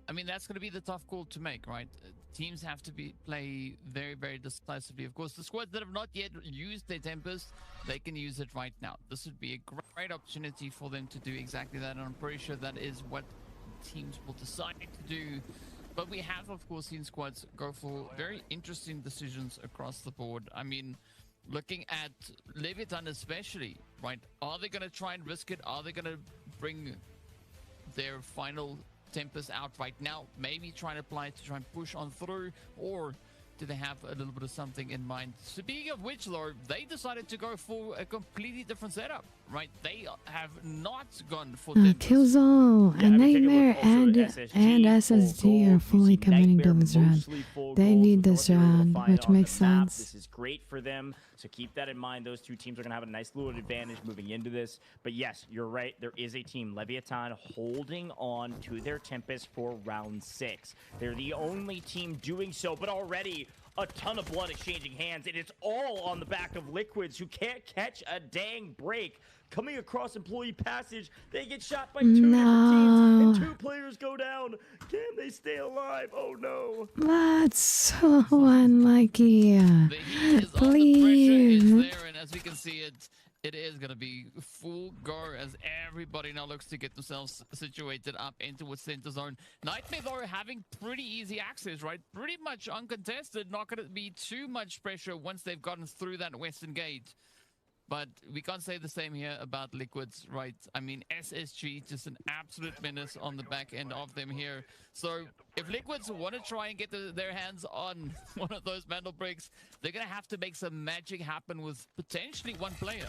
I mean, that's going to be the tough call to make, right? Teams have to play very, very decisively. Of course, the squads that have not yet used their Tempest, they can use it right now. This would be a great opportunity for them to do exactly that, and I'm pretty sure that is what teams will decide to do. But we have, of course, seen squads go for very interesting decisions across the board. I mean, looking at Leviathan especially, right? Are they going to try and risk it? Are they going to bring their final Tempest out right now, maybe try and apply it to try and push on through, or do they have a little bit of something in mind? Speaking of which, though, they decided to go for a completely different setup, right? They have not gone for Killzone, Yeah, and I mean, take a Nightmare look also and at SSG, SSG full are gold. fully You see committing to Nightmare this round. mostly full They gold need with this what they were able to round, find which on the makes map. sense. This is great for them, so keep that in mind. Those 2 teams are going to have a nice little advantage moving into this. But yes, you're right. There is a team, Leviathan, holding on to their Tempest for round 6. They're the only team doing so, but already a ton of blood exchanging hands, and it's all on the back of Liquids, who can't catch a dang break. Coming across Employee Passage, they get shot by 2 different teams, and 2 players go down. Can they stay alive? Oh no. That's so unlucky. The heat is on, the pressure is there, and as we can see, it is going to be full go as everybody now looks to get themselves situated up into a center zone. Nightmare, though, having pretty easy access, right? Pretty much uncontested. Not going to be too much pressure once they've gotten through that western gate. But we can't say the same here about Liquids, right? I mean, SSG, just an absolute menace on the back end of them here. So if Liquids want to try and get their hands on one of those Mandel breaks, they're going to have to make some magic happen with potentially 1 player.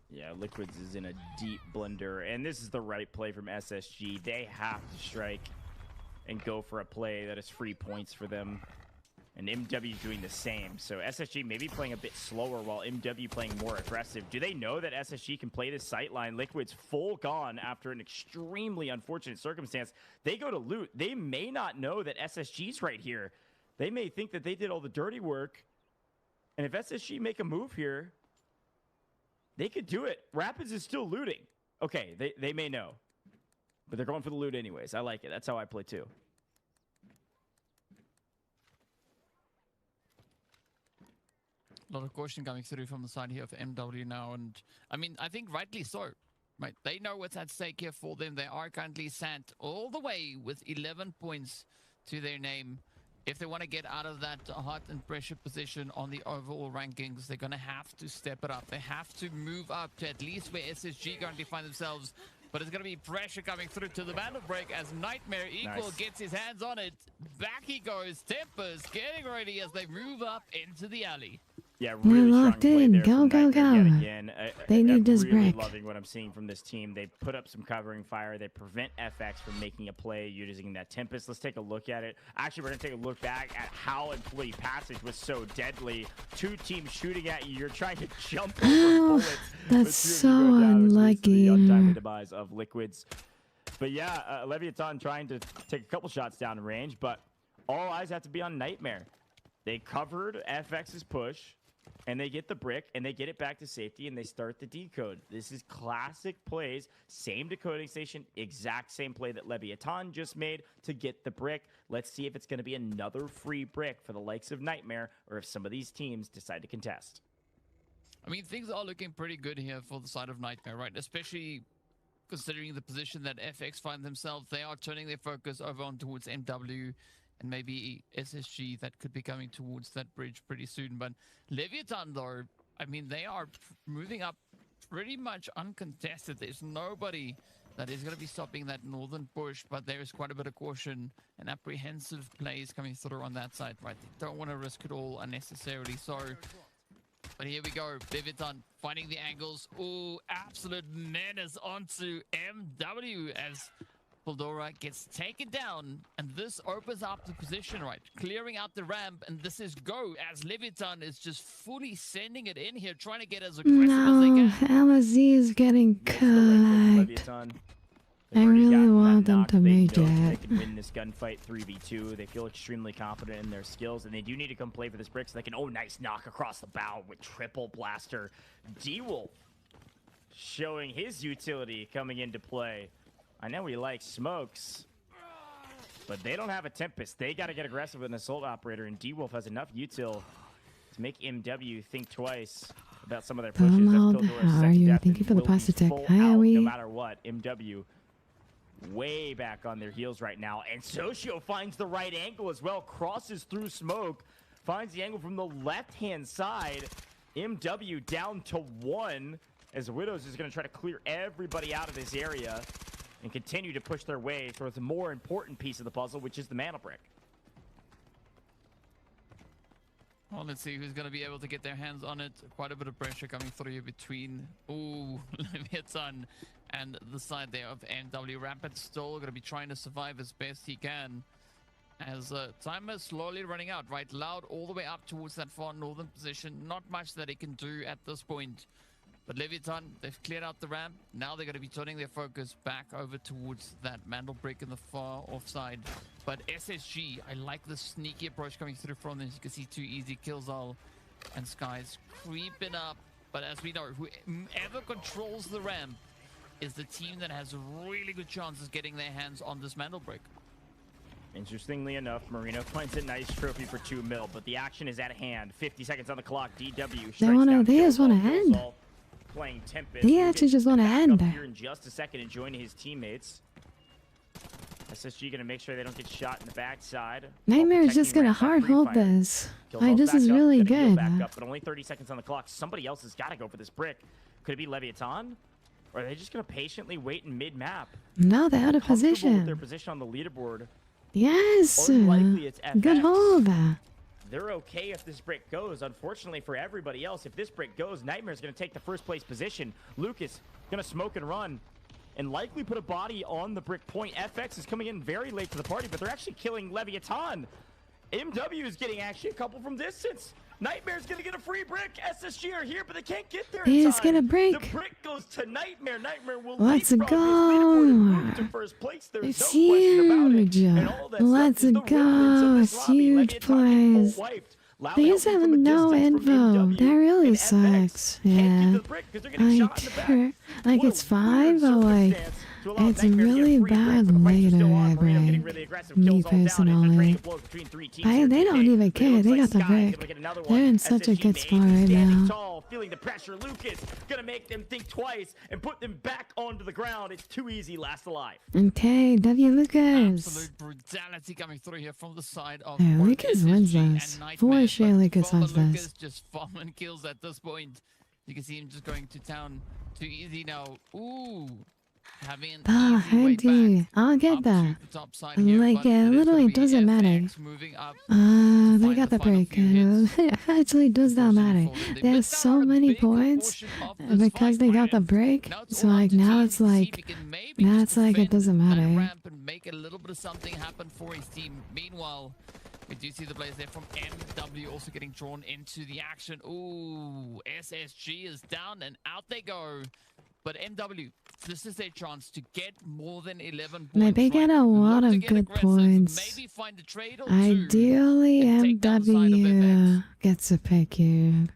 Yeah, Liquids is in a deep blunder, and this is the right play from SSG. They have to strike and go for a play that is free points for them. And MW doing the same. So SSG maybe playing a bit slower while MW playing more aggressive. Do they know that SSG can play this sightline? Liquid's full gone after an extremely unfortunate circumstance. They go to loot. They may not know that SSG's right here. They may think that they did all the dirty work. And if SSG make a move here, they could do it. Rapids is still looting. Okay, they may know. But they're going for the loot anyways. I like it. That's how I play too. A lot of caution coming through from the side here of MW now. And I mean, I think rightly so. Right? They know what's at stake here for them. They are currently sat all the way with 11 points to their name. If they want to get out of that hot and pressure position on the overall rankings, they're going to have to step it up. They have to move up to at least where SSG currently find themselves. But it's going to be pressure coming through to the Mandel break as Nightmare Equal gets his hands on it. Back he goes. Tempest getting ready as they move up into the alley. Yeah, We're really locked strong play in. there Go, from go, Nightmare go. yet again. They need this really brick. loving what I'm seeing from this team. They put up some covering fire. They prevent FX from making a play using that Tempest. Let's take a look at it. Actually, we're going to take a look back at how Employee Passage was so deadly. 2 teams shooting at you. You're trying to jump over bullets. That's so unlucky. The untimely demise of Liquids. But yeah, Leviathan trying to take a couple shots down range, but all eyes have to be on Nightmare. They covered FX's push, and they get the brick, and they get it back to safety, and they start the decode. This is classic plays, same decoding station, exact same play that Leviathan just made to get the brick. Let's see if it's going to be another free brick for the likes of Nightmare, or if some of these teams decide to contest. I mean, things are looking pretty good here for the side of Nightmare, right? Especially considering the position that FX find themselves. They are turning their focus over on towards MW and maybe SSG that could be coming towards that bridge pretty soon. But Leviathan, though, I mean, they are moving up pretty much uncontested. There's nobody that is going to be stopping that northern push, but there is quite a bit of caution and apprehensive plays coming through on that side, right? They don't want to risk it all unnecessarily. So, but here we go. Leviathan finding the angles. Ooh, absolute menace onto MW as Buldora gets taken down, and this opens up the position, right? Clearing out the ramp, and this is go as Leviathan is just fully sending it in here, trying to get as aggressive as they No, can. LSZ is getting cut. I really want them to make They it. can win this gunfight 3v2. They feel extremely confident in their skills, and they do need to come play for this brick so they can, oh, nice knock across the bow with triple blaster. D-Wolf showing his utility coming into play. I know he likes smokes, but they don't have a Tempest. They got to get aggressive with an Assault Operator, and D-Wolf has enough util to make MW think twice about some of their pushes. Donald, how are you? Thank you for the pasta tech. Hi, No we. matter what, MW way back on their heels right now, and Socio finds the right angle as well, crosses through smoke, finds the angle from the left-hand side. MW down to 1 as Widows is going to try to clear everybody out of this area and continue to push their way towards the more important piece of the puzzle, which is the mana brick. Well, let's see who's going to be able to get their hands on it. Quite a bit of pressure coming through here between Leviathan and the side there of MW. Rapid still going to be trying to survive as best he can as time is slowly running out, right? Loud all the way up towards that far northern position. Not much that he can do at this point. But Leviathan, they've cleared out the ramp. Now they're going to be turning their focus back over towards that mantle brick in the far offside. But SSG, I like the sneaky approach coming through from them. You can see 2 easy kills all, and Sky's creeping up. But as we know, whoever controls the ramp is the team that has really good chances getting their hands on this mantle brick. Interestingly enough, Marino finds a nice trophy for 2 mil, but the action is at hand. 50 seconds on the clock. DW They just want to end. Playing Tempest. They actually just want to end. Here in just a second and join his teammates. SSG gonna make sure they don't get shot in the backside. Nightmare is just gonna hard hold this. Like, this is really good. Back up, but only 30 seconds on the clock. Somebody else has got to go for this brick. Could it be Leviathan? Or are they just gonna patiently wait in mid-map? No, they're out of With their position. position on the leaderboard. Yes. Unlikely it's FX. Good hold. They're okay if this brick goes. Unfortunately for everybody else, if this brick goes, Nightmare's going to take the first place position. Lucas going to smoke and run and likely put a body on the brick point. FX is coming in very late to the party, but they're actually killing Leviathan. MW is getting actually a couple from distance. Nightmare's going to get a free brick. SSG are here, but they can't get there in time. It's gonna break. The brick goes to Nightmare. Nightmare will Let's leapfrog go. his leaderboard and move to first place. There's It's no question about it. huge. And all that's Let's left is the go. remnants of this It's lobby. huge Leviathan getting plays. full wiped. Loud They just help have from a no distance from info. MW, That really and FX sucks. can't Yeah. get to the brick 'cause they're getting shot in the back. Like, What it's a fine, weird but like, circumstance to allow it's Nightmare to get a really free brick, bad but the fights are later, still on. Marino right? getting really aggressive, Me kills all down as the personally. training blows between 3 teams here. They don't TK, even but it care. looks They like got the Sky is brick. gonna get another They're one. in such a SSG good may spot be right standing now. tall, feeling the pressure. Lucas gonna make them think twice and put them back onto the ground. It's too easy. Last alive. Okay, W. Lucas. Absolute brutality coming through here from the side of Yeah, both Lucas SSG wins and this. Nightmare, For sure, but Lucas Bomber wins this. Lucas just farming kills at this point. You can see him just going to town too easy now. Ooh, having an Ah, easy way handy. back I'll get up that. to the top side here, Like, but it is literally gonna be doesn't matter. FX moving up. they find got the final break. few hits. It actually does not matter. Fortunately for them, they There's missed out so on a many big points portion of this because fight, they right? got the And break. now it's So all like down to now team it's to see if like he can maybe just that's like it defend doesn't that matter. ramp and make a little bit of something happen for his team. Meanwhile, we do see the players there from MW also getting drawn into the action. Ooh, SSG is down and out they go. But MW, this is their chance to get more than 11 Now, points. they get a lot Look to of get good aggressive, points. maybe find a trade or two. Ideally, and take down the side of MW gets a pick here. Man,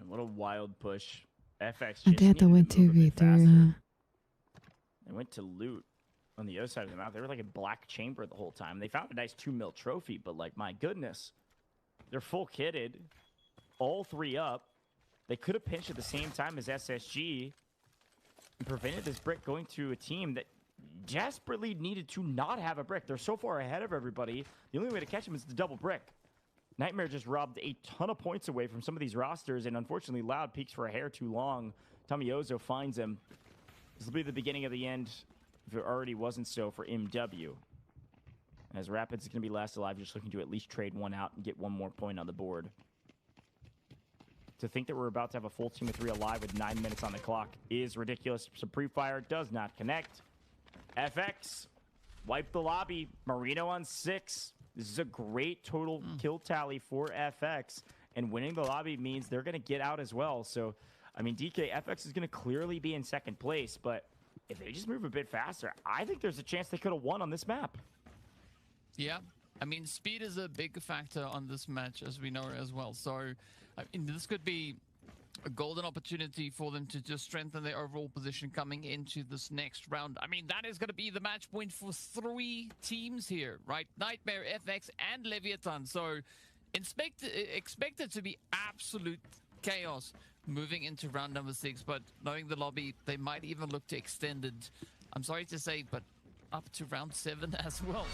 what a wild push. FX But just they had to needed win to move a bit 2v3. faster. They went to loot on the other side of the map. They were like a black chamber the whole time. They found a nice 2 mil trophy, but like, my goodness. They're full kitted. All 3 up. They could have pinched at the same time as SSG and prevented this brick going to a team that desperately needed to not have a brick. They're so far ahead of everybody. The only way to catch them is the double brick. Nightmare just robbed a ton of points away from some of these rosters, and unfortunately, Loud peeks for a hair too long. Tomiozo finds him. This will be the beginning of the end, if it already wasn't so, for MW. As Rapids is going to be last alive, just looking to at least trade one out and get one more point on the board. To think that we're about to have a full team of 3 alive with 9 minutes on the clock is ridiculous. So pre-fire does not connect. FX wipe the lobby. Marino on 6. This is a great total kill tally for FX. And winning the lobby means they're going to get out as well. So, I mean, DK, FX is going to clearly be in second place. But if they just move a bit faster, I think there's a chance they could have won on this map. Yeah, I mean, speed is a big factor on this match, as we know as well. So, I mean, this could be a golden opportunity for them to just strengthen their overall position coming into this next round. I mean, that is going to be the match point for 3 teams here, right? Nightmare, FX, and Leviathan. So, expect it to be absolute chaos moving into round number 6. But knowing the lobby, they might even look to extend it. I'm sorry to say, but up to round 7 as well.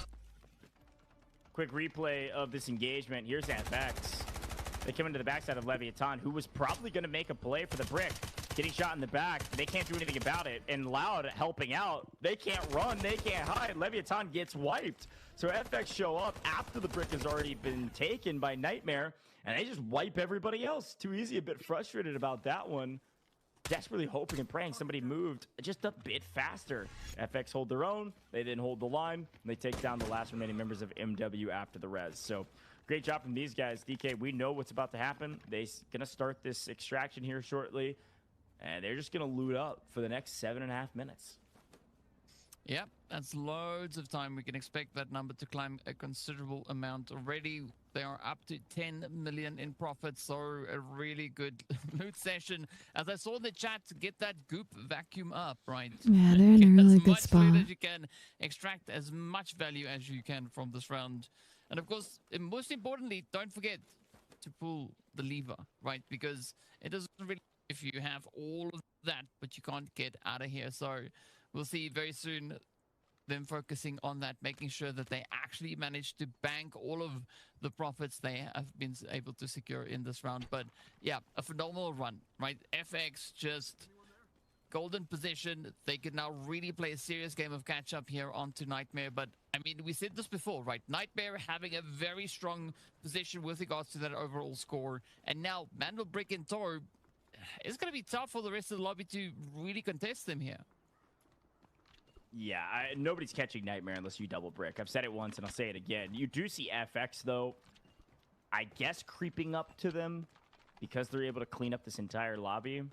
Quick replay of this engagement. Here's FX. They come into the backside of Leviathan, who was probably going to make a play for the brick. Getting shot in the back. They can't do anything about it. And Loud helping out. They can't run. They can't hide. Leviathan gets wiped. So FX show up after the brick has already been taken by Nightmare. And they just wipe everybody else. Too easy. A bit frustrated about that one. Desperately hoping and praying somebody moved just a bit faster. FX hold their own. They didn't hold the line. And they take down the last remaining members of MW after the res. So great job from these guys. DK, we know what's about to happen. They're going to start this extraction here shortly. And they're just going to loot up for the next 7.5 minutes. Yep, that's loads of time. We can expect that number to climb a considerable amount already. They are up to 10 million in profits, so a really good loot session. As I saw in the chat, get that goop vacuum up, right? Yeah, they're in a really good As much loot spot. as you can, extract as much value as you can from this round. And of course, and most importantly, don't forget to pull the lever, right? Because it doesn't really, if you have all of that, but you can't get out of here. So we'll see very soon them focusing on that, making sure that they actually manage to bank all of the profits they have been able to secure in this round. But yeah, a phenomenal run, right? FX just golden position. They could now really play a serious game of catch up here onto Nightmare. But I mean, we said this before, right? Nightmare having a very strong position with regards to that overall score. And now Mandel Brick and Toro, it's going to be tough for the rest of the lobby to really contest them here. Yeah, nobody's catching Nightmare unless you double brick. I've said it once and I'll say it again. You do see FX, though, I guess creeping up to them because they're able to clean up this entire lobby.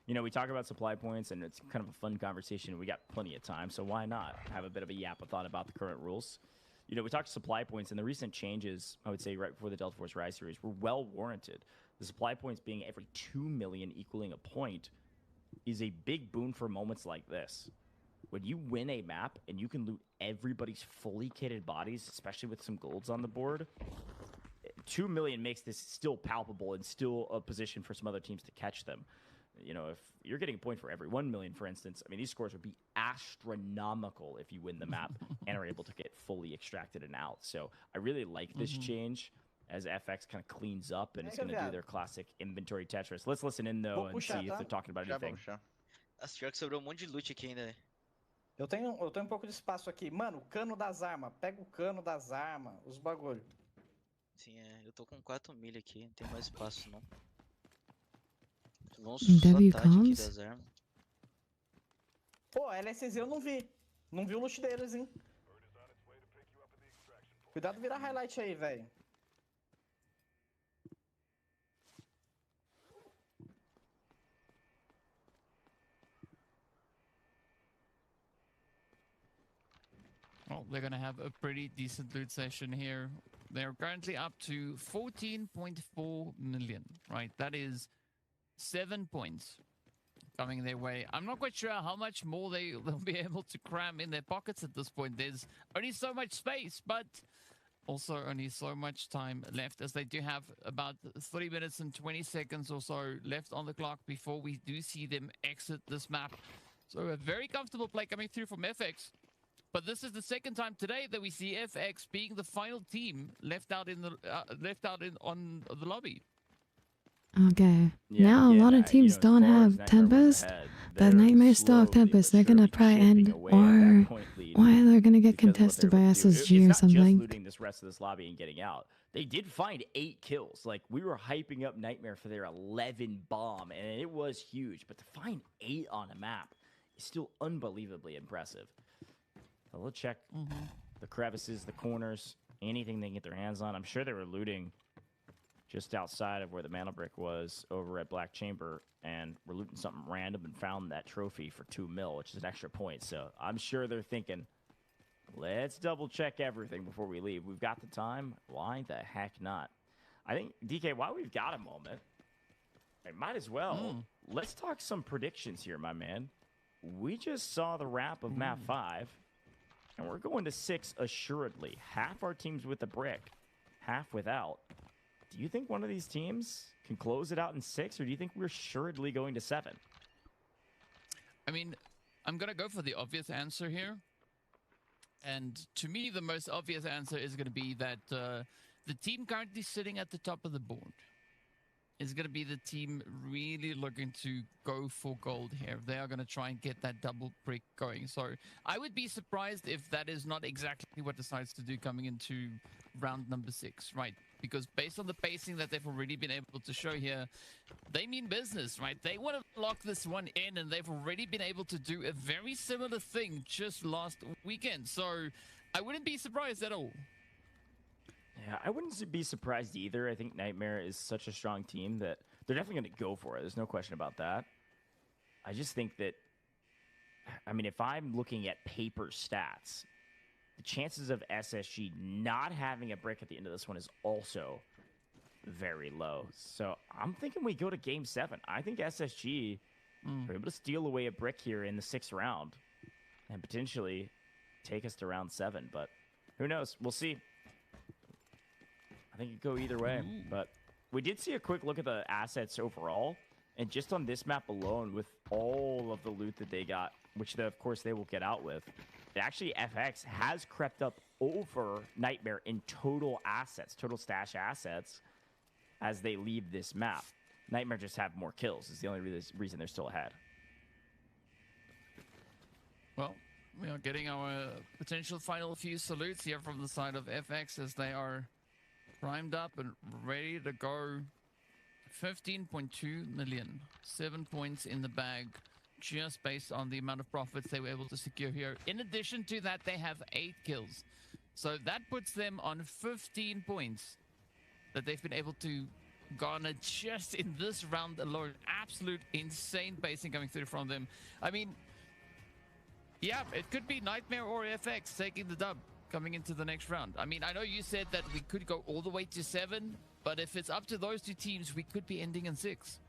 You know, we talk about supply points, and it's kind of a fun conversation. We got plenty of time, so why not have a bit of a yap-a-thought about the current rules? You know, we talked supply points, and the recent changes, I would say, right before the Delta Force Rise series, were well warranted. The supply points being every 2 million equaling a point is a big boon for moments like this. When you win a map and you can loot everybody's fully kitted bodies, especially with some golds on the board, 2 million makes this still palpable and still a position for some other teams to catch them. You know, if you're getting a point for every 1 million, for instance, I mean, these scores would be astronomical if you win the map and are able to get fully extracted and out. So I really like this change as FX kind of cleans up and is going to do their classic inventory Tetris. Let's listen in, though, and see if they're talking about anything. Nossa, pior que sobrou monte de loot aqui ainda, velho. Eu tenho um pouco de espaço aqui. Mano, o cano das armas. Pega o cano das armas, os bagulho. Sim, eu tô com 4 milha aqui, não tem mais espaço não. Vamos W só tarde aqui comes. das armas. Pô, LSZ eu não vi. Não vi o loot deles, hein? Cuidado virar highlight aí, velho. Well, they're going to have a pretty decent loot session here. They're currently up to 14.4 million, right? That is 7 points coming their way. I'm not quite sure how much more they'll be able to cram in their pockets at this point. There's only so much space, but also only so much time left, as they do have about 3 minutes and 20 seconds or so left on the clock before we do see them exit this map. So a very comfortable play coming through from FX. But this is the second time today that we see FX being the final team left out in the on the lobby. Okay. Yeah, Now a again, lot of you teams know, as don't far as have Nightmare went Tempest. ahead, The they're Nightmare still have slowly Tempest. but They're gonna surely probably chipping end, away at or that point lead they're gonna get because of what contested they're by able to do. SSG It's or not just something. looting this rest of this lobby and getting out. They did find 8 kills. Like, we were hyping up Nightmare for their 11 bomb, and it was huge. But to find 8 on a map is still unbelievably impressive. So we'll check the crevices, the corners, anything they can get their hands on. I'm sure they were looting just outside of where the mana brick was over at Black Chamber, and we're looting something random and found that trophy for 2 mil, which is an extra point. So I'm sure they're thinking, let's double check everything before we leave. We've got the time. Why the heck not? I think, DK, while we've got a moment, I might as well. Let's talk some predictions here, my man. We just saw the wrap of map 5, and we're going to 6 assuredly. Half our teams with the brick, half without. Do you think one of these teams can close it out in 6, or do you think we're assuredly going to 7? I mean, I'm going to go for the obvious answer here. And to me, the most obvious answer is going to be that the team currently sitting at the top of the board is going to be the team really looking to go for gold here. They are going to try and get that double brick going. So I would be surprised if that is not exactly what decides to do coming into round number 6, right? Because based on the pacing that they've already been able to show here, they mean business, right? They want to lock this one in, and they've already been able to do a very similar thing just last weekend. So I wouldn't be surprised at all. Yeah, I wouldn't be surprised either. I think Nightmare is such a strong team that they're definitely going to go for it. There's no question about that. I just think that, I mean, if I'm looking at paper stats, the chances of SSG not having a brick at the end of this one is also very low. So I'm thinking we go to game 7. I think SSG are able to steal away a brick here in the 6th round and potentially take us to round 7. But who knows? We'll see. I think it could go either way. But we did see a quick look at the assets overall. And just on this map alone, with all of the loot that they got, which of course they will get out with, actually FX has crept up over Nightmare in total assets, total stash assets, as they leave this map. Nightmare just have more kills is the only reason they're still ahead. Well, we are getting our potential final few salutes here from the side of FX as they are primed up and ready to go. 15.2 million, 7 points in the bag, just based on the amount of profits they were able to secure here. In addition to that, they have 8 kills. So that puts them on 15 points that they've been able to garner just in this round alone. Absolute insane pacing coming through from them. I mean, yeah, it could be Nightmare or FX taking the dub coming into the next round. I mean, I know you said that we could go all the way to 7, but if it's up to those 2 teams, we could be ending in 6.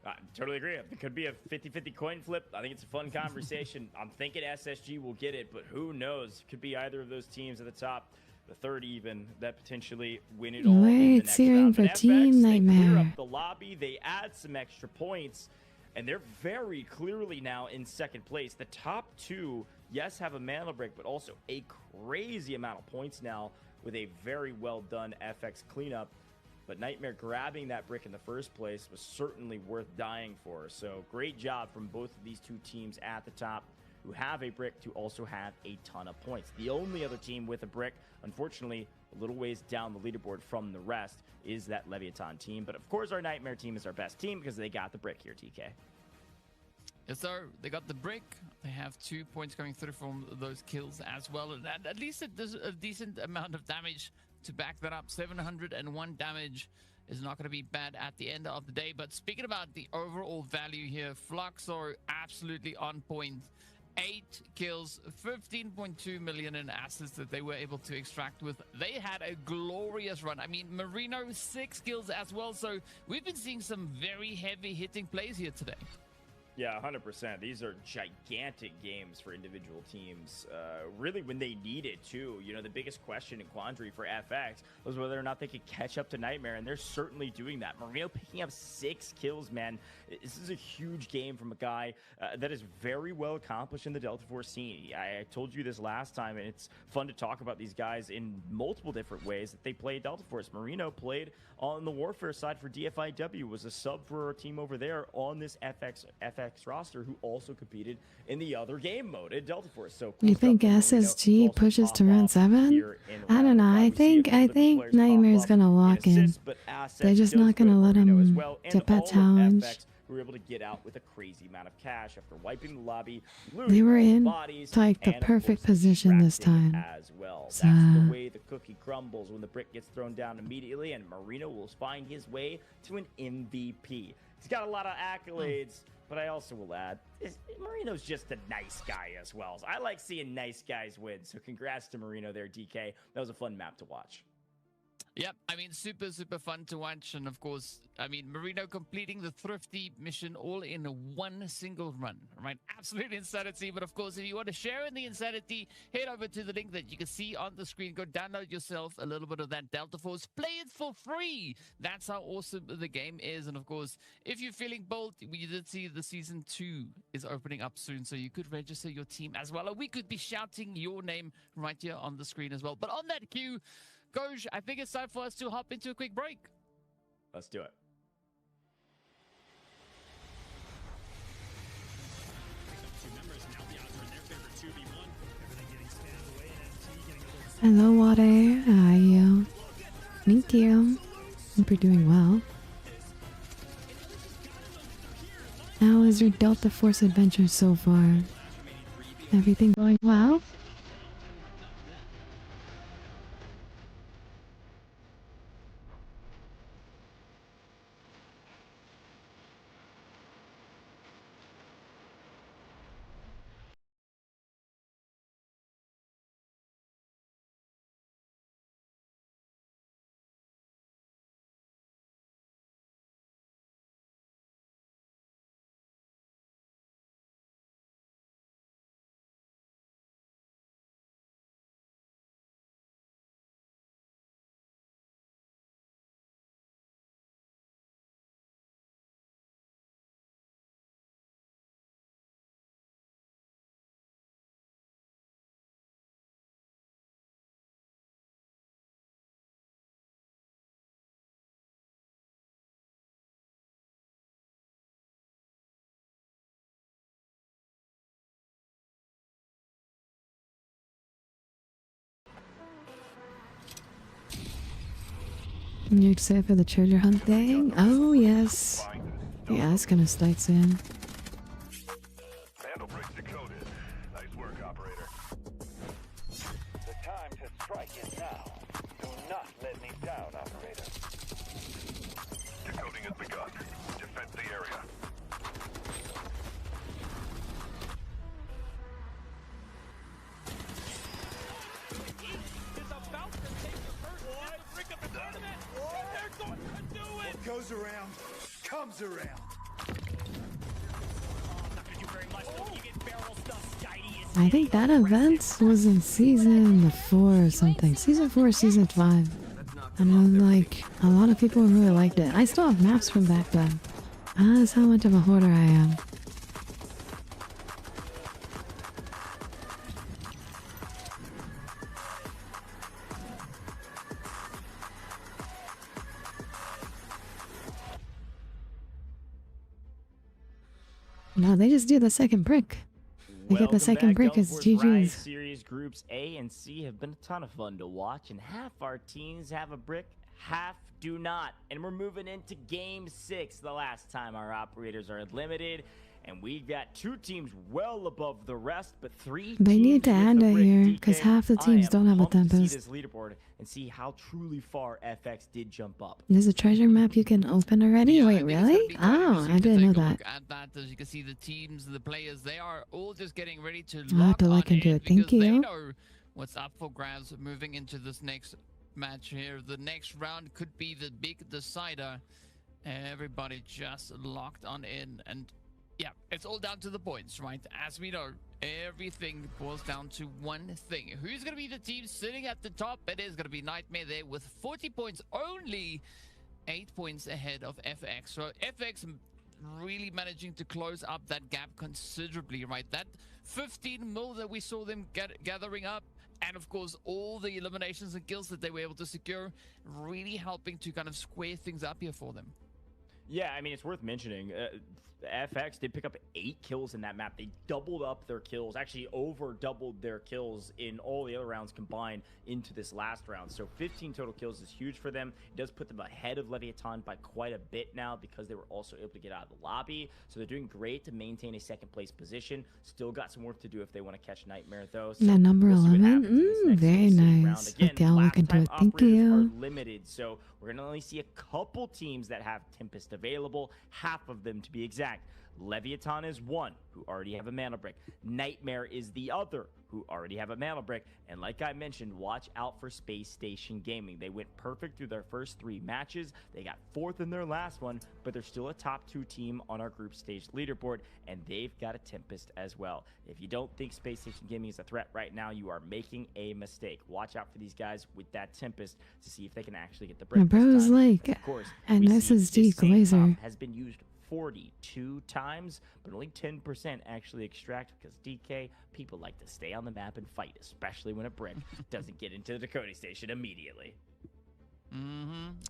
I totally agree. It could be a 50-50 coin flip. I think it's a fun conversation. I'm thinking SSG will get it, but who knows? It could be either of those teams at the top, the third even, that potentially win it all in the next cheering round. for But Team FX, they clear Nightmare. up the lobby. They add some extra points, and they're very clearly now in second place. The top 2, yes, have a mana brick, but also a crazy amount of points now with a very well done FX cleanup. But Nightmare grabbing that brick in the first place was certainly worth dying for. So great job from both of these 2 teams at the top. who have a brick to also have a ton of points. The only other team with a brick, unfortunately, a little ways down the leaderboard from the rest, is that Leviathan team. But of course, our Nightmare team is our best team because they got the brick here, TK. Yes, sir. They got the brick. They have 2 points coming through from those kills as well. And at least there's a decent amount of damage to back that up. 701 damage is not going to be bad at the end of the day. But speaking about the overall value here, Fluxo absolutely on point. 8 kills, 15.2 million in assets that they were able to extract with. They had a glorious run. I mean, Marino, 6 kills as well. So we've been seeing some very heavy hitting plays here today. Yeah, 100%. These are gigantic games for individual teams, really when they need it, too. You know, the biggest question and quandary for FX was whether or not they could catch up to Nightmare, and they're certainly doing that. Marino picking up 6 kills, man. This is a huge game from a guy that is very well accomplished in the Delta Force scene. I told you this last time, and it's fun to talk about these guys in multiple different ways that they play Delta Force. Marino played on the Warfare side for DFIW, was a sub for our team over there on this FX roster, who also competed in the other game mode at Delta Force. So cool. You think SSG pushes to round 7? I don't know. I think Nightmare's gonna walk in. They're just not gonna let him get that challenge. We were able to get out with a crazy amount of cash after wiping the lobby. They were in like the perfect position this time. As well. So, that's the way the cookie crumbles when the brick gets thrown down immediately, and Marino will find his way to an MVP. He's got a lot of accolades, but I also will add, Marino's just a nice guy as well. So I like seeing nice guys win. So congrats to Marino there, DK. That was a fun map to watch. Yep, I mean, super, super fun to watch. And of course, I mean, Marino completing the Thrifty mission all in one single run, right? Absolute insanity. But of course, if you want to share in the insanity, head over to the link that you can see on the screen. Go download yourself a little bit of that Delta Force. Play it for free. That's how awesome the game is. And of course, if you're feeling bold, we did see the season 2 is opening up soon. So you could register your team as well. Or we could be shouting your name right here on the screen as well. But on that cue, Goj, I think it's time for us to hop into a quick break. Let's do it. hello, Water. How are you? Thank you. Hope you're doing well. How is your Delta Force adventure so far? Everything going well? You're excited for the treasure hunt thing? Oh, yes. Yeah, it's gonna start soon. Vandal breaks decoded. Nice work, operator. The time to strike is now. Do not let me down, operator. Decoding has begun. Defend the area. What goes around comes around. I think that event was in season 4 or something. Season 4, season 5. And like, a lot of people really liked it. I still have maps from back then. That's how much of a hoarder I am. No, they just do the second brick. They get the second brick as Deltaforce Rise GG's. Series Groups A and C have been a ton of fun to watch, and half our teams have a brick, half do not. And we're moving into Game 6, the last time our operators are limited. And we've got 2 teams well above the rest, but 3 They need to teams add with it the brick. here, 'cause DK, half the I teams am don't have a pumped to see Tempest. this leaderboard and see how truly far FX did jump up. There's a treasure map you can open already? Yeah, I Wait, think it's gonna really? be quite Oh, interesting I to didn't know take a that. look at that. As you can see, the teams, the players, they are all just getting ready to I'll have lock to look on into in it. Thank because they you. know what's up for grabs moving into this next match here. The next round could be the big decider. Everybody just locked on in, and yeah, it's all down to the points, right? As we know, everything boils down to one thing. Who's going to be the team sitting at the top? It is going to be Nightmare there with 40 points only, 8 points ahead of FX. So FX really managing to close up that gap considerably, right? That 15 mil that we saw them gathering up, and of course all the eliminations and kills that they were able to secure, really helping to kind of square things up here for them. Yeah, I mean, it's worth mentioning. FX did pick up 8 kills in that map. They doubled up their kills, actually over doubled their kills in all the other rounds combined into this last round. So 15 total kills is huge for them. It does put them ahead of Leviathan by quite a bit now because they were also able to get out of the lobby. So they're doing great to maintain a second place position. Still got some work to do if they want to catch Nightmare though. So That number we'll see what 11? happens in this next Very Game 6 nice. round. Again, Okay, I'll look into last it. time Thank operators you. are limited, so we're going to only see a couple teams that have Tempest available, half of them to be exact. Leviathan is one, who already have a mana brick. Nightmare is the other, who already have a mana brick. And like I mentioned, watch out for Space Station Gaming. They went perfect through their first 3 matches. They got 4th in their last one, but they're still a top 2 team on our group stage leaderboard, and they've got a Tempest as well. If you don't think Space Station Gaming is a threat right now, you are making a mistake. Watch out for these guys with that Tempest to see if they can actually get the break. My bro's like of course, an we see SSD this same glazer. pop has been used 42 times, but only 10% actually extract because DK, people like to stay on the map and fight, especially when a brick doesn't get into the decoding station immediately.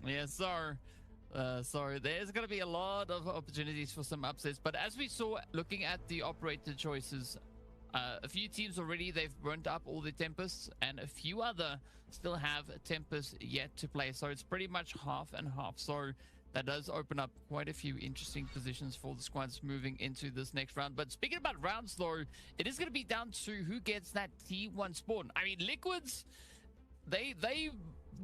Yes, sir. Sorry, there's going to be a lot of opportunities for some upsets, but as we saw looking at the operator choices, a few teams already, they've burnt up all the Tempests, and a few other still have Tempest yet to play, so it's pretty much half and half. So that does open up quite a few interesting positions for the squads moving into this next round. But speaking about rounds, though, it is going to be down to who gets that T1 spawn. I mean, Liquids, they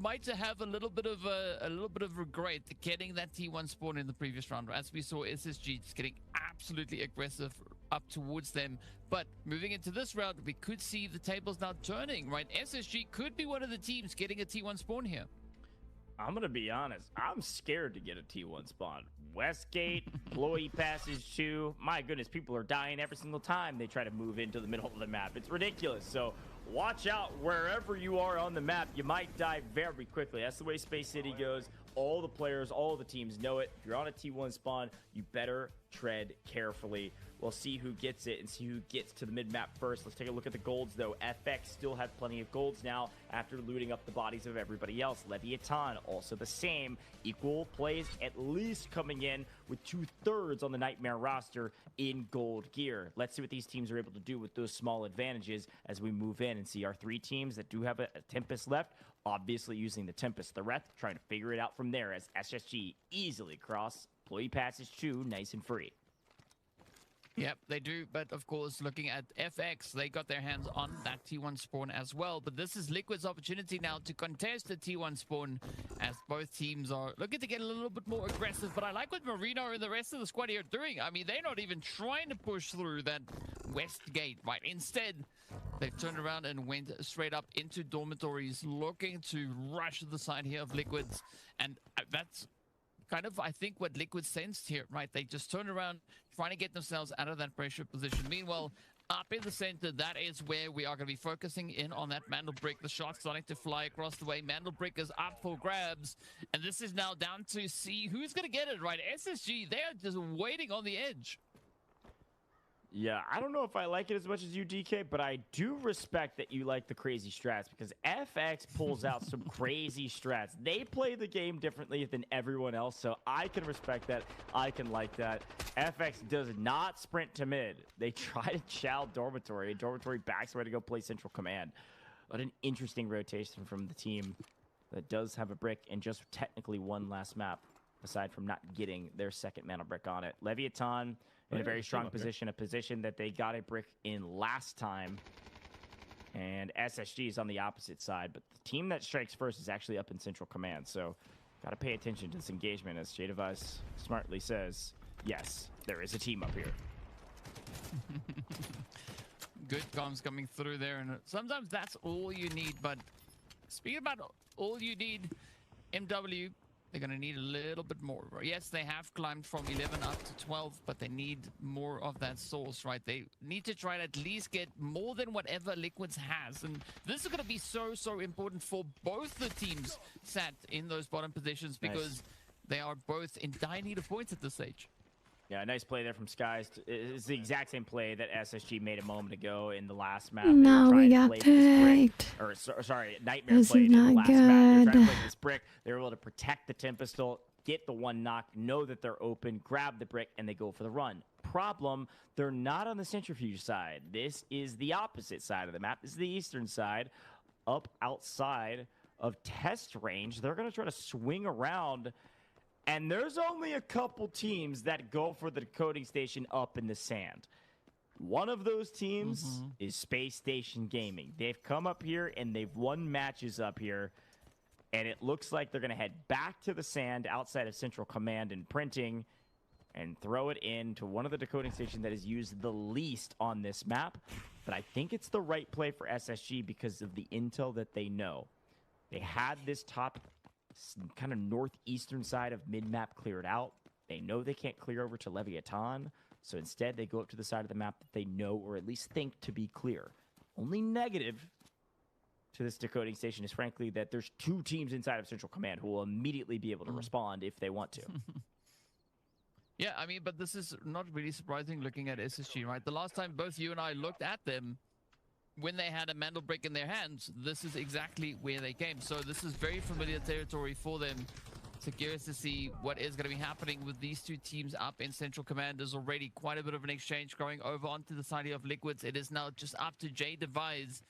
might have a little bit of regret getting that T1 spawn in the previous round. As we saw, SSG just getting absolutely aggressive up towards them. But moving into this round, we could see the tables now turning, right? SSG could be one of the teams getting a T1 spawn here. I'm going to be honest. I'm scared to get a T1 spawn. Westgate, employee passage 2. My goodness, people are dying every single time they try to move into the middle of the map. It's ridiculous. So watch out wherever you are on the map. You might die very quickly. That's the way Space City goes. All the players, all the teams know it. If you're on a T1 spawn, you better tread carefully. We'll see who gets it and see who gets to the mid-map first. Let's take a look at the golds, though. FX still have plenty of golds now after looting up the bodies of everybody else. Leviathan, also the same. Equal plays at least coming in with 2/3 on the Nightmare roster in gold gear. Let's see what these teams are able to do with those small advantages as we move in and see our 3 teams that do have a Tempest left. Obviously using the Tempest, the rest trying to figure it out from there as SSG easily cross employee passage 2 nice and free. Yep, they do. But of course, looking at FX, they got their hands on that T1 spawn as well. But this is Liquid's opportunity now to contest the T1 spawn as both teams are looking to get a little bit more aggressive. But I like what Marino and the rest of the squad here are doing. I mean, they're not even trying to push through that west gate, right? Instead, they turned around and went straight up into dormitories, looking to rush the side here of Liquids. And that's kind of, I think, what Liquid sensed here, right? They just turned around, trying to get themselves out of that pressure position. Meanwhile, up in the center, that is where we are going to be focusing in on that Mandel Brick. The shot's starting to fly across the way. Mandel Brick is up for grabs. And this is now down to see who's going to get it, right? SSG, they are just waiting on the edge. Yeah, I don't know if I like it as much as you, DK, but I do respect that you like the crazy strats because FX pulls out some crazy strats. They play the game differently than everyone else, so I can respect that. I can like that. FX does not sprint to mid. They try to chow Dormitory, and Dormitory backs away to go play Central Command. What an interesting rotation from the team that does have a brick and just technically one last map, aside from not getting their second mana brick on it. Leviathan in a very strong position, a position that they got a brick in last time. And SSG is on the opposite side, but the team that strikes first is actually up in Central Command. So got to pay attention to this engagement, as Jadavice smartly says, yes, there is a team up here. Good comms coming through there, and sometimes that's all you need. But speaking about all you need, MW, they're going to need a little bit more. Yes, they have climbed from 11 up to 12, but they need more of that source, right? They need to try to at least get more than whatever Liquids has. And this is going to be so important for both the teams sat in those bottom positions because they are both in dire need of points at this stage. Yeah, nice play there from Skies. It's the exact same play that SSG made a moment ago in the last map. No, we got tagged. Sorry, Nightmare This played is in the not last map. They're trying to good. play this brick. They were able to protect the Tempestal, get the one knock, know that they're open, grab the brick, and they go for the run. Problem, they're not on the Centrifuge side. This is the opposite side of the map. This is the eastern side, up outside of test range. They're going to try to swing around. And there's only a couple teams that go for the decoding station up in the sand. One of those teams is Space Station Gaming. They've come up here and they've won matches up here. And it looks like they're going to head back to the sand outside of Central Command and Printing and throw it into one of the decoding stations that is used the least on this map. But I think it's the right play for SSG because of the intel that they know. They had this top kind of northeastern side of mid-map cleared out. They know they can't clear over to Leviathan, so instead they go up to the side of the map that they know or at least think to be clear. Only negative to this decoding station is frankly that there's two teams inside of Central Command who will immediately be able to respond if they want to. Yeah, I mean, but this is not really surprising looking at SSG, right? The last time both you and I looked at them, when they had a Mandel brick in their hands, this is exactly where they came. So this is very familiar territory for them. So curious to see what is going to be happening with these two teams up in Central Command. There's already quite a bit of an exchange going over onto the side of Liquids. It is now just up to Jadavice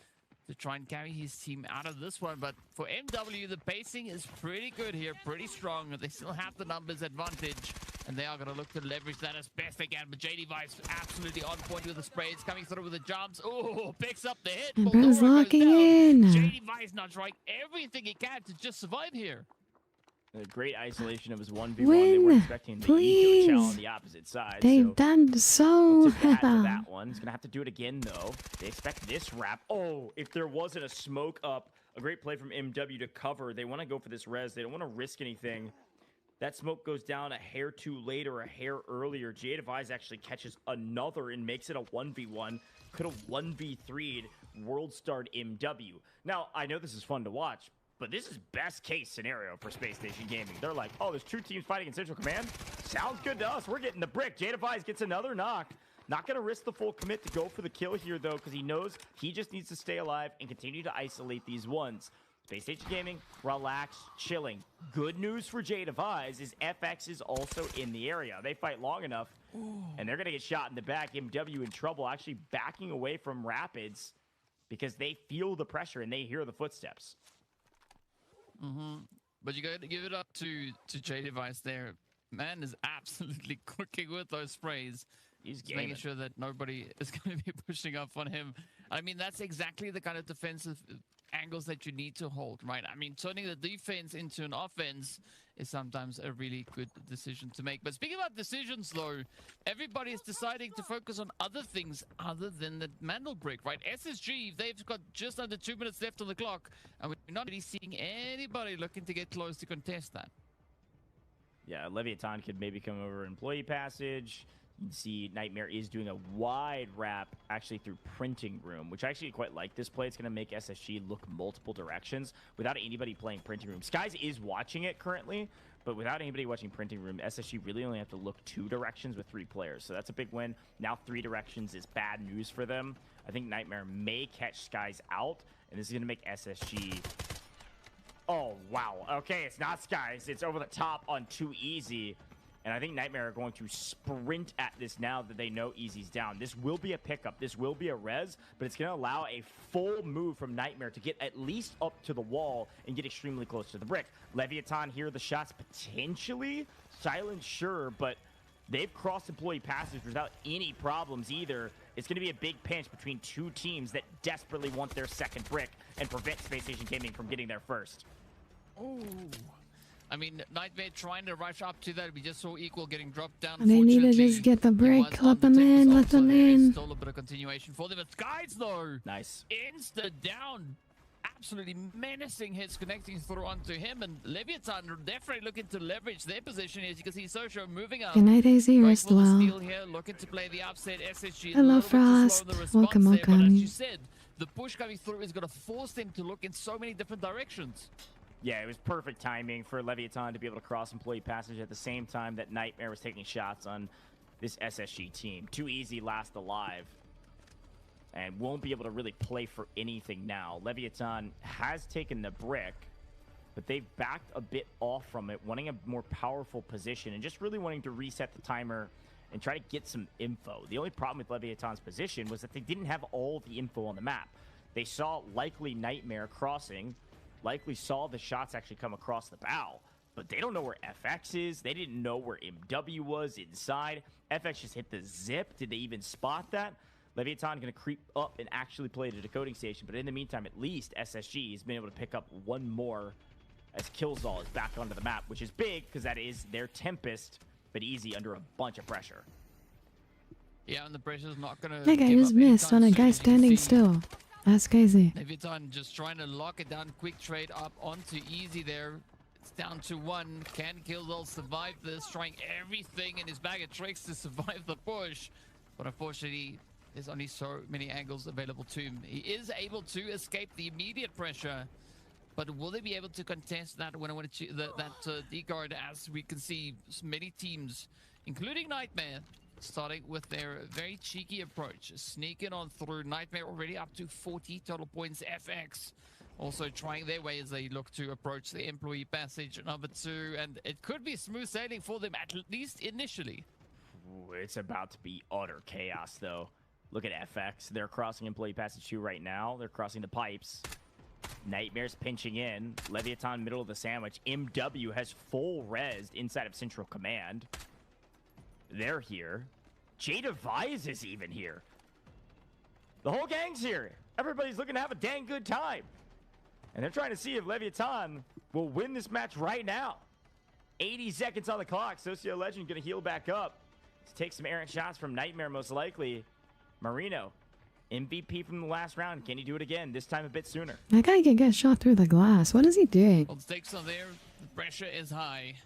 to try and carry his team out of this one. But for MW, the pacing is pretty good here, pretty strong. They still have the numbers advantage, and they are going to look to leverage that as best they can. But Jadavice absolutely on point with the sprays, coming through with the jumps. Oh, picks up the hit. Bro's locking in. Jadavice not trying everything he can to just survive here. A great isolation of his 1v1. They weren't expecting the eco challenge on the opposite side. They've done so well. That one. He's going to have to do it again, though. They expect this wrap. Oh, if there wasn't a smoke up, a great play from MW to cover. They want to go for this res. They don't want to risk anything. That smoke goes down a hair too late or a hair earlier. Jadavice actually catches another and makes it a 1v1. Could have 1v3'd World Starred MW. Now, I know this is fun to watch, but this is best case scenario for Space Station Gaming. They're like, oh, there's two teams fighting in Central Command? Sounds good to us. We're getting the brick. Jadavice gets another knock. Not going to risk the full commit to go for the kill here, though, because he knows he just needs to stay alive and continue to isolate these ones. Space Station Gaming, relax, chilling. Good news for Jadavice is FX is also in the area. They fight long enough, and they're going to get shot in the back. MW in trouble, actually backing away from Rapids because they feel the pressure and they hear the footsteps. But you got to give it up to Jadavice there. Man is absolutely cooking with those sprays. He's making sure that nobody is going to be pushing up on him. I mean, that's exactly the kind of defensive angles that you need to hold, right? I mean, turning the defense into an offense is sometimes a really good decision to make. But speaking about decisions, though, everybody is deciding to focus on other things other than the Mandel brick, right? SSG, they've got just under 2 minutes left on the clock, and we're not really seeing anybody looking to get close to contest that. Yeah, Leviathan could maybe come over employee passage. You can see Nightmare is doing a wide wrap actually through Printing Room, which I actually quite like this play. It's going to make SSG look multiple directions without anybody playing Printing Room. Skies is watching it currently, but without anybody watching Printing Room, SSG really only have to look 2 directions with 3 players. So that's a big win. Now 3 directions is bad news for them. I think Nightmare may catch Skies out, and this is going to make SSG... Oh, wow. Okay, it's not Skies. It's over the top on Too Easy. And I think Nightmare are going to sprint at this now that they know Easy's down. This will be a pickup. This will be a res, but it's going to allow a full move from Nightmare to get at least up to the wall and get extremely close to the brick. Leviathan here, the shots potentially. Silent, sure, but they've crossed employee passage without any problems either. It's going to be a big pinch between 2 teams that desperately want their second brick and prevent Space Station Gaming from getting there first. Ooh. I mean, Nightmare trying to rush up to that. We just saw Equal getting dropped down. They need to just get the brick. Let them in. Let them in. Still a bit of continuation for them. It's Skies, though. Nice. Insta down. Absolutely menacing hits connecting through onto him. And Leviathan definitely looking to leverage their position. As you can see, Socio moving up. Good night, AZ. Rest well. Here, looking to play the upset. SSG Hello, Frost. Welcome, there, but as welcome. you said, the push coming through is going to force them to look in so many different directions. Yeah, it was perfect timing for Leviathan to be able to cross employee passage at the same time that Nightmare was taking shots on this SSG team. Too Easy last alive and won't be able to really play for anything now. Leviathan has taken the brick, but they've backed a bit off from it, wanting a more powerful position and just really wanting to reset the timer and try to get some info. The only problem with Leviathan's position was that they didn't have all the info on the map. They saw likely Nightmare crossing, likely saw the shots actually come across the bow, but they don't know where FX is. They didn't know where MW was inside. FX just hit the zip. Did they even spot that? Leviathan going to creep up and actually play the decoding station, but in the meantime, at least SSG has been able to pick up 1 more as Killzall is back onto the map, which is big because that is their Tempest, but Easy under a bunch of pressure. Yeah, and the pressure's not going to... That guy just missed on a guy standing still. That's crazy. Leviathan just trying to lock it down. Quick trade up onto Easy there. It's down to 1. Can Killzall survive this? Trying everything in his bag of tricks to survive the push. But unfortunately, there's only so many angles available to him. He is able to escape the immediate pressure. But will they be able to contest that when I want to that D-guard, as we can see many teams, including Nightmare, starting with their very cheeky approach. Sneaking on through. Nightmare already up to 40 total points. FX also trying their way as they look to approach the employee passage number 2. And it could be smooth sailing for them, at least initially. Ooh, it's about to be utter chaos, though. Look at FX. They're crossing employee passage 2 right now. They're crossing the pipes. Nightmare's pinching in. Leviathan middle of the sandwich. MW has full res inside of Central Command. They're here. Jada Vise is even here. The whole gang's here. Everybody's looking to have a dang good time. And they're trying to see if Leviathan will win this match right now. 80 seconds on the clock. Socio Legend going to heal back up. Let's take some errant shots from Nightmare, most likely. Marino, MVP from the last round. Can he do it again? This time a bit sooner. That guy can get shot through the glass. What is he doing? Well, the stakes are there. The pressure is high.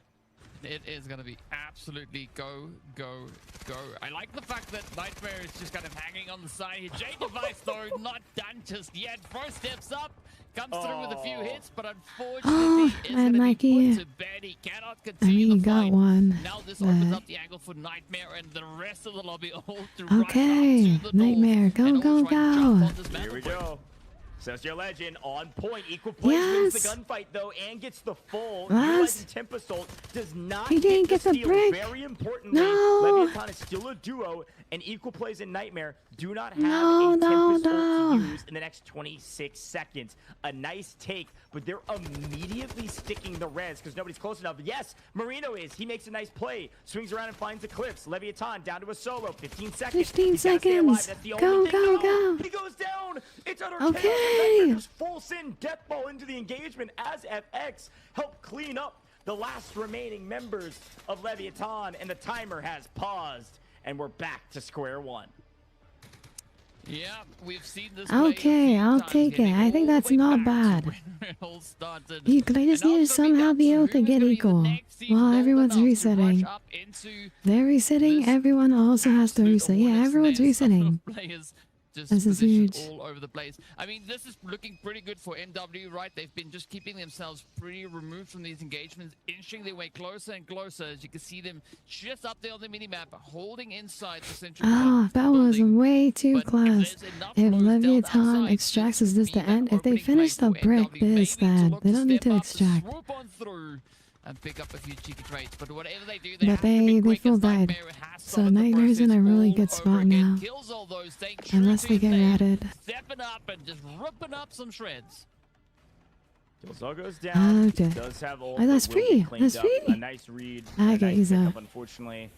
It is going to be absolutely go, go, go. I like the fact that Nightmare is just kind of hanging on the side here. J Device, though, not done just yet. First steps up, comes through with a few hits, but unfortunately, it's going to be put to bed. He cannot continue the fight. Got one. Now this opens up the angle for Nightmare and the rest of the lobby all to okay, right up to the Nightmare, go, go, go. Here we go. Socio Legend on point. Equal plays wins the gunfight though and gets the full. Utilizing Tempest does not he didn't get the steal. brick. Very importantly, no. Leviathan is still a duo, and Equal Plays and Nightmare do not have a Tempest ult to use in the next 26 seconds. A nice take, but they're immediately sticking the res because nobody's close enough. Yes, Marino is. He makes a nice play. Swings around and finds the cliffs. Leviathan down to a solo. 15 seconds. 15 seconds. That's the only thing. Go. He goes down. It's utter okay. chaos. Just full send death ball into the engagement as FX help clean up the last remaining members of Leviathan, and the timer has paused, and we're back to square one. Yeah, we've seen this. Okay, I'll take it. I think that's not bad. They just need to somehow be able to get Equal. seem Well, bold everyone's enough to resetting. rush up into They're resetting. this Everyone also has to absolute reset. Yeah, hornet's everyone's nest of resetting. players just This is positioned huge. all over the place. I mean, this is looking pretty good for MW, right? They've been just keeping themselves pretty removed from these engagements, inching their way closer and closer. As you can see them just up there on the minimap, holding inside the central Ah, that was building. way too But close. there's enough If loads dealt Leviathan outside, extracts, this is this could the be that end? If they opening finish play the for brick MW, this maybe to bad, look they to don't need step to up, extract. swoop on through and pick up a few cheeky trades. But whatever they do, But have to be they quick full as died. Nightmare has So started the Nightmare's in process a really all good over spot again. now. Kills all those, staying true Unless to they his get name, ratted. stepping up and just ripping up some shreds. Killzall goes down. Okay. Does have ult, Oh, that's but will be free. cleaned That's up. free. A nice read. Okay, A nice he's pickup, up. unfortunately.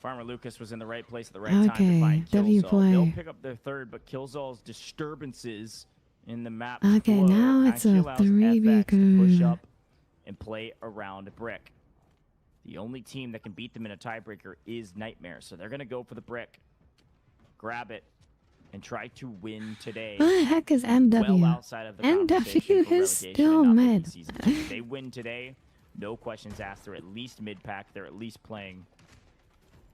Farmer Lucas was in the right place at the right time to Okay, find W Killzall. play. They'll pick up their third, but Killzall's disturbances in the map Okay, flow now it's actually a allows 3v FX to push good. up and play around brick. The only team that can beat them in a tiebreaker is Nightmare, so they're going to go for the brick, grab it, and try to win today. What the heck is MW? Well outside of the conversation MW for is relegation still and not making mid. season two. If they win today, no questions asked. They're at least mid-pack. They're at least playing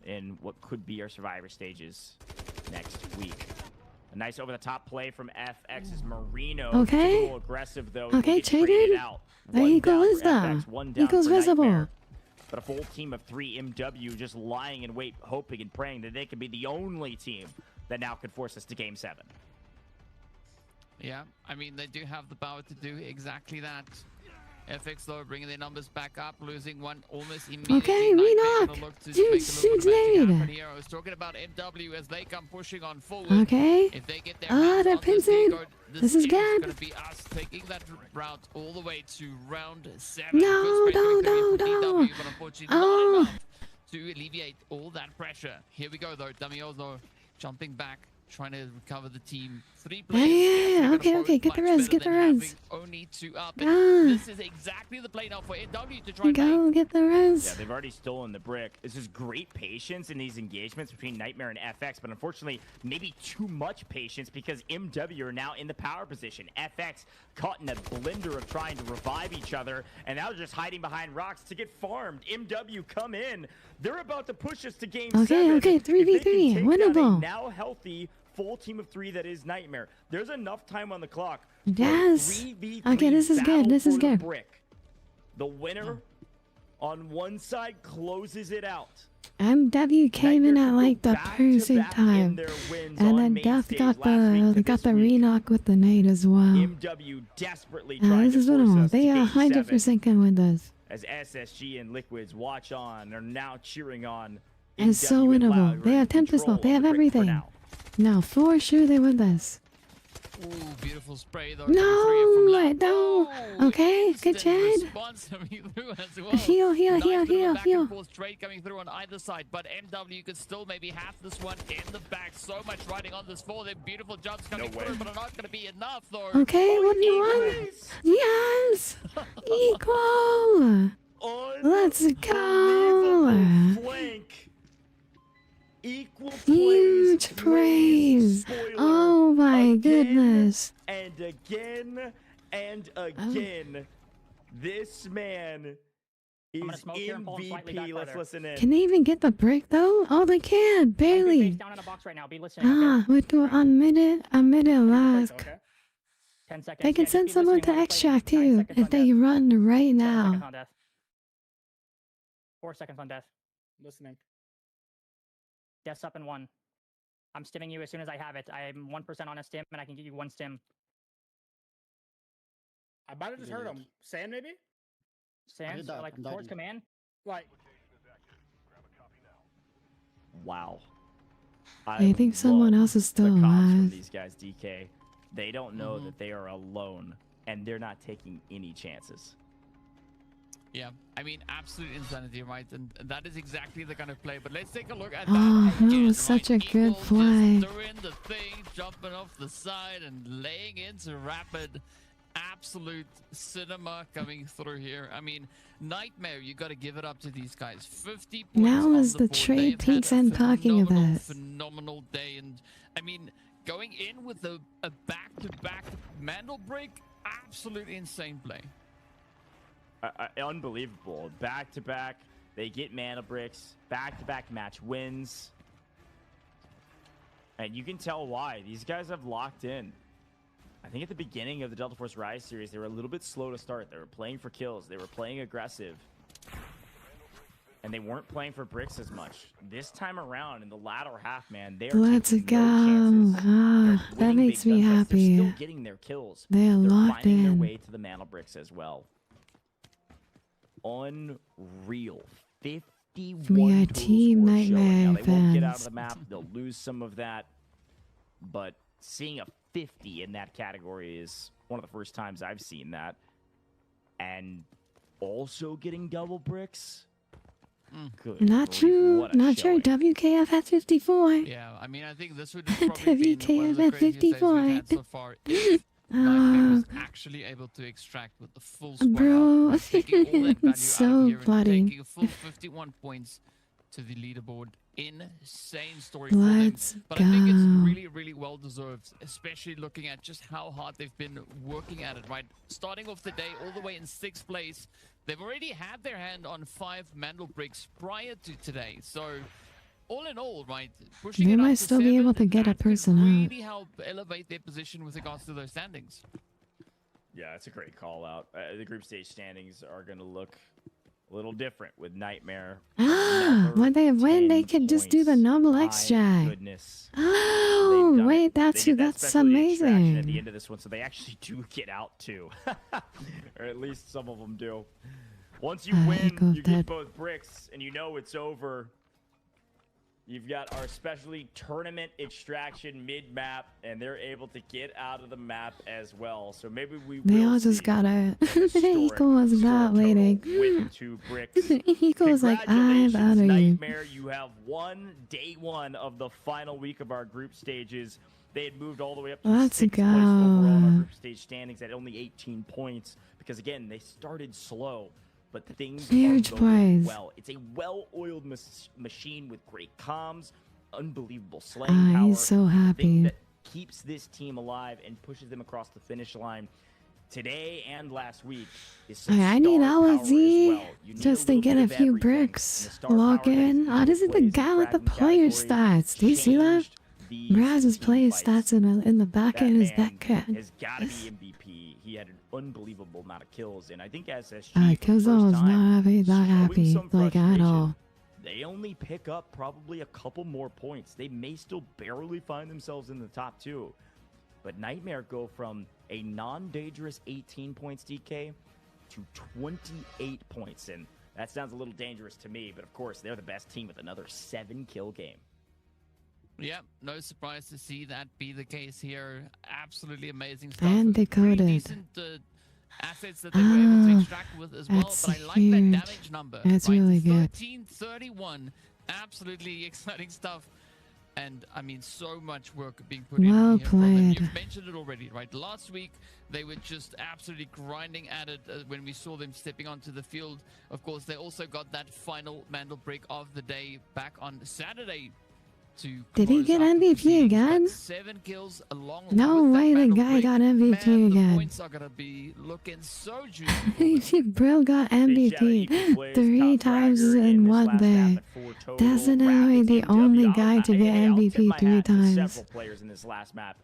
in what could be our survivor stages next week. A nice over-the-top play from FX's Marino. Okay. A little aggressive, though. Okay, He'll get traded traded. out. The One eagle down is for there. FX, one down Eagle's for visible. Nightmare. But a full team of 3 MW just lying in wait, hoping and praying that they could be the only team that now could force us to Game 7. Yeah, I mean, they do have the power to do exactly that. FX, though, bringing their numbers back up, losing one almost immediately. Okay, Nightmare Renock. gonna look to Dude, make a little bit of shoot magic nade. happen here. I was talking about MW as they come pushing on forward. Okay. If they get their Ah, hands they're on this pinching. code, This is good. going to be us taking that route all the way to round 7. No, Good straight no, victory for no. DW, but unfortunately Oh. not enough to alleviate all that pressure. Here we go, though. Damioso jumping back, trying to recover the team. 3 players. Yeah, okay, get the res, get the res. Only 2 up. Ah. This is exactly the play now for NW to try and Go get the res. Yeah, they've already stolen the brick. This is great patience in these engagements between Nightmare and FX, but unfortunately, maybe too much patience because MW are now in the power position. FX caught in a blender of trying to revive each other, and now they're just hiding behind rocks to get farmed. MW come in. They're about to push us to Game 7. Okay, If they can 3v3, take down a winnable. now healthy full team of 3 that is Nightmare. There's enough time on the clock. Yes. 3v3 Okay, this is good, battle this is for the good. brick. The winner on one side closes it out. MW came in Nightmare at could like go the back to perfect back in time. their wins And on then main Death stage got last week to the this week. re-knock with the nade as well. MW desperately trying This to is force winnable. us to They Game 100% can win this. as SSG and Liquids watch on. Are now cheering on. It's so MW and winnable. Loud They are in have Tempest control Lock. They of have the brick for everything. now. No, for sure they win this. Ooh, beautiful spray though. No, no. Okay, good Instant Chad. response coming through as well. Heal, heal, Nice heal, little heal, back heal. and forth trade coming through on either side, but MW could still maybe have this one in the back. So much riding on this for them. Beautiful jumps coming through, but are not going to be enough though. Okay, what do you want? Yes! Equal! Let's go! Flank. Equal Huge plays, praise! spoiler, Oh my again goodness! And again and again. This man is smoke here and pull him slightly back MVP. Let's further. listen in. Can they even get the brick though? Oh, they can! Barely! Down in a box right now. Be listening. Ah, we do unmitted lask. Okay. 10 seconds. They can Yeah, send just be someone listening to while we play. extract 9 too, seconds if on they death. run right 7 seconds now. on death. 4 seconds on death. Listening. Death's up in 1. I'm stimming you as soon as I have it. I'm 1% on a stim, and I can give you 1 stim. I might have just heard him. Sand, maybe? Sand, so, like towards command. Like, Wow. I think someone else is still the comms from alive. these guys, DK. They don't know that they are alone, and they're not taking any chances. Yeah, I mean, absolute insanity, right? And that is exactly the kind of play. But let's take a look at Oh, that that again, was such a right? good Eagle play. Just doing the thing, jumping off the side and laying into rapid. Absolute cinema coming through here. I mean, Nightmare, you got to give it up to these guys. 50 points Now on is the the board. trade They've had peaks a I'm talking phenomenal, about. phenomenal day. And I mean, going in with a back-to-back Mandel break, absolute insane play. unbelievable. Back-to-back, they get mana bricks. Back-to-back match wins. And you can tell why. These guys have locked in. I think at the beginning of the Delta Force Rise series, they were a little bit slow to start. They were playing for kills. They were playing aggressive. And they weren't playing for bricks as much. This time around, in the latter half, man, they're Let's taking go. no chances. Ah, They're that winning makes big me gunfights. happy. They're still getting their kills. They're locked finding their in. way to the mana bricks as well. Unreal. 51 We are total Team score showing. Now, Nightmare they won't get out of fans. the map. They'll lose some of that. But seeing a 50 in that category is one of the first times I've seen that. And also getting double bricks. Good Not grief, true. what a Not true. showing. WKF at 54. Yeah, I mean, I think this would have probably been one of WKF the at craziest days we've 54. had so far. If Nightmare was actually able to extract with the full squad Bro, out, right, taking all that value out so of here and bloody. taking a full 51 points to the leaderboard. Insane story for them. Let's But I think it's go. really, really well deserved, especially looking at just how hard they've been working at it, right? Starting off the day all the way in 6th place. They've already had their hand on 5 Mandel bricks prior to today. So all in all, right, pushing They it up might to still be 7, able to get a that could person out. really help elevate their position with regards to those standings. Yeah, it's a great call out. The group stage standings are going to look a little different with Nightmare. When they win, they can just do the normal extract. Goodness. Oh, They've done wait, it. They that's get that that's specialty extraction at the amazing. end of this one, so they actually do get out too. Or at least some of them do. Once you win, you get both bricks, and you know it's over. You've got our specialty tournament extraction mid-map, and they're able to get out of the map as well. So maybe we They will all see just got it. historic Eagle was not score total waiting. with 2 bricks. Eagle was like, I'm out of you. Nightmare, you have won day 1 of the final week of our group stages. They had moved all the way up to Let's 6th place overall in our go. group stage standings at only 18 points because, again, they started slow, but things Huge are going prize. well. It's a well-oiled machine with great comms, unbelievable slaying Ah, power. he's so The thing happy. that keeps this team alive and pushes them across the finish line today and last week is some I need star power as LSD well. You need just to little get bit a of few everything. bricks. And the star Log power that in. is Oh, this is the plays in guy with the Kraken player category stats. Do you see that? changed these Braz's team player fights. stats in the back That end is man that good. has got to be MVP. He had an unbelievable amount of kills, and I think SSG Killzone was not happy, like at all. They only pick up probably a couple more points. They may still barely find themselves in the top 2. But Nightmare go from a non-dangerous 18 points DK to 28 points. And that sounds a little dangerous to me, but of course, they're the best team with another 7-kill game. Yeah, no surprise to see that be the case here. Absolutely amazing stuff. And With pretty decoded. decent, assets that they were able to extract with as well, that's but I like huge. that damage number. That's right? really good. 1331, absolutely exciting stuff. And I mean, so much work being put Well in here from them. played. You've mentioned it already, right? Last week, they were just absolutely grinding at it when we saw them stepping onto the field. Of course, they also got that final Mandel break of the day back on Saturday. Did he get MVP again? 7 kills along No with that way the Mandel guy break. got MVP Man, the again. points are gonna be looking so juicy. Bro got MVP 3 times in one day. Definitely the only guy to get MVP 3 times. Several players in this last map.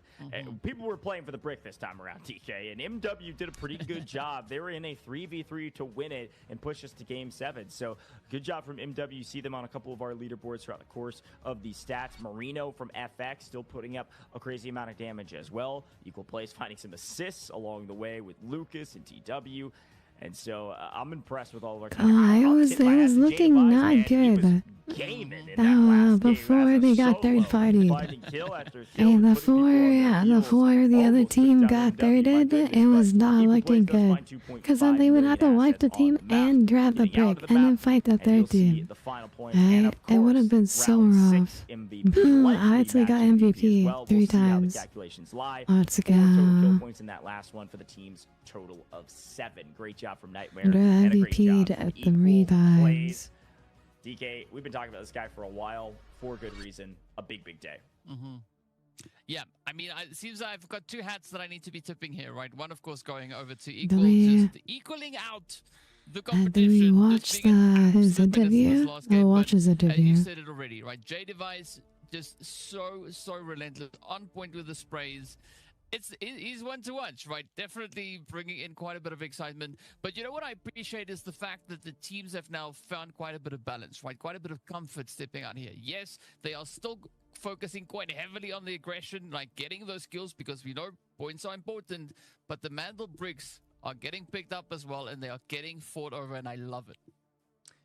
People were playing for the brick this time around, DK, and MW did a pretty good job. They were in a 3v3 to win it and push us to Game 7. So good job from MW. You see them on a couple of our leaderboards throughout the course of the stats. Marino from FX still putting up a crazy amount of damage as well. Equal plays finding some assists along the way with Lucas and TW. And so I'm impressed with all of our team. It was looking not good. Before they got third partied. And before the other team got thirded, it was not looking good. Because then they would have to wipe the team and grab the brick and then fight the third team. Right? It would have been so rough. I actually got MVP 3 times. Let's go. Kill points in that last one for the team's total of 7. Great job from Nightmare. And a great MVP'd job from at the Equal rebounds. Plays. DK, we've been talking about this guy for a while for good reason. A big, big day. Yeah, I mean, it seems I've got 2 hats that I need to be tipping here, right? One, of course, going over to Equal, W. just equaling out The Do we competition watch just being an his absolute menace in this interview? last We'll game, watch but his you interview. said it already, right? J Device just so relentless, on point with the sprays. He's one to watch, right? Definitely bringing in quite a bit of excitement. But you know what I appreciate is the fact that the teams have now found quite a bit of balance, right? Quite a bit of comfort stepping out here. Yes, they are still focusing quite heavily on the aggression, like getting those kills, because we know points are important. But the Mandel bricks are getting picked up as well, and they are getting fought over, and I love it.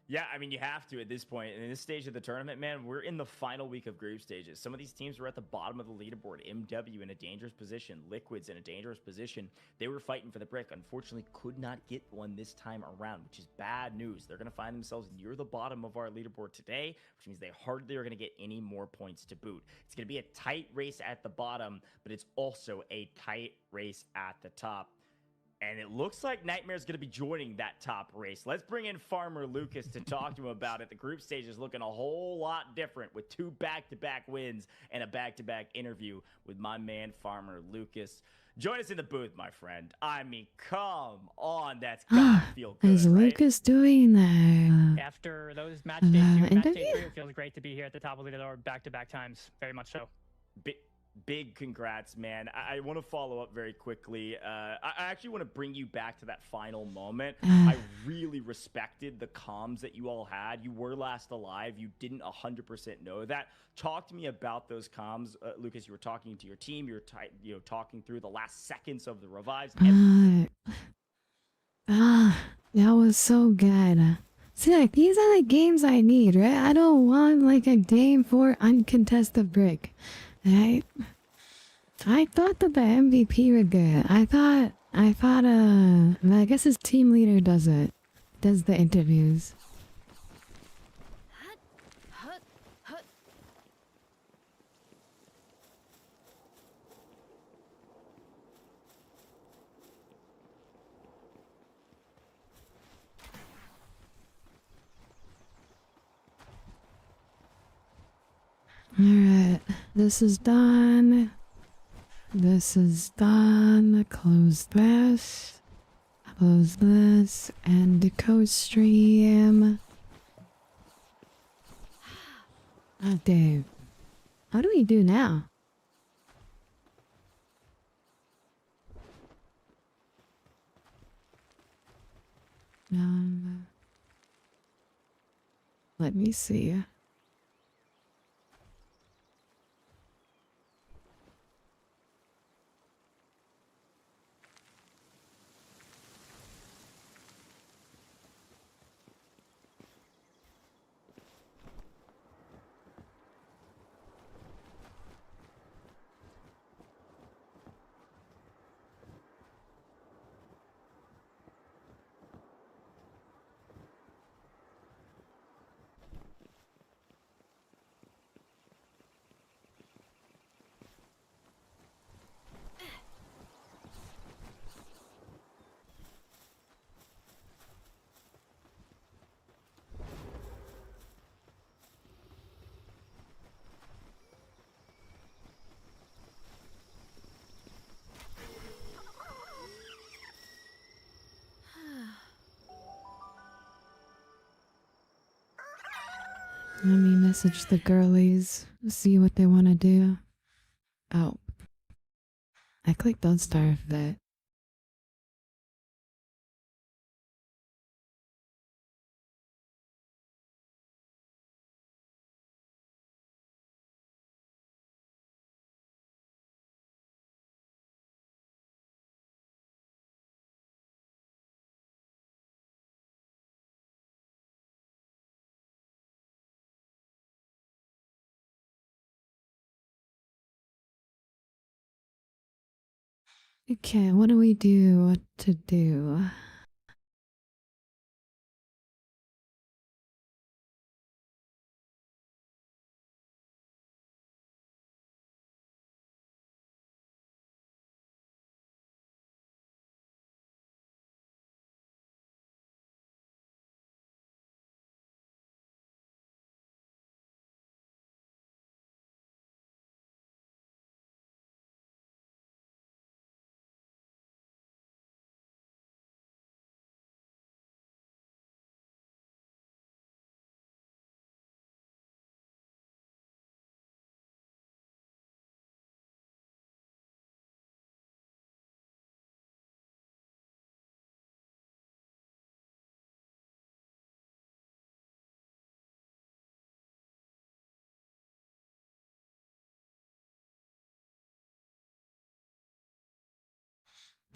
Yeah, I mean, you have to at this point. In this stage of the tournament, man, we're in the final week of group stages. Some of these teams were at the bottom of the leaderboard. MW in a dangerous position. Liquids in a dangerous position. They were fighting for the brick. Unfortunately, could not get one this time around, which is bad news. They're going to find themselves near the bottom of our leaderboard today, which means they hardly are going to get any more points to boot. It's going to be a tight race at the bottom, but it's also a tight race at the top. And it looks like Nightmare's going to be joining that top race. Let's bring in Farmer Lucas to talk to him about it. The group stage is looking a whole lot different with 2 back-to-back wins and a back-to-back interview with my man Farmer Lucas. Join us in the booth, my friend. I mean, come on. That's got to feel good, Is right? Lucas doing that? After those match day 2 and match day interview? 3, it feels great to be here at the top of the leaderboard back-to-back times. Very much so. Big congrats, man. I want to follow up very quickly. I actually want to bring you back to that final moment. I really respected the comms that you all had. You were last alive. You didn't 100% know that. Talk to me about those comms. Lucas, you were talking to your team. You were talking through the last seconds of the revives. That was so good. See, like, these are the games I need, right? I don't want, like, a game for uncontested brick, right? I thought that the MVP were good. I thought, I guess his team leader does it. Does the interviews. Alright, this is done. This is done. Close this. Close this. And the co-stream. Oh, Dave. How do we do now? Let me see. Let me message the girlies, see what they want to do. Oh. I clicked on Star Vet. Okay, what do we do? What to do?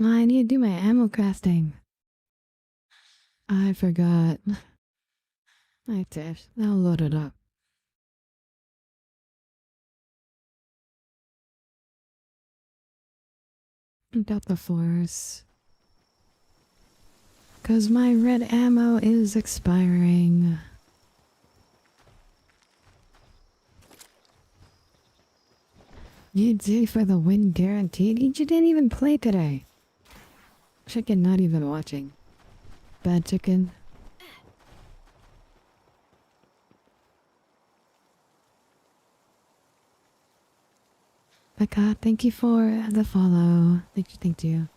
I need to do my ammo crafting. I forgot. I did. I'll load it up. Got the force. Cause my red ammo is expiring. You do for the win guaranteed? You didn't even play today. Chicken not even watching. Bad chicken. Becca, thank you for the follow. Thank you.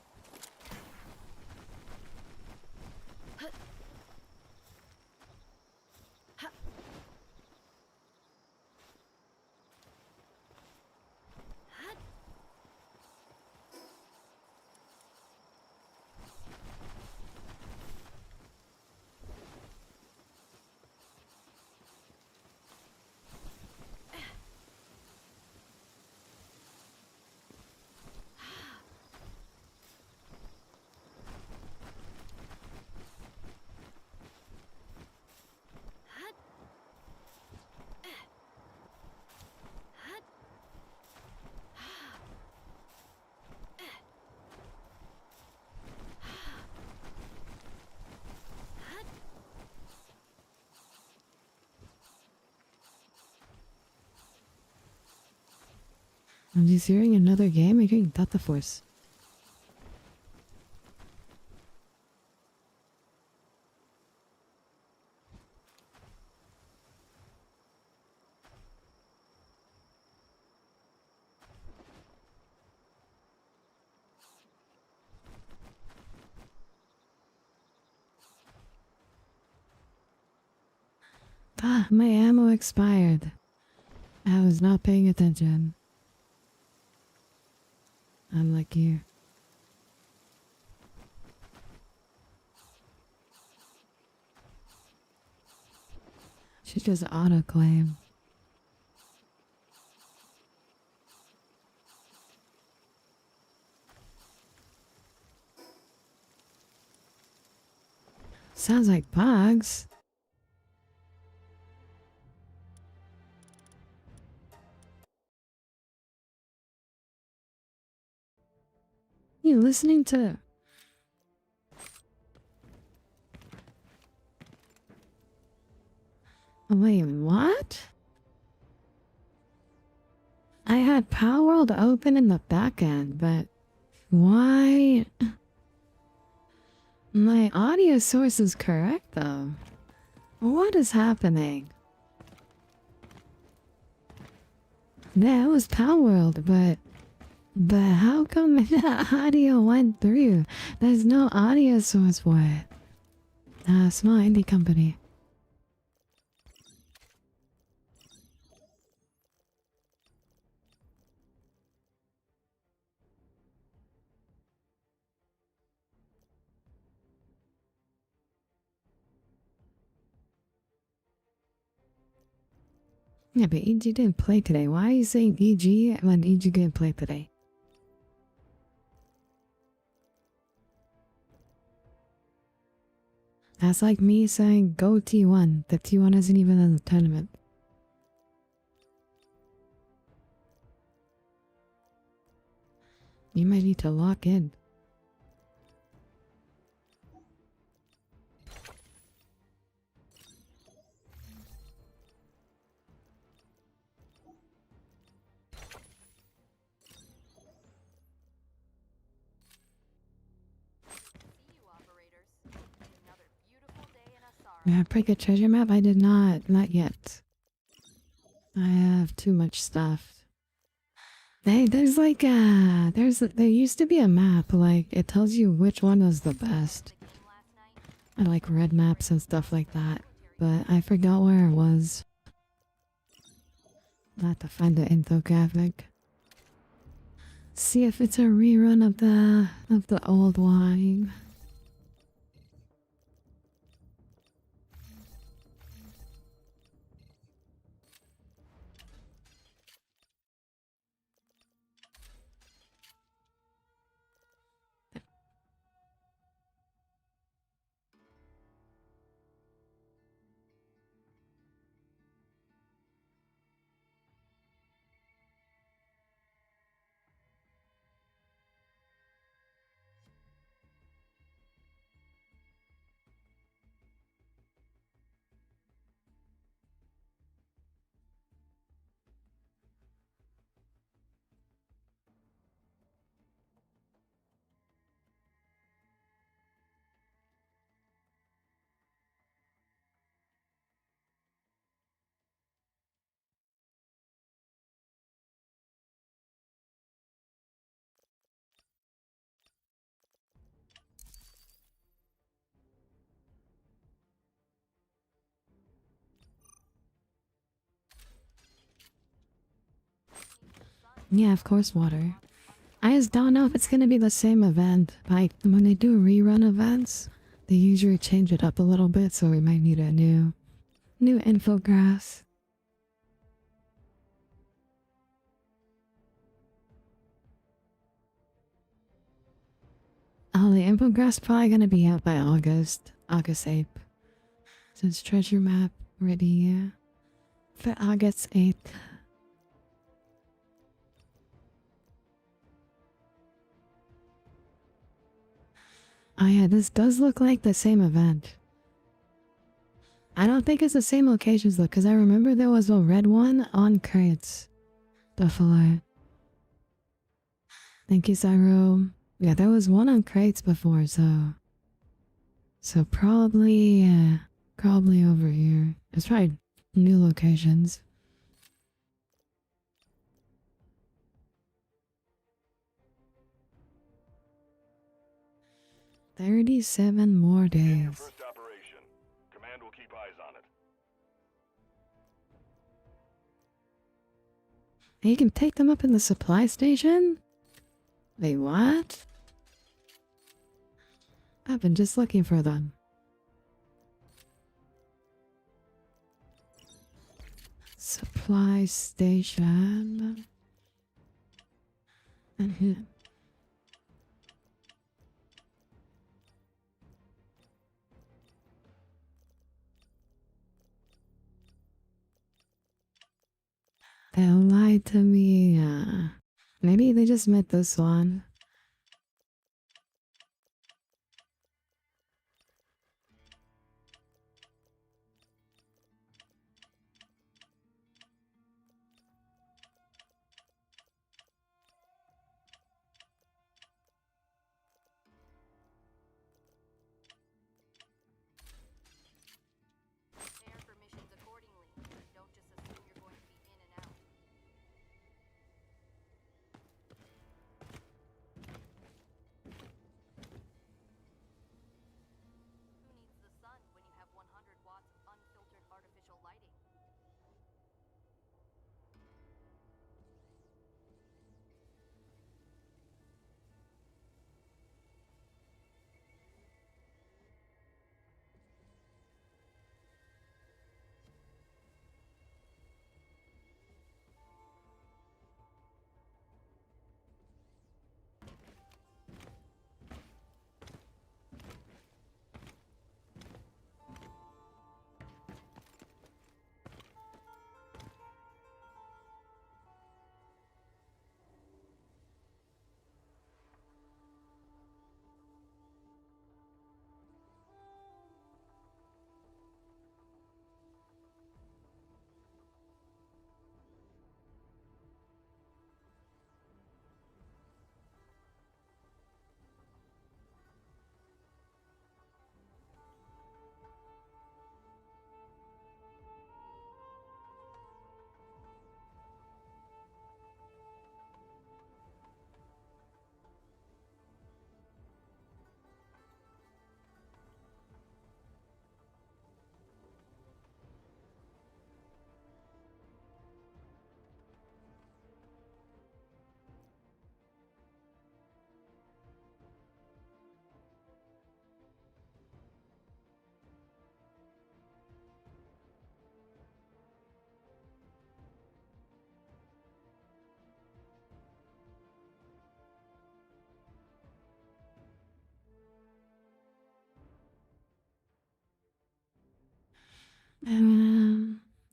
I'm just hearing another game. I'm hearing Delta Force. Ah, my ammo expired. I was not paying attention. I'm like you. Should just auto-claim. Sounds like bugs. You listening to... Wait, what? I had Power World open in the back end, but why? My audio source is correct though. What is happening? That was Power World, but how come the audio went through? There's no audio source for it. Small indie company. Yeah, but EG didn't play today. Why are you saying EG when EG didn't play today? That's like me saying go T1. The T1 isn't even in the tournament. You might need to lock in. Yeah, break a treasure map? I did not yet. I have too much stuff. Hey, there's like there used to be a map, like it tells you which one was the best. I like red maps and stuff like that, but I forgot where it was. I'll have to find the infographic. See if it's a rerun of the old one. Yeah, of course, water. I just don't know if it's gonna be the same event. Like, when they do rerun events, they usually change it up a little bit, so we might need a new infograph. Oh, the infograph's probably gonna be out by August 8th. So it's treasure map ready for August 8th. Oh yeah, this does look like the same event. I don't think it's the same locations though, because I remember there was a red one on crates before. Thank you, Cyro. Yeah, there was one on crates before, so probably probably over here. It's probably new locations. 37 more days. First operation. Command will keep eyes on it. You can take them up in the supply station? Wait, what? I've been just looking for them. Supply station. They lied to me. Maybe they just meant this one.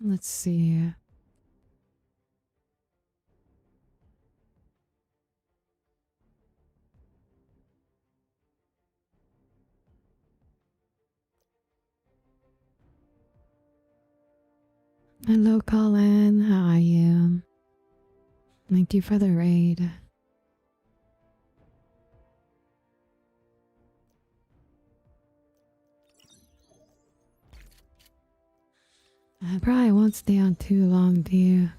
Let's see. Hello, Colin. How are you? Thank you for the raid. I probably won't stay on too long, do you?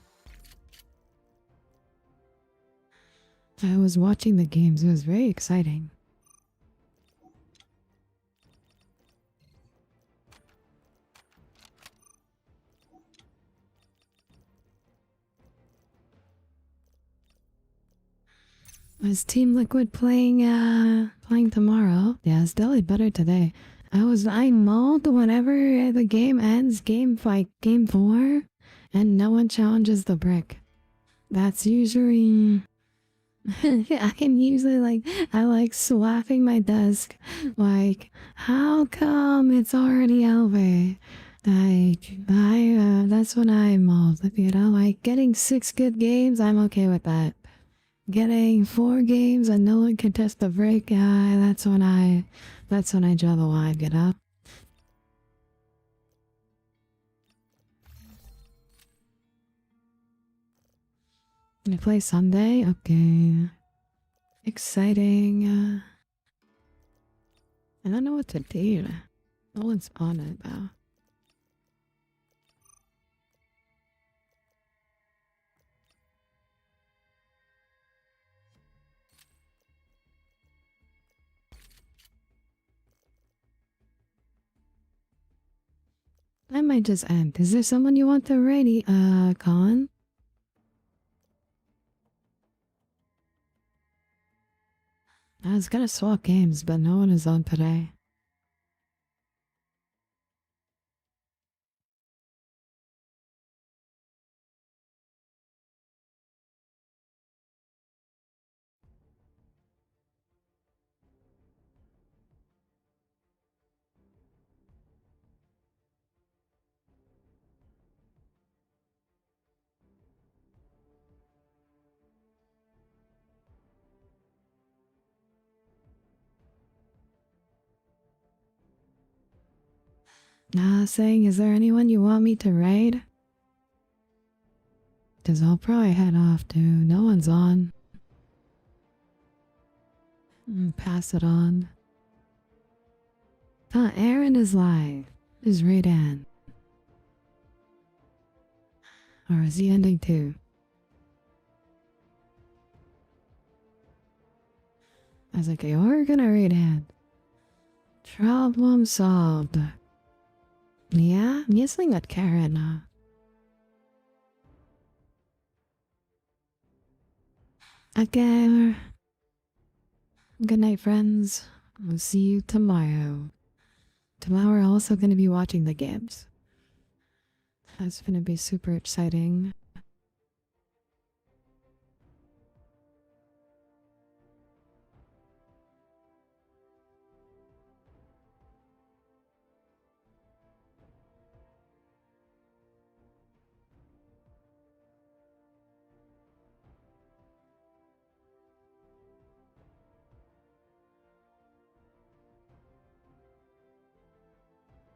I was watching the games. It was very exciting. Is Team Liquid playing tomorrow? Yeah, it's definitely better today. I mauled whenever the game ends, game 4, and no one challenges the brick. That's usually I can usually I like swapping my desk. Like, how come it's already over? That's when I mauled, you know, like getting 6 good games, I'm okay with that. Getting 4 games and no one can test the break, that's when I draw the line, you know? You play Sunday? Okay. Exciting. I don't know what to do. No one's on it though. I might just end. Is there someone you want to raid, Colin? I was gonna swap games, but no one is on today. Saying, is there anyone you want me to raid? Cause I'll probably head off too. No one's on. Pass it on. Aaron is live. Is raid end? Or is he ending too? I was like, you're gonna raid end. Problem solved. Yeah, I'm guessing that Karen. Okay. Good night, friends. We'll see you tomorrow. Tomorrow we're also gonna be watching the games. That's gonna be super exciting.